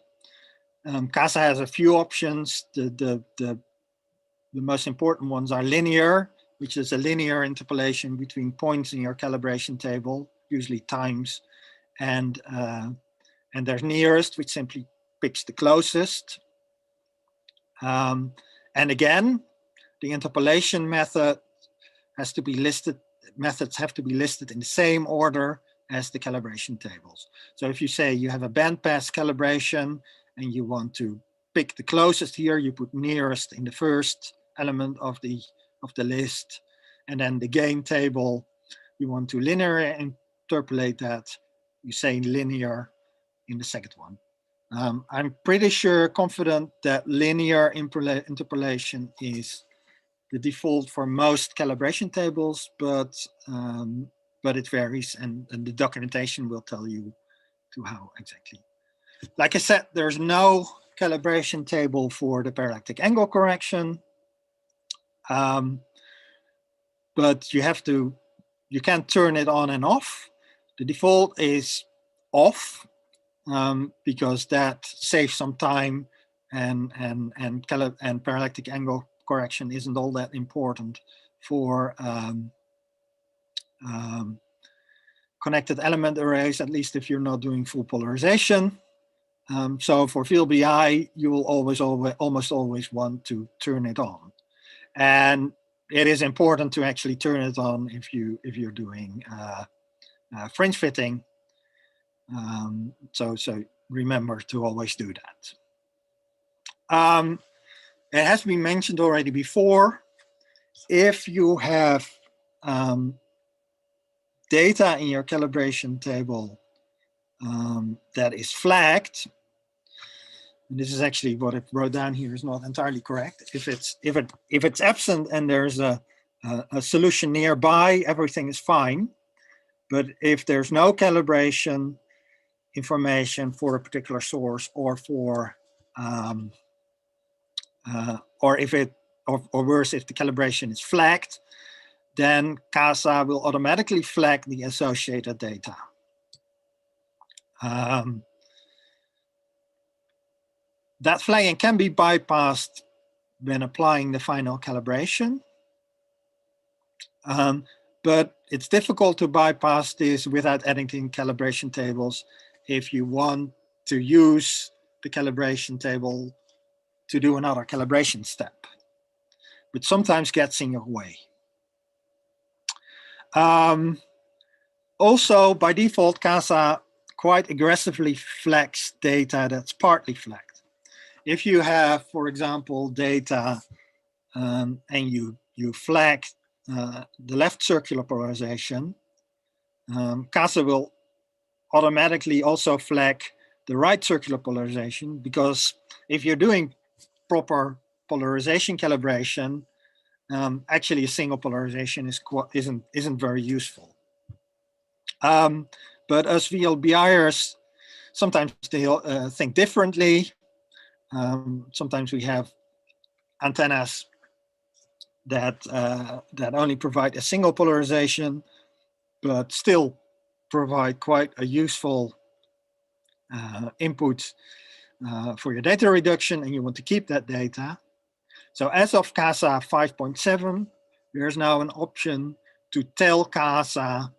CASA has a few options. The most important ones are linear, which is a linear interpolation between points in your calibration table, usually times, and there's nearest, which simply picks the closest. And again, the interpolation method has to be listed. Methods have to be listed in the same order as the calibration tables. So if you say you have a bandpass calibration and you want to pick the closest here, you put nearest in the first element of the list, and then the gain table, you want to linearly interpolate that, you say linear in the second one. I'm pretty sure, confident that linear interpolation is the default for most calibration tables, but it varies, and the documentation will tell you to how exactly. Like I said, there's no calibration table for the parallactic angle correction, but you can turn it on and off. The default is off, because that saves some time, and parallactic angle correction isn't all that important for connected element arrays, at least if you're not doing full polarization. So for VLBI, you will almost always want to turn it on, and it is important to actually turn it on if you're doing fringe fitting. So remember to always do that. It has been mentioned already before. If you have data in your calibration table that is flagged, and this is actually what I wrote down here is not entirely correct. If it's absent and there's a solution nearby, everything is fine. But if there's no calibration information for a particular source, or for or worse, if the calibration is flagged, then CASA will automatically flag the associated data. That flagging can be bypassed when applying the final calibration, but it's difficult to bypass this without editing calibration tables if you want to use the calibration table to do another calibration step, which sometimes gets in your way. Also, by default, CASA quite aggressively flags data that's partly flagged. If you have, for example, data and you flag the left circular polarization, CASA will automatically also flag the right circular polarization, because if you're doing proper polarization calibration, actually a single polarization isn't very useful. But as VLBIers, sometimes they think differently. Sometimes we have antennas that only provide a single polarization, but still provide quite a useful input for your data reduction, and you want to keep that data. So as of CASA 5.7, there's now an option to tell CASA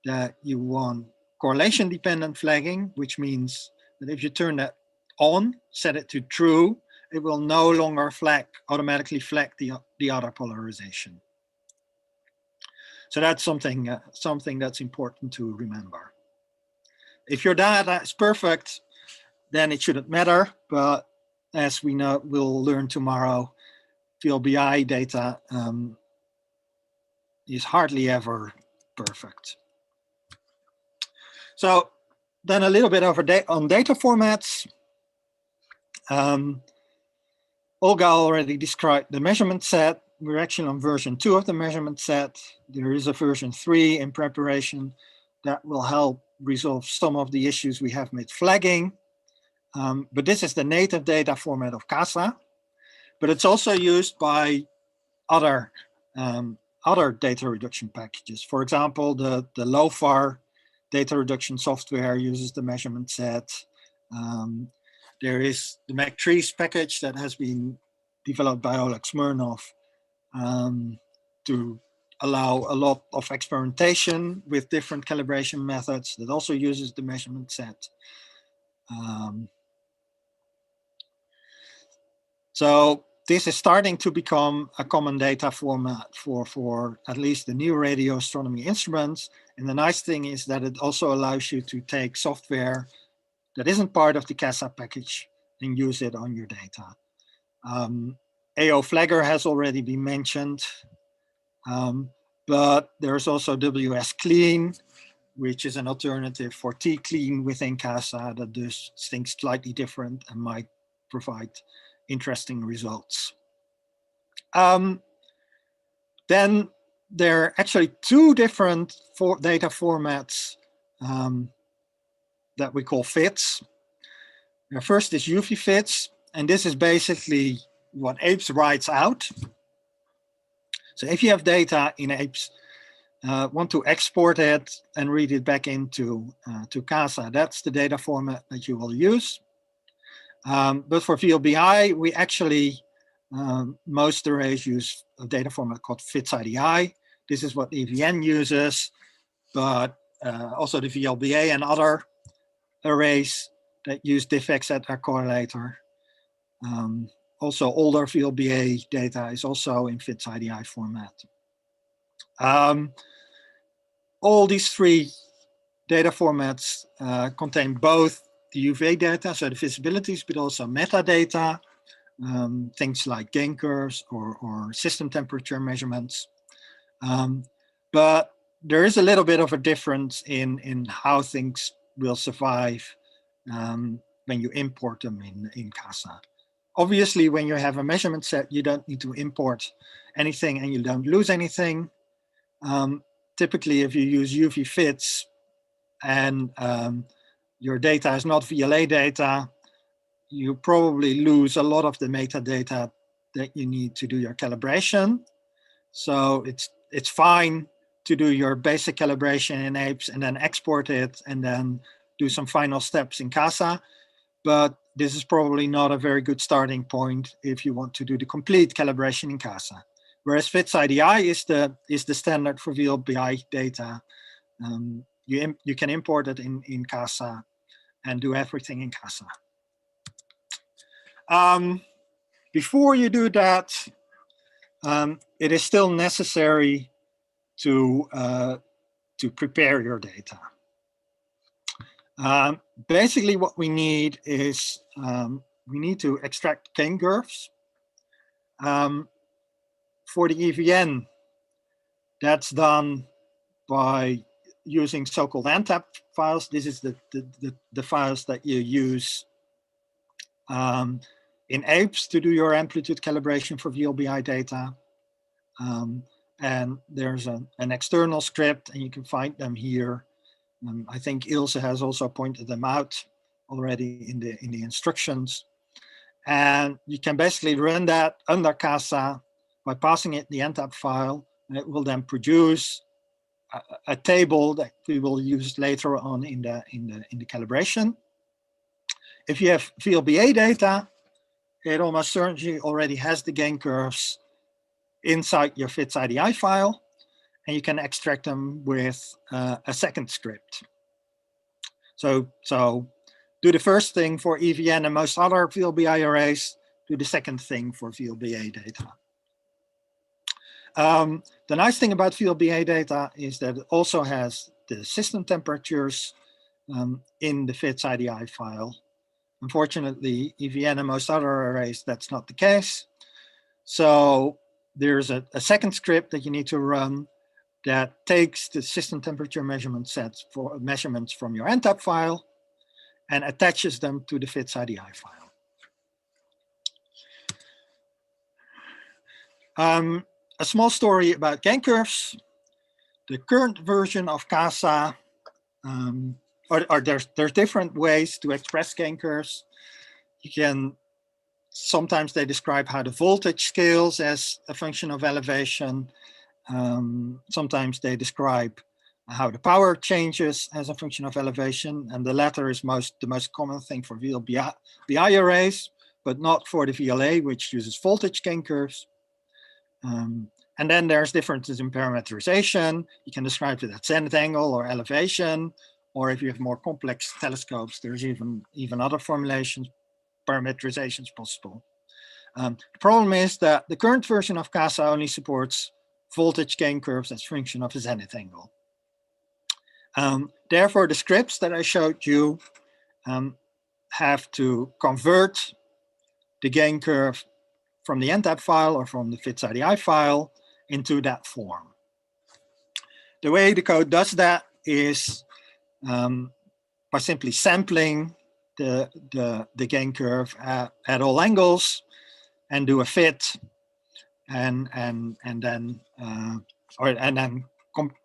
that you want correlation dependent flagging, which means that if you turn that on, set it to true, it will no longer automatically flag the other polarization. So that's something that's important to remember. If your data is perfect, then it shouldn't matter. But as we'll learn tomorrow, VLBI data is hardly ever Perfect. So then a little bit on data formats. Olga already described the measurement set. We're actually on version 2 of the measurement set. There is a version 3 in preparation that will help resolve some of the issues we have with flagging. But this is the native data format of CASA. But it's also used by other data reduction packages. For example, the LOFAR data reduction software uses the measurement set. There is the MacTrees package that has been developed by Oleg Smirnov to allow a lot of experimentation with different calibration methods that also uses the measurement set. So this is starting to become a common data format for at least the new radio astronomy instruments. And the nice thing is that it also allows you to take software that isn't part of the CASA package and use it on your data. AO Flagger has already been mentioned, but there's also WS Clean, which is an alternative for T-Clean within CASA that does things slightly different and might provide interesting results. Then there are actually 2 different data formats that we call FITS. The first is UV FITS, and this is basically what APES writes out. So if you have data in APES, want to export it and read it back into to CASA, that's the data format that you will use. But for VLBI, we actually, most arrays use a data format called FITS-IDI. This is what EVN uses, but also the VLBA and other arrays that use DivX correlator. Also older VLBA data is also in FITS-IDI format. All these 3 data formats contain both the UV data, so the visibilities, but also metadata, things like gain curves or system temperature measurements. But there is a little bit of a difference in how things will survive when you import them in CASA. Obviously, when you have a measurement set, you don't need to import anything and you don't lose anything. Typically, if you use UV fits and your data is not VLA data, you probably lose a lot of the metadata that you need to do your calibration. So it's fine to do your basic calibration in APES and then export it and then do some final steps in CASA. But this is probably not a very good starting point if you want to do the complete calibration in CASA. Whereas FITS-IDI is the standard for VLBI data. You can import it in CASA and do everything in CASA. Before you do that, it is still necessary to prepare your data. Basically, what we need is we need to extract gain curves. For the EVN, that's done by using so-called NTAP files. This is the files that you use in APES to do your amplitude calibration for VLBI data. And there's an external script, and you can find them here. I think Ilse has also pointed them out already in the instructions. And you can basically run that under CASA by passing it the NTAP file, and it will then produce a table that we will use later on in the calibration. If you have VLBA data, it almost certainly already has the gain curves inside your FITS-IDI file, and you can extract them with a second script. So do the first thing for EVN and most other VLBI arrays, do the second thing for VLBA data. The nice thing about VLBA data is that it also has the system temperatures in the FITS-IDI file. Unfortunately, EVN and most other arrays, that's not the case. So there's a second script that you need to run that takes the system temperature measurement sets for measurements from your NTAP file and attaches them to the FITS IDI file. A small story about gain curves. The current version of CASA, there's different ways to express gain curves. You can, sometimes they describe how the voltage scales as a function of elevation. Sometimes they describe how the power changes as a function of elevation, and the latter is the most common thing for VLBI arrays, but not for the VLA, which uses voltage gain curves. And then there's differences in parameterization. You can describe it as zenith angle or elevation, or if you have more complex telescopes, there's even other formulations, parameterizations possible. The problem is that the current version of CASA only supports voltage gain curves as function of the zenith angle. Therefore, the scripts that I showed you have to convert the gain curve from the NTAP file or from the FITS IDI file into that form. The way the code does that is by simply sampling the gain curve at all angles and do a fit, and then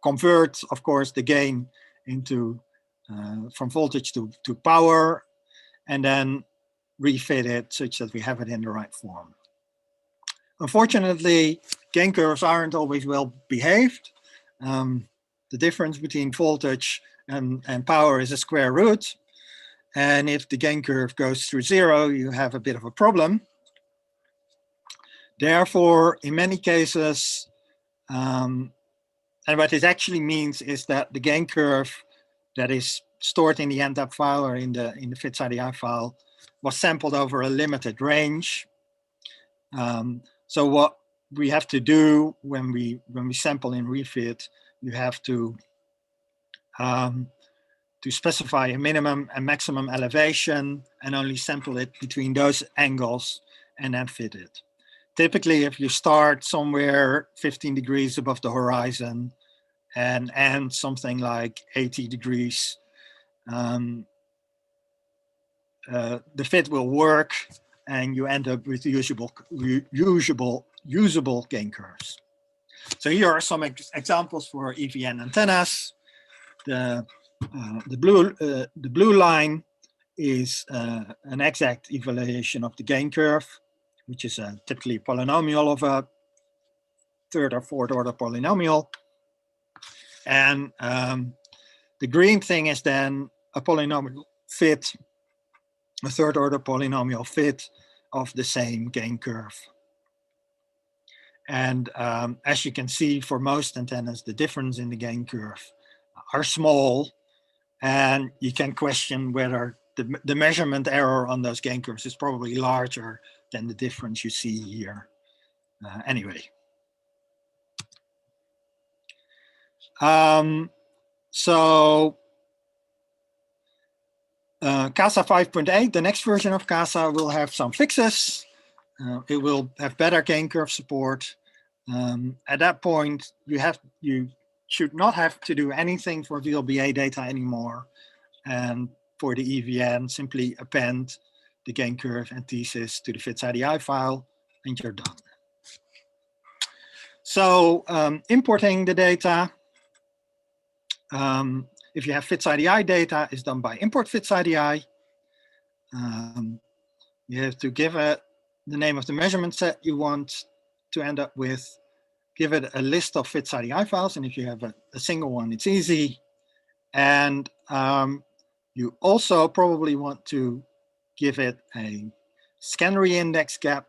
convert, of course, the gain into from voltage to power, and then refit it such that we have it in the right form. Unfortunately, gain curves aren't always well behaved. The difference between voltage and power is a square root. And if the gain curve goes through 0, you have a bit of a problem. Therefore, in many cases, and what it actually means is that the gain curve that is stored in the NTAP file or in the FITS IDI file was sampled over a limited range. So what we have to do when we sample in refit, you have to specify a minimum and maximum elevation and only sample it between those angles and then fit it. Typically, if you start somewhere 15 degrees above the horizon and end something like 80 degrees, the fit will work and you end up with usable gain curves. So here are some examples for EVN antennas. The blue line is an exact evaluation of the gain curve, which is typically a polynomial of a third or fourth order polynomial. And the green thing is then a polynomial fit, a third order polynomial fit of the same gain curve. And as you can see, for most antennas, the difference in the gain curve are small, and you can question whether the measurement error on those gain curves is probably larger than the difference you see here. Anyway. So CASA 5.8, the next version of CASA, will have some fixes. It will have better gain curve support. At that point, you should not have to do anything for VLBA data anymore. And for the EVN, simply append the gain curve and thesis to the FITS IDI file, and you're done. So importing the data, if you have FITS IDI data, is done by import FITS IDI. You have to give it the name of the measurement set you want to end up with, give it a list of FITS IDI files, and if you have a single one, it's easy. And you also probably want to give it a scan reindex gap,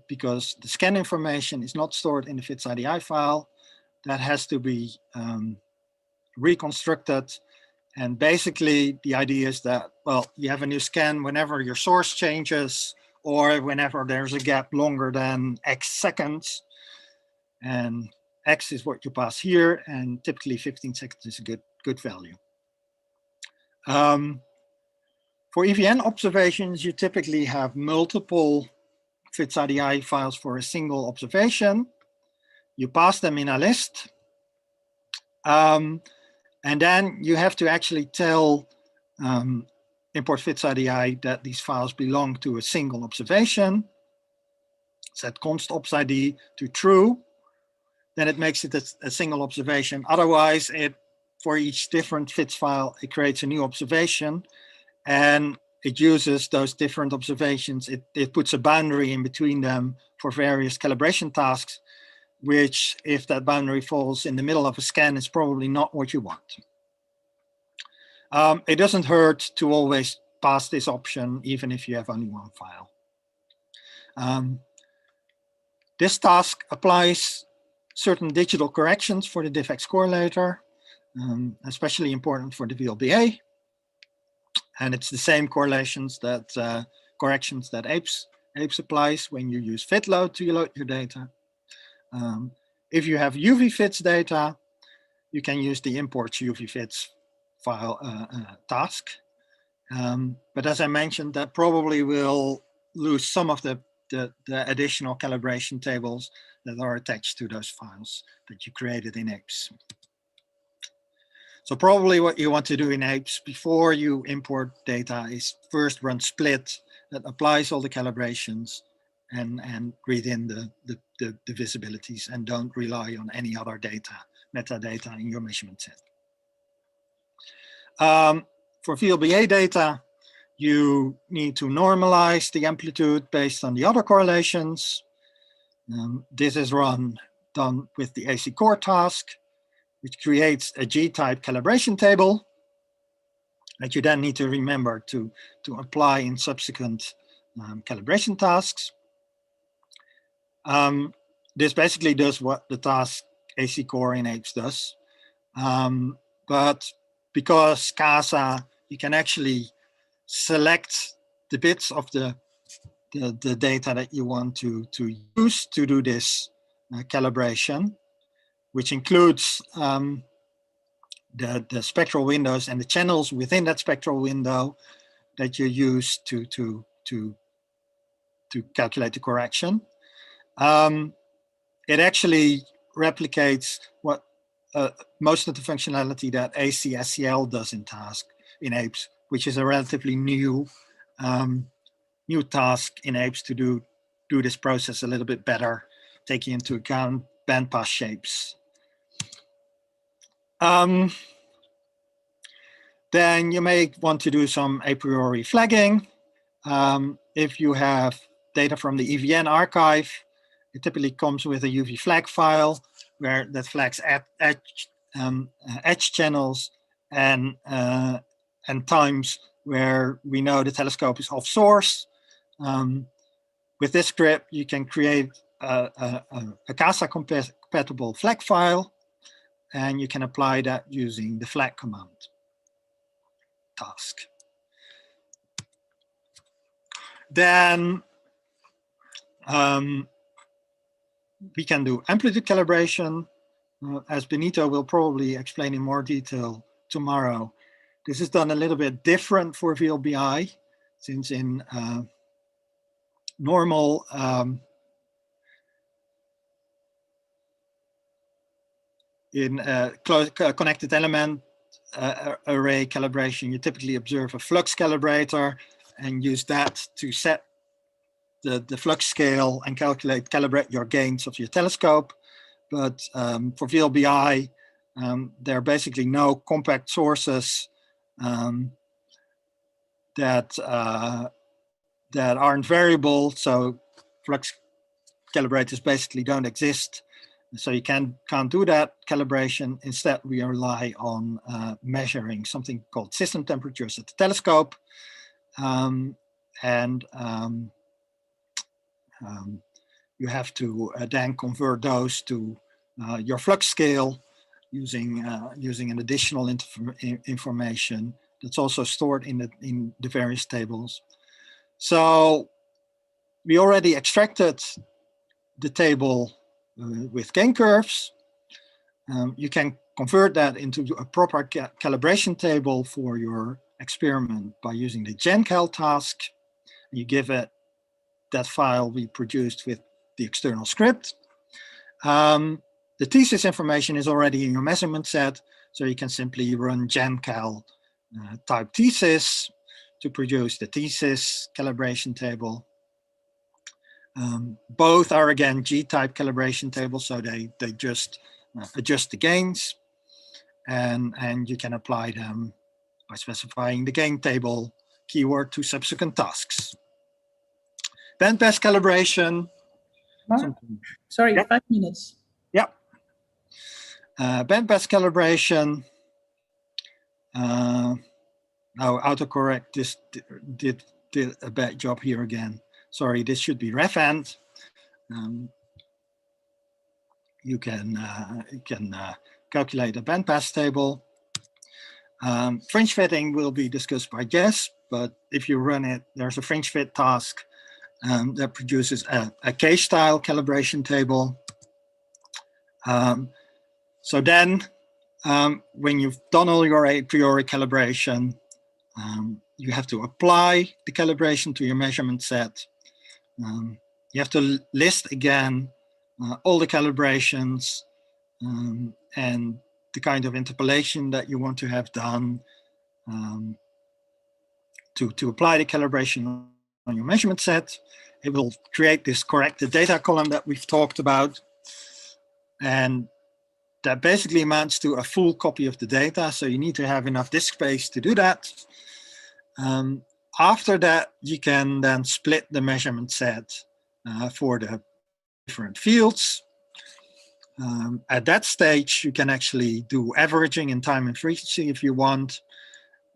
because the scan information is not stored in the FITS IDI file. That has to be reconstructed. And basically the idea is that, well, you have a new scan whenever your source changes or whenever there's a gap longer than X seconds. And X is what you pass here, and typically 15 seconds is a good value. For EVN observations, you typically have multiple FITS IDI files for a single observation. You pass them in a list, And then you have to actually tell import fits IDI that these files belong to a single observation. Set const obs ID to true. Then it makes it a single observation. Otherwise, for each different fits file, it creates a new observation, and it uses those different observations. It puts a boundary in between them for various calibration tasks, which, if that boundary falls in the middle of a scan, is probably not what you want. It doesn't hurt to always pass this option, even if you have only one file. This task applies certain digital corrections for the diffx correlator, especially important for the VLBA. And it's the same corrections that apes applies when you use fitload to load your data. If you have UV fits data, you can use the imports UV fits file task. But as I mentioned, that probably will lose some of the additional calibration tables that are attached to those files that you created in apes. So probably what you want to do in apes before you import data is first run split that applies all the calibrations and read in the visibilities, and don't rely on any other data, metadata in your measurement set. For VLBA data, you need to normalize the amplitude based on the other correlations. This is done with the AC core task, which creates a G-type calibration table that you then need to remember to apply in subsequent calibration tasks. This basically does what the task AC core in apes does. But because CASA, you can actually select the bits of the data that you want to use to do this calibration, which includes the spectral windows and the channels within that spectral window that you use to calculate the correction. It actually replicates what most of the functionality that AC-SCL does in apes, which is a relatively new task in apes to do this process a little bit better, taking into account bandpass shapes. Then you may want to do some a priori flagging. If you have data from the EVN archive, it typically comes with a UV flag file where that flags edge channels and times where we know the telescope is off source. With this script, you can create a CASA compatible flag file, and you can apply that using the flag command task. Then we can do amplitude calibration. As Benito will probably explain in more detail tomorrow, this is done a little bit different for VLBI, since in normal connected element array calibration, you typically observe a flux calibrator and use that to set the flux scale and calibrate your gains of your telescope. But for VLBI, there are basically no compact sources that aren't variable, so flux calibrators basically don't exist. So you can't do that calibration. Instead, we rely on measuring something called system temperatures at the telescope. You have to then convert those to your flux scale using an additional information that's also stored in the various tables. So we already extracted the table with gain curves. You can convert that into a proper calibration table for your experiment by using the gencal task. You give it that file we produced with the external script. The The thesis information is already in your measurement set, so you can simply run gencal type thesis to produce the thesis calibration table. Both are again G-type calibration tables, so they just adjust the gains, and you can apply them by specifying the gain table keyword to subsequent tasks. Bandpass calibration. Sorry, Yep. 5 minutes. Yeah. Bandpass calibration. Now autocorrect this did a bad job here again. Sorry, this should be refend. You can calculate a bandpass table. Fringe fitting will be discussed by Jess, but if you run it, there's a fringe fit task that produces a case style calibration table. So then, when you've done all your a priori calibration, you have to apply the calibration to your measurement set. You have to list again all the calibrations and the kind of interpolation that you want to have done to apply the calibration on your measurement set. It will create this corrected data column that we've talked about. And that basically amounts to a full copy of the data. So you need to have enough disk space to do that. After that, you can then split the measurement set for the different fields. At that stage, you can actually do averaging in time and frequency if you want.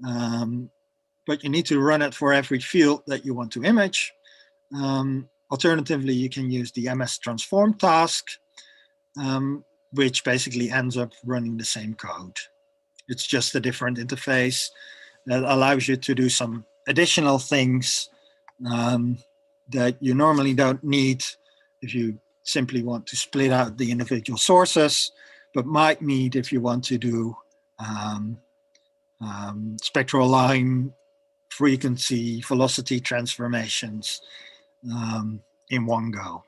But you need to run it for every field that you want to image. Alternatively, you can use the MS transform task, which basically ends up running the same code. It's just a different interface that allows you to do some additional things that you normally don't need if you simply want to split out the individual sources, but might need if you want to do spectral line, frequency, velocity transformations in one go.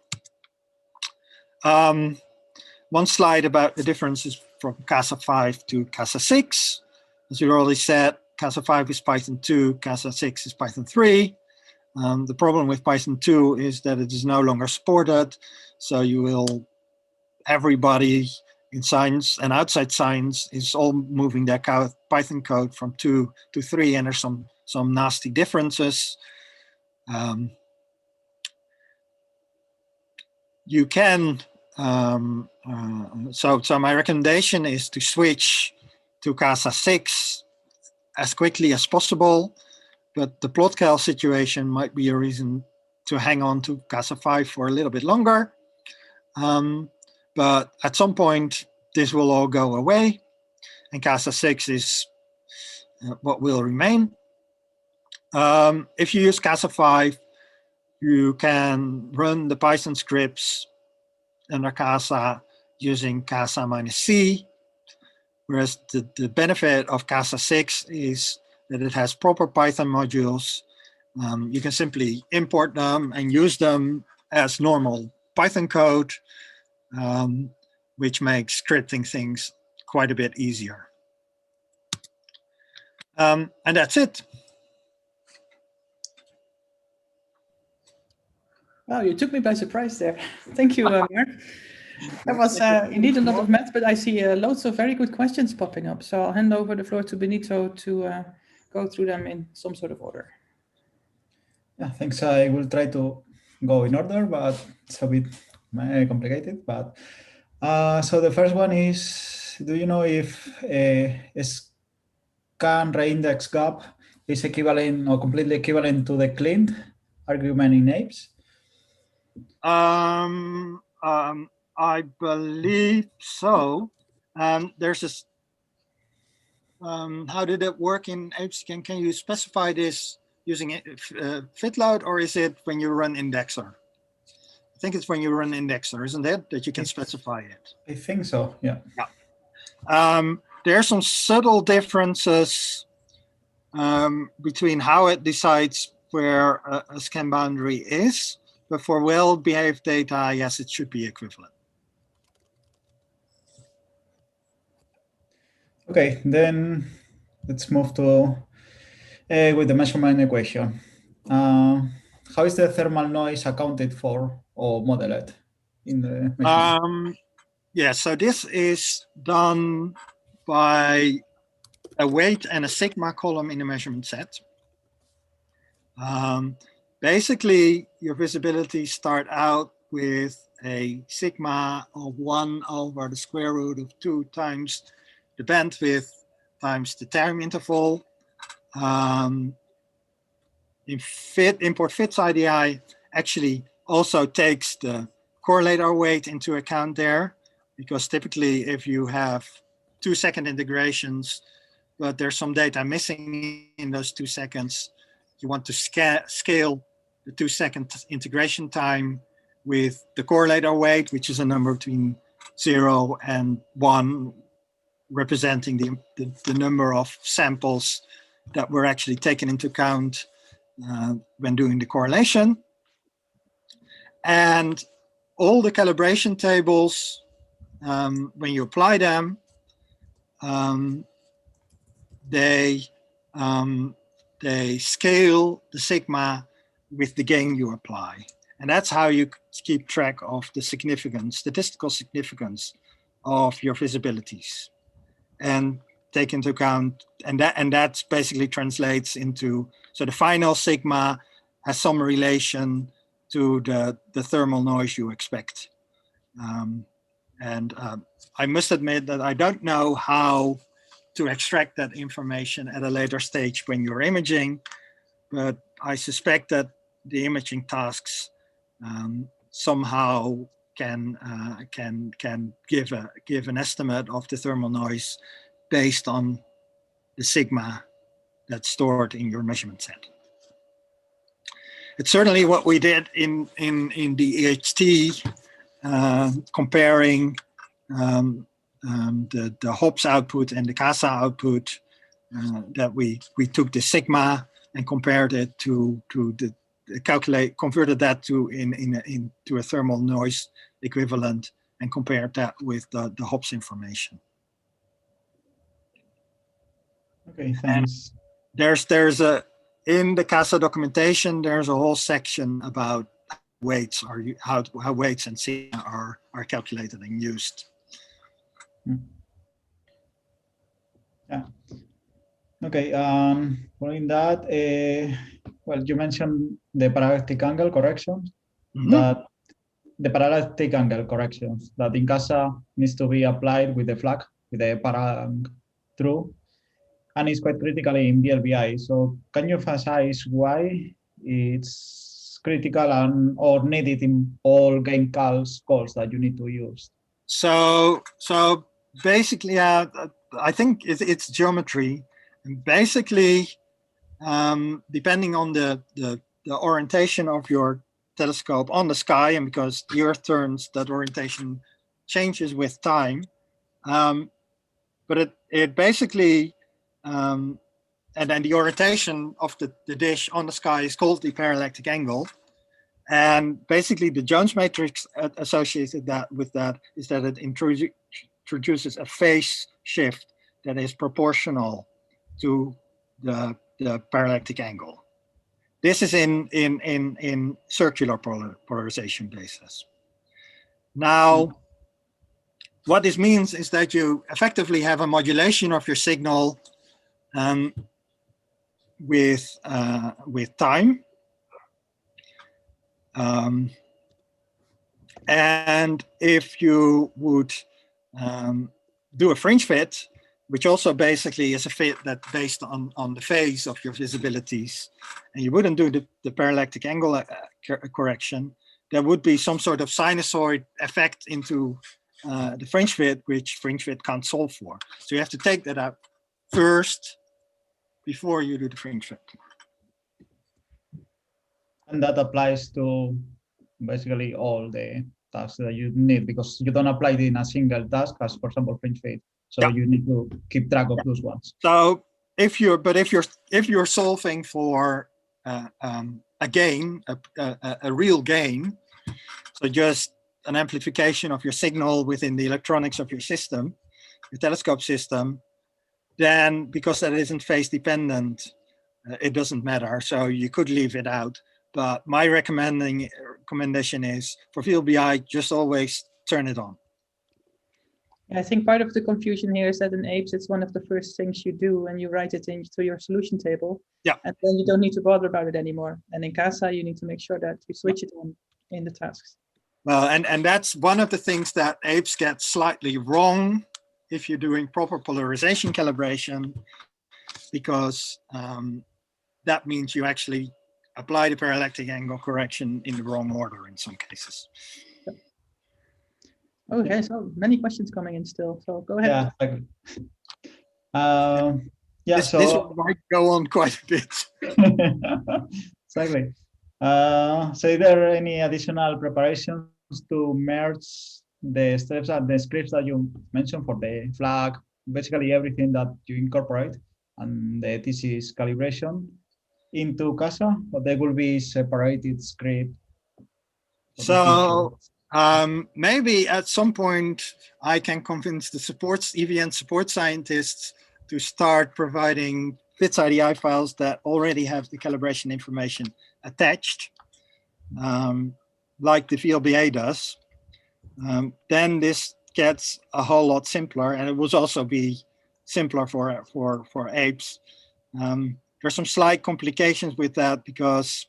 One slide about the differences from CASA-5 to CASA-6. As we already said, CASA-5 is Python 2, CASA-6 is Python 3. The problem with Python 2 is that it is no longer supported. So everybody in science and outside science is all moving their Python code from 2 to 3, and there's some nasty differences. You can, so my recommendation is to switch to CASA-6 as quickly as possible, but the plotcal situation might be a reason to hang on to CASA-5 for a little bit longer. But at some point, this will all go away, and CASA-6 is what will remain. If you use CASA-5, you can run the Python scripts under CASA using CASA-C, whereas the benefit of CASA-6 is that it has proper Python modules. You can simply import them and use them as normal Python code, which makes scripting things quite a bit easier. And that's it. Wow, you took me by surprise there. Thank you, Mark. That was indeed a lot of math, but I see loads of very good questions popping up. So I'll hand over the floor to Benito to go through them in some sort of order. Yeah, thanks. I will try to go in order, but it's a bit complicated. But so the first one is, do you know if scan reindex gap is equivalent or completely equivalent to the cleaned argument in apes? I believe so. There's this. How did it work in apes? Can you specify this using fitload, or is it when you run indexer? I think it's when you run indexer, isn't it, that you can specify it? I think so. Yeah. Yeah. There are some subtle differences between how it decides where a scan boundary is, but for well-behaved data, yes, it should be equivalent. Okay, then let's move to with the measurement equation. How is the thermal noise accounted for or modeled in the measurement? Yeah, so this is done by a weight and a sigma column in the measurement set. Basically, your visibilities start out with a sigma of 1 over the square root of 2 times the bandwidth times the time interval. Import fits IDI actually also takes the correlator weight into account there, because typically if you have 2-second integrations, but there's some data missing in those 2 seconds, you want to scale the 2-second integration time with the correlator weight, which is a number between 0 and 1, representing the number of samples that were actually taken into account when doing the correlation. And all the calibration tables, when you apply them, they scale the sigma with the gain you apply. And that's how you keep track of the statistical significance of your visibilities, and take into account, and that basically translates into, so the final sigma has some relation to the thermal noise you expect. I must admit that I don't know how to extract that information at a later stage when you're imaging, but I suspect that the imaging tasks somehow can give an estimate of the thermal noise based on the sigma that's stored in your measurement set. It's certainly what we did in the EHT, comparing the HOPS output and the CASA output, that we took the sigma and compared it to converted that into a thermal noise equivalent and compared that with the HOPS information. Okay, thanks. And in the CASA documentation, there's a whole section about weights, how weights and sigma are calculated and used. Yeah. Okay. Following that, well, you mentioned the parallactic angle corrections. That the parallactic angle corrections that in CASA needs to be applied with the flag, with the parang true, and it's quite critically in VLBI. So can you emphasize why it's critical and or needed in all gain calls that you need to use? So basically, I think it's geometry. And basically, depending on the orientation of your telescope on the sky, and because the Earth turns, that orientation changes with time. But it basically, and then the orientation of the dish on the sky is called the parallactic angle. And basically the Jones matrix associated with that is that it introduces a phase shift that is proportional to the parallactic angle. This is in circular polarization basis. Now, what this means is that you effectively have a modulation of your signal with time. And if you would do a fringe fit, which also basically is a fit that's based on the phase of your visibilities, and you wouldn't do the parallactic angle correction, there would be some sort of sinusoid effect into the fringe fit, which fringe fit can't solve for. So you have to take that out first before you do the fringe fit. And that applies to basically all the tasks that you need, because you don't apply it in a single task, as for example fringe fit. So you need to keep track of those ones. So if you're solving for a gain, a real gain, so just an amplification of your signal within the electronics of your system, your telescope system, then because that isn't phase dependent, it doesn't matter. So you could leave it out. But my recommendation is for VLBI, just always turn it on. I think part of the confusion here is that in apes, it's one of the first things you do when you write it into your solution table. Yeah. And then you don't need to bother about it anymore. And in CASA, you need to make sure that you switch it on in the tasks. Well, and that's one of the things that apes get slightly wrong if you're doing proper polarization calibration, because that means you actually apply the parallactic angle correction in the wrong order in some cases. Okay, so many questions coming in still. So go ahead. Yeah, exactly. This one might go on quite a bit. Exactly. So is there any additional preparations to merge the steps and the scripts that you mentioned for the flag, basically everything that you incorporate and the thesis calibration into CASA, or they will be separated script? So maybe at some point I can convince the EVN support scientists to start providing FITS IDI files that already have the calibration information attached, like the VLBA does. Then this gets a whole lot simpler, and it will also be simpler for apes. There's some slight complications with that because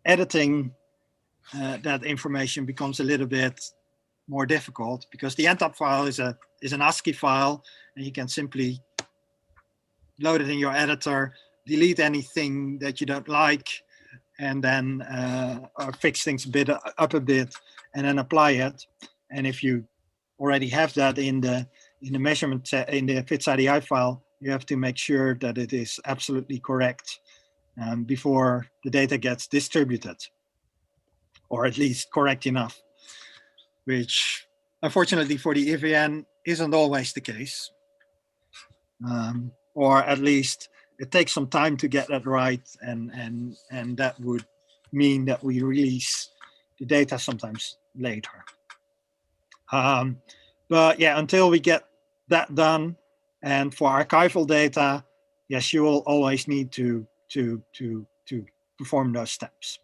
editing that information becomes a little bit more difficult, because the NTAP file is an ASCII file, and you can simply load it in your editor, delete anything that you don't like, and then fix things up a bit, and then apply it. And if you already have that in the measurement set, in the FITS IDI file, you have to make sure that it is absolutely correct before the data gets distributed, or at least correct enough, which unfortunately for the EVN isn't always the case. Or at least it takes some time to get that right, and that would mean that we release the data sometimes later. But yeah, until we get that done, and for archival data, yes, you will always need to perform those steps.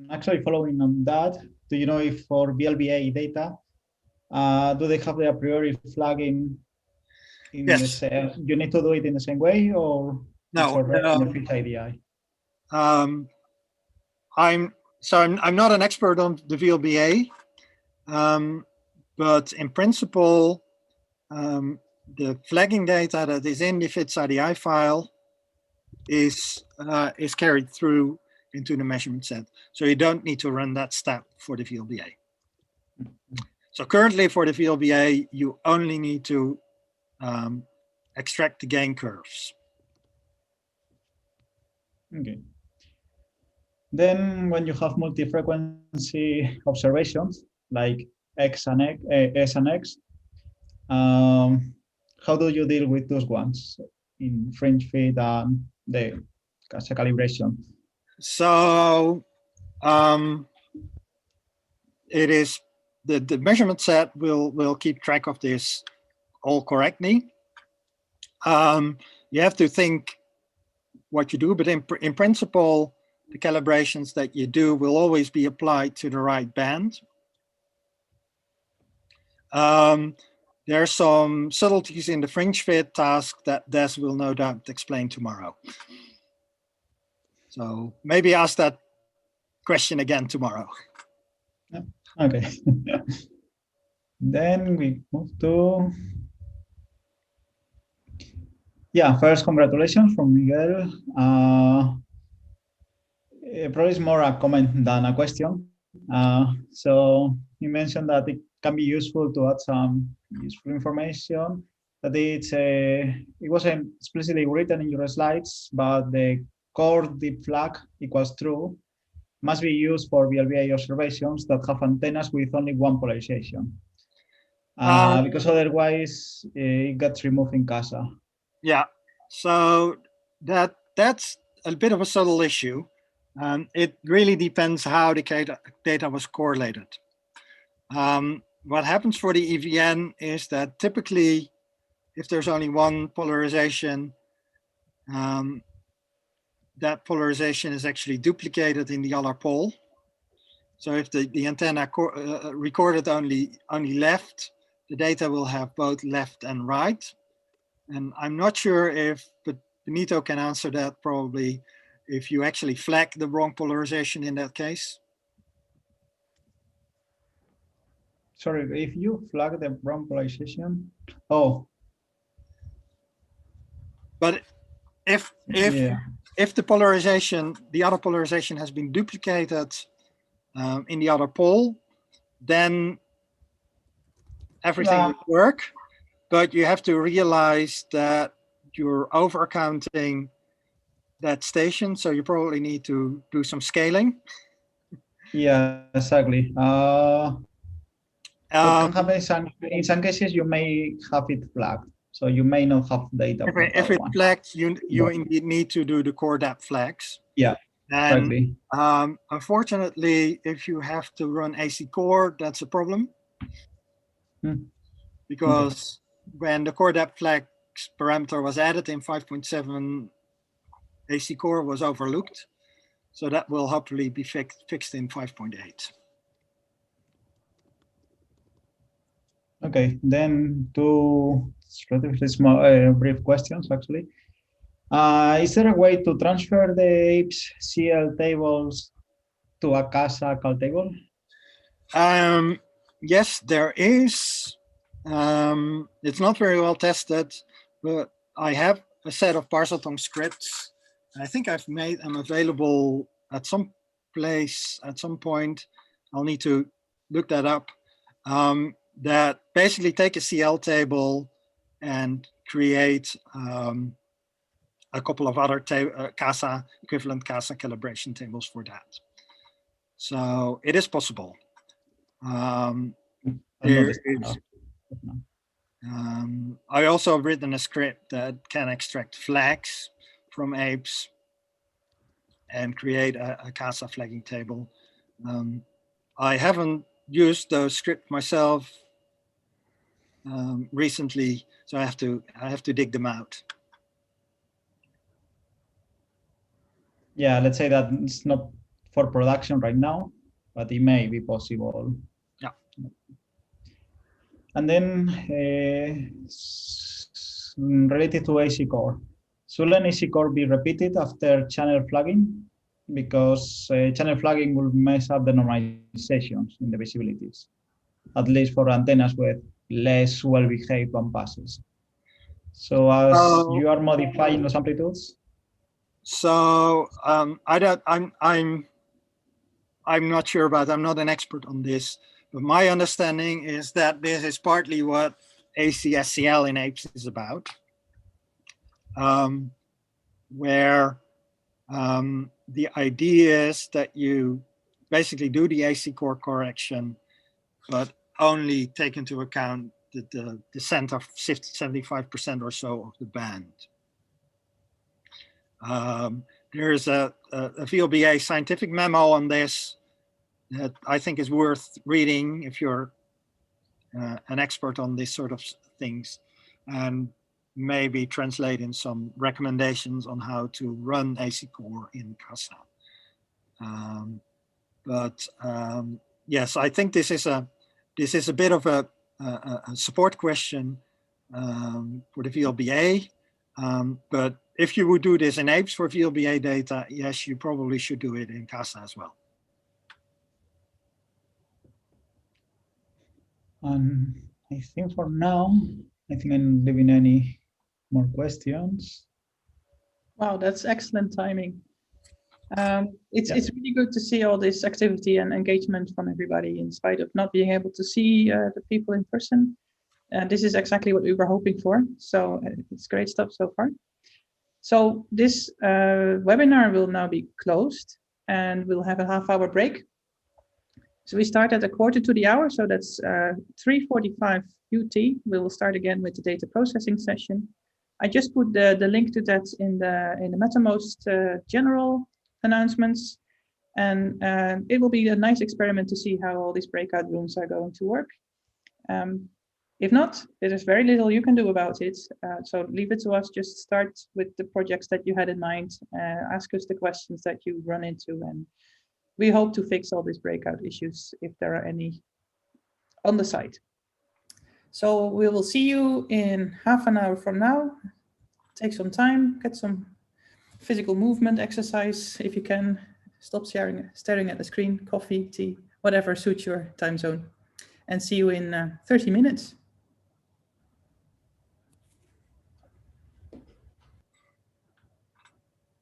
Actually, following on that, do you know if for VLBA data, do they have the a priori flagging? Yes. You need to do it in the same way, or no? In the FITS IDI? I'm not an expert on the VLBA, but in principle, the flagging data that is in the FITS IDI file is carried through into the measurement set. So you don't need to run that step for the VLBA. So currently for the VLBA, you only need to extract the gain curves. Okay. Then when you have multi-frequency observations, like S and X, how do you deal with those ones in fringe fit and the CASA calibration? So it is the measurement set will keep track of this all correctly. You have to think what you do, but in principle, the calibrations that you do will always be applied to the right band. There are some subtleties in the fringe fit task that Des will no doubt explain tomorrow. So maybe ask that question again tomorrow. Okay. Then we move to, first, congratulations from Miguel. Probably it's more a comment than a question. So you mentioned that it can be useful to add some useful information, that it wasn't explicitly written in your slides, but the core deep flag equals true must be used for VLBA observations that have antennas with only one polarization. Because otherwise it gets removed in CASA. Yeah, so that's a bit of a subtle issue. It really depends how the data was correlated. What happens for the EVN is that typically if there's only one polarization, that polarization is actually duplicated in the other pole. So if the antenna recorded only left, the data will have both left and right. And I'm not sure if, but Benito can answer that probably, if you actually flag the wrong polarization in that case. Sorry, if you flag the wrong polarization. Oh. But if the polarization, the other polarization has been duplicated in the other pole, then everything would work. But you have to realize that you're overcounting that station, so you probably need to do some scaling. Yeah, exactly. In some cases, you may have it flagged, so you may not have data. If it's flagged, you indeed need to do the core depth flags. Yeah, and exactly. Unfortunately, if you have to run AC core, that's a problem. Because when the core depth flags parameter was added in 5.7, AC core was overlooked. So that will hopefully be fixed in 5.8. Okay, then two relatively small, brief questions actually. Is there a way to transfer the APES CL tables to a CASA cal table? Yes, there is. It's not very well tested, but I have a set of Parseltongue scripts. I think I've made them available at some place at some point. I'll need to look that up. That basically take a CL table and create a couple of other CASA, equivalent CASA calibration tables for that. So it is possible. I also have written a script that can extract flags from APES and create a CASA flagging table. I haven't used those scripts myself recently, so I have to dig them out. Yeah, let's say that it's not for production right now, but it may be possible. Yeah. And then related to AC core, should an AC core be repeated after channel flagging? Because channel flagging will mess up the normalizations in the visibilities, at least for antennas with less well-behaved band passes. So as you are modifying those amplitudes. So I'm not sure about. I'm not an expert on this, but my understanding is that this is partly what ACSCL in APES is about, where the idea is that you basically do the AC core correction, but only take into account the descent of 75% or so of the band. There's a VLBA scientific memo on this that I think is worth reading if you're an expert on this sort of things, and maybe translating some recommendations on how to run AC core in CASA. Yes, I think this is a bit of a support question for the VLBA, but if you would do this in APES for VLBA data, yes, you probably should do it in CASA as well. I think for now, I think I'm leaving any more questions. Wow, that's excellent timing. It's really good to see all this activity and engagement from everybody in spite of not being able to see the people in person. This is exactly what we were hoping for. So it's great stuff so far. So this webinar will now be closed and we'll have a half-hour break. So we start at 1/4 to, so that's 3:45 UT. We will start again with the data processing session. I just put the link to that in the Mattermost general announcements, and it will be a nice experiment to see how all these breakout rooms are going to work. If not, there is very little you can do about it. So leave it to us. Just start with the projects that you had in mind. Ask us the questions that you run into, and we hope to fix all these breakout issues if there are any on the site. So we will see you in half an hour from now. Take some time, get some physical movement exercise if you can. Stop staring at the screen, coffee, tea, whatever suits your time zone. And see you in 30 minutes.